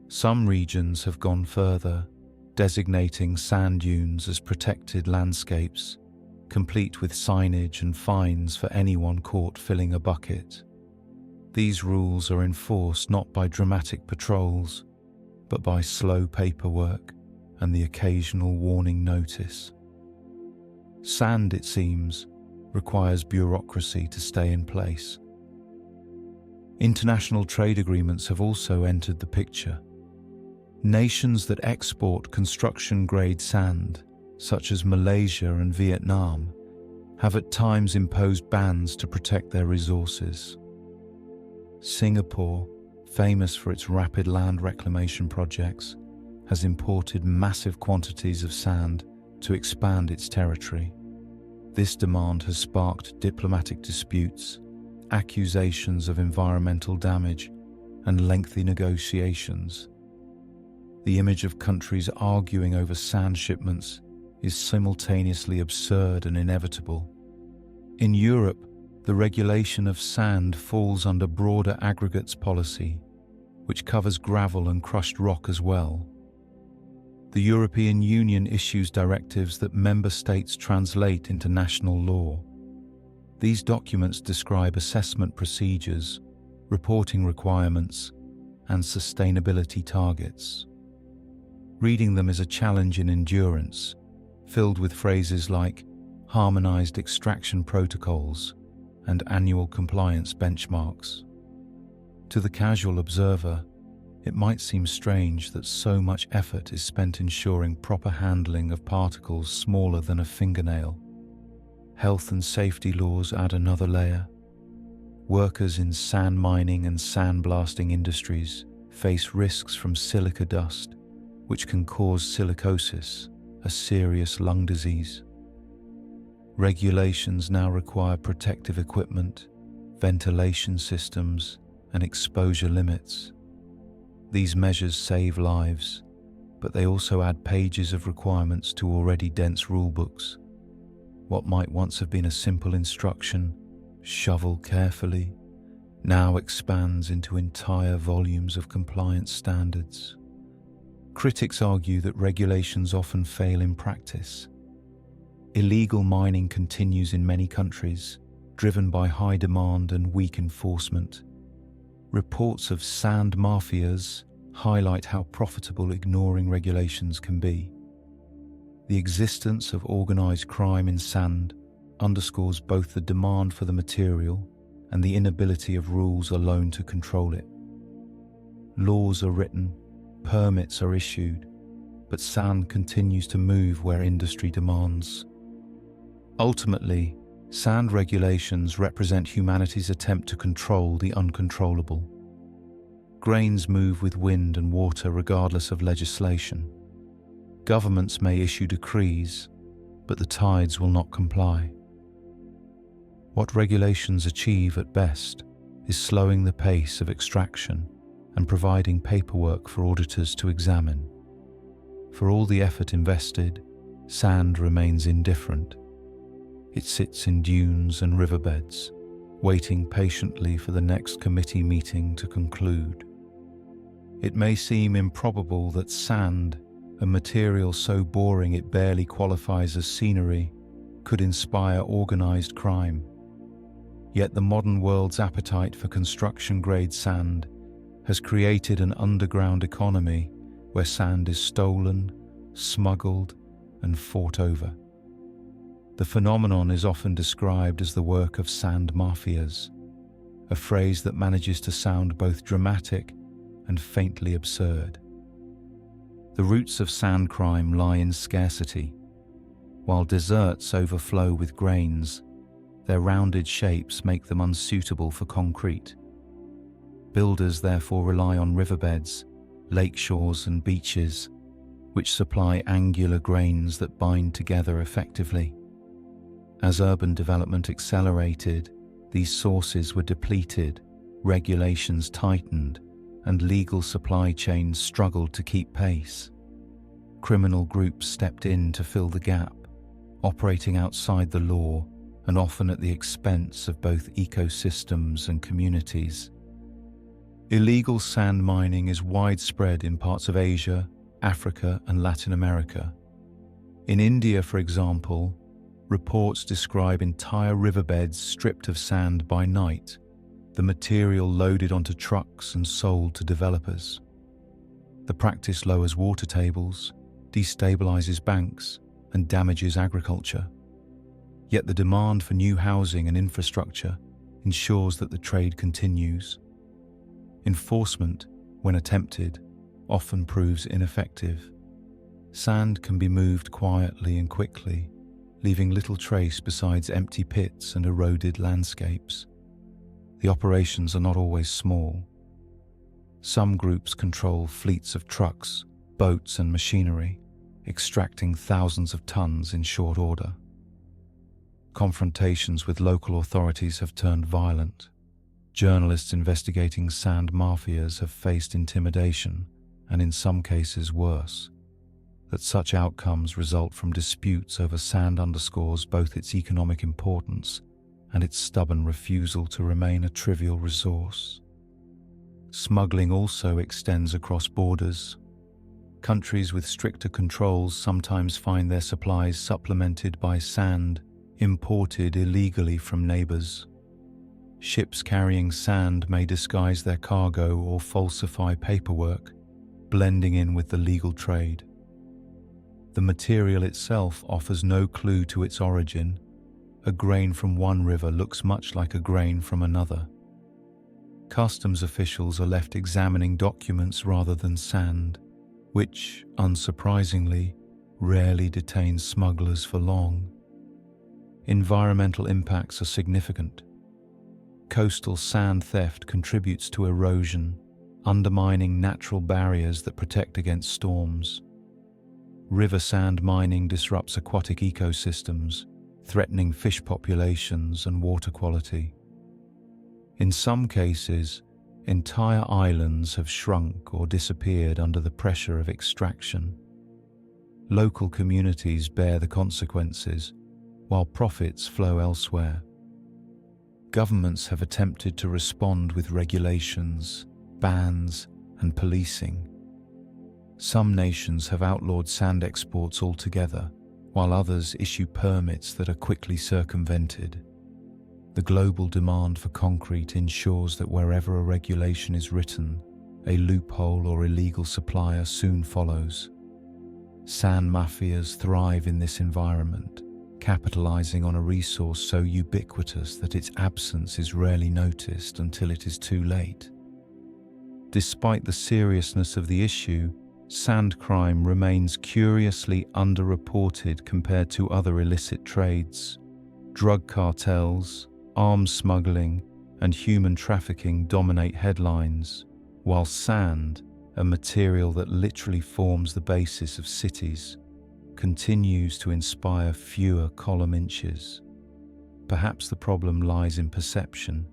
Some regions have gone further, designating sand dunes as protected landscapes, complete with signage and fines for anyone caught filling a bucket. These rules are enforced not by dramatic patrols, but by slow paperwork and the occasional warning notice. Sand, it seems, requires bureaucracy to stay in place. International trade agreements have also entered the picture. Nations that export construction-grade sand, such as Malaysia and Vietnam, have at times imposed bans to protect their resources. Singapore, famous for its rapid land reclamation projects, has imported massive quantities of sand to expand its territory. This demand has sparked diplomatic disputes, accusations of environmental damage, and lengthy negotiations. The image of countries arguing over sand shipments is simultaneously absurd and inevitable. In Europe, the regulation of sand falls under broader aggregates policy, which covers gravel and crushed rock as well. The European Union issues directives that member states translate into national law. These documents describe assessment procedures, reporting requirements, and sustainability targets. Reading them is a challenge in endurance, filled with phrases like harmonized extraction protocols and annual compliance benchmarks. To the casual observer, it might seem strange that so much effort is spent ensuring proper handling of particles smaller than a fingernail. Health and safety laws add another layer. Workers in sand mining and sandblasting industries face risks from silica dust, which can cause silicosis, a serious lung disease. Regulations now require protective equipment, ventilation systems, and exposure limits. These measures save lives, but they also add pages of requirements to already dense rulebooks. What might once have been a simple instruction, shovel carefully, now expands into entire volumes of compliance standards. Critics argue that regulations often fail in practice. Illegal mining continues in many countries, driven by high demand and weak enforcement. Reports of sand mafias highlight how profitable ignoring regulations can be. The existence of organized crime in sand underscores both the demand for the material and the inability of rules alone to control it. Laws are written, permits are issued, but sand continues to move where industry demands. Ultimately, sand regulations represent humanity's attempt to control the uncontrollable. Grains move with wind and water regardless of legislation. Governments may issue decrees, but the tides will not comply. What regulations achieve at best is slowing the pace of extraction and providing paperwork for auditors to examine. For all the effort invested, sand remains indifferent. It sits in dunes and riverbeds, waiting patiently for the next committee meeting to conclude. It may seem improbable that sand, a material so boring it barely qualifies as scenery, could inspire organized crime. Yet the modern world's appetite for construction-grade sand has created an underground economy where sand is stolen, smuggled, and fought over. The phenomenon is often described as the work of sand mafias, a phrase that manages to sound both dramatic and faintly absurd. The roots of sand crime lie in scarcity. While deserts overflow with grains, their rounded shapes make them unsuitable for concrete. Builders therefore rely on riverbeds, lake shores and beaches, which supply angular grains that bind together effectively. As urban development accelerated, these sources were depleted, regulations tightened, and legal supply chains struggled to keep pace. Criminal groups stepped in to fill the gap, operating outside the law and often at the expense of both ecosystems and communities. Illegal sand mining is widespread in parts of Asia, Africa, and Latin America. In India, for example, reports describe entire riverbeds stripped of sand by night, the material loaded onto trucks and sold to developers. The practice lowers water tables, destabilizes banks, and damages agriculture. Yet the demand for new housing and infrastructure ensures that the trade continues. Enforcement, when attempted, often proves ineffective. Sand can be moved quietly and quickly, leaving little trace besides empty pits and eroded landscapes. The operations are not always small. Some groups control fleets of trucks, boats, and machinery, extracting thousands of tons in short order. Confrontations with local authorities have turned violent. Journalists investigating sand mafias have faced intimidation, and in some cases worse. That such outcomes result from disputes over sand underscores both its economic importance and its stubborn refusal to remain a trivial resource. Smuggling also extends across borders. Countries with stricter controls sometimes find their supplies supplemented by sand imported illegally from neighbors. Ships carrying sand may disguise their cargo or falsify paperwork, blending in with the legal trade. The material itself offers no clue to its origin. A grain from one river looks much like a grain from another. Customs officials are left examining documents rather than sand, which, unsurprisingly, rarely detains smugglers for long. Environmental impacts are significant. Coastal sand theft contributes to erosion, undermining natural barriers that protect against storms. River sand mining disrupts aquatic ecosystems, threatening fish populations and water quality. In some cases, entire islands have shrunk or disappeared under the pressure of extraction. Local communities bear the consequences, while profits flow elsewhere. Governments have attempted to respond with regulations, bans, and policing. Some nations have outlawed sand exports altogether, while others issue permits that are quickly circumvented. The global demand for concrete ensures that wherever a regulation is written, a loophole or illegal supplier soon follows. Sand mafias thrive in this environment, capitalizing on a resource so ubiquitous that its absence is rarely noticed until it is too late. Despite the seriousness of the issue, sand crime remains curiously underreported compared to other illicit trades. Drug cartels, arms smuggling, and human trafficking dominate headlines, while sand, a material that literally forms the basis of cities, continues to inspire fewer column inches. Perhaps the problem lies in perception.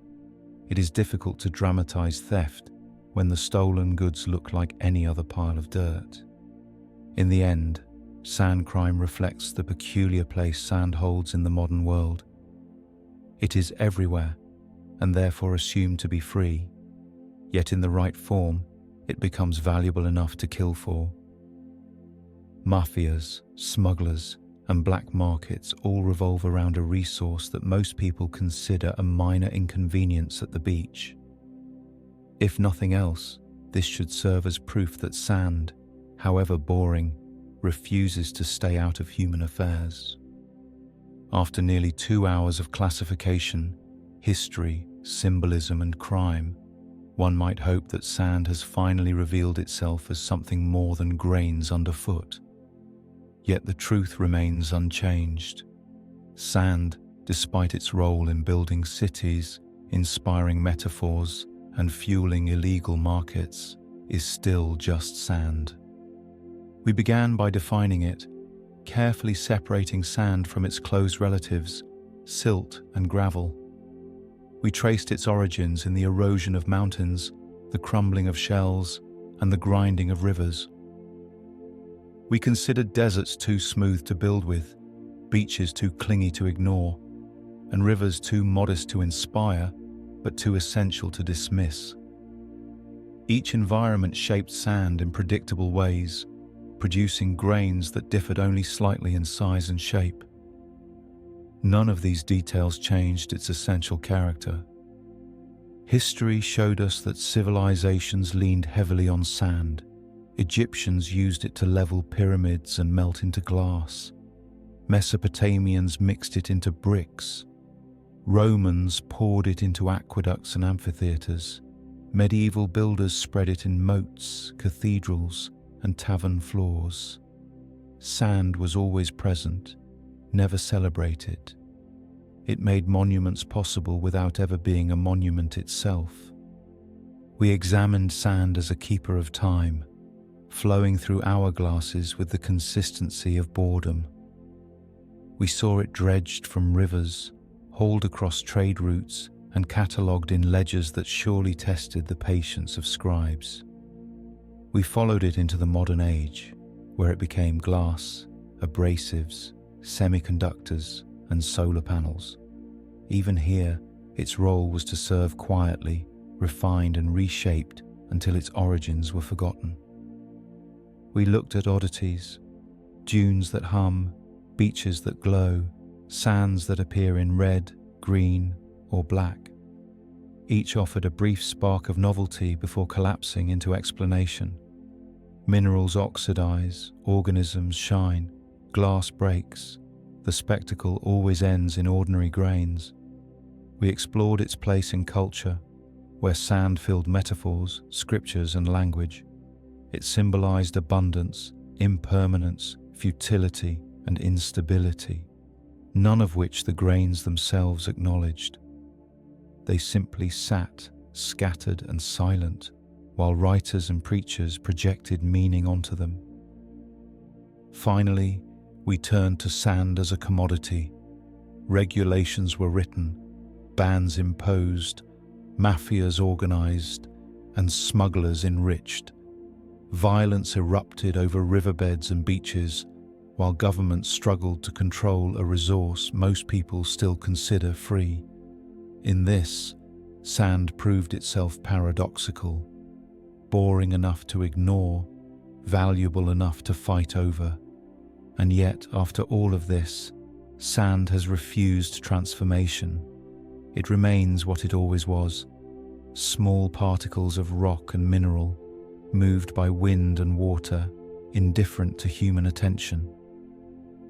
It is difficult to dramatize theft when the stolen goods look like any other pile of dirt. In the end, sand crime reflects the peculiar place sand holds in the modern world. It is everywhere, and therefore assumed to be free, yet in the right form, it becomes valuable enough to kill for. Mafias, smugglers, and black markets all revolve around a resource that most people consider a minor inconvenience at the beach. If nothing else, this should serve as proof that sand, however boring, refuses to stay out of human affairs. After nearly 2 hours of classification, history, symbolism, and crime, one might hope that sand has finally revealed itself as something more than grains underfoot. Yet the truth remains unchanged. Sand, despite its role in building cities, inspiring metaphors, and fueling illegal markets, is still just sand. We began by defining it, carefully separating sand from its close relatives, silt and gravel. We traced its origins in the erosion of mountains, the crumbling of shells, and the grinding of rivers. We considered deserts too smooth to build with, beaches too clingy to ignore, and rivers too modest to inspire, but too essential to dismiss. Each environment shaped sand in predictable ways, producing grains that differed only slightly in size and shape. None of these details changed its essential character. History showed us that civilizations leaned heavily on sand. Egyptians used it to level pyramids and melt into glass. Mesopotamians mixed it into bricks. Romans poured it into aqueducts and amphitheaters. Medieval builders spread it in moats, cathedrals, and tavern floors. Sand was always present, never celebrated. It made monuments possible without ever being a monument itself. We examined sand as a keeper of time, flowing through hourglasses with the consistency of boredom. We saw it dredged from rivers, hauled across trade routes, and catalogued in ledgers that surely tested the patience of scribes. We followed it into the modern age, where it became glass, abrasives, semiconductors, and solar panels. Even here, its role was to serve quietly, refined and reshaped until its origins were forgotten. We looked at oddities, dunes that hum, beaches that glow, sands that appear in red, green, or black. Each offered a brief spark of novelty before collapsing into explanation. Minerals oxidize, organisms shine, glass breaks. The spectacle always ends in ordinary grains. We explored its place in culture, where sand filled metaphors, scriptures, and language. It symbolized abundance, impermanence, futility, and instability, none of which the grains themselves acknowledged. They simply sat, scattered and silent, while writers and preachers projected meaning onto them. Finally, we turned to sand as a commodity. Regulations were written, bans imposed, mafias organized, and smugglers enriched. Violence erupted over riverbeds and beaches, while governments struggled to control a resource most people still consider free. In this, sand proved itself paradoxical, boring enough to ignore, valuable enough to fight over. And yet, after all of this, sand has refused transformation. It remains what it always was, small particles of rock and mineral, moved by wind and water, indifferent to human attention.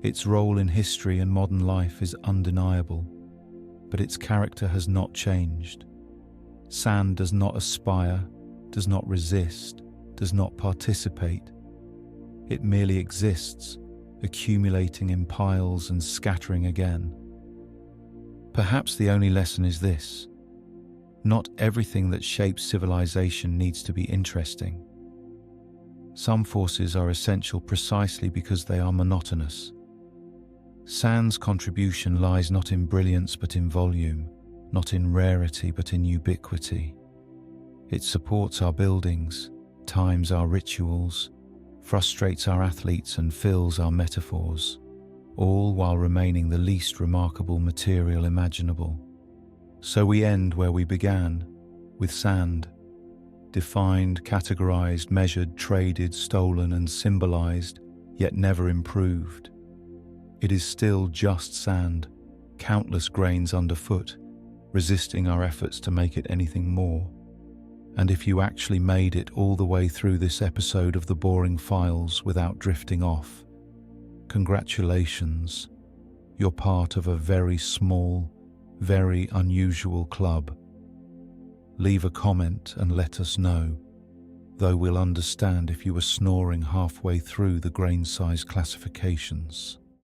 Its role in history and modern life is undeniable, but its character has not changed. Sand does not aspire, does not resist, does not participate. It merely exists, accumulating in piles and scattering again. Perhaps the only lesson is this: not everything that shapes civilization needs to be interesting. Some forces are essential precisely because they are monotonous. Sand's contribution lies not in brilliance but in volume, not in rarity but in ubiquity. It supports our buildings, times our rituals, frustrates our athletes and fills our metaphors, all while remaining the least remarkable material imaginable. So we end where we began, with sand, defined, categorized, measured, traded, stolen and symbolized, yet never improved. It is still just sand, countless grains underfoot, resisting our efforts to make it anything more. And if you actually made it all the way through this episode of the Boring Files without drifting off, congratulations. You're part of a very small, very unusual club. Leave a comment and let us know, though we'll understand if you were snoring halfway through the grain size classifications.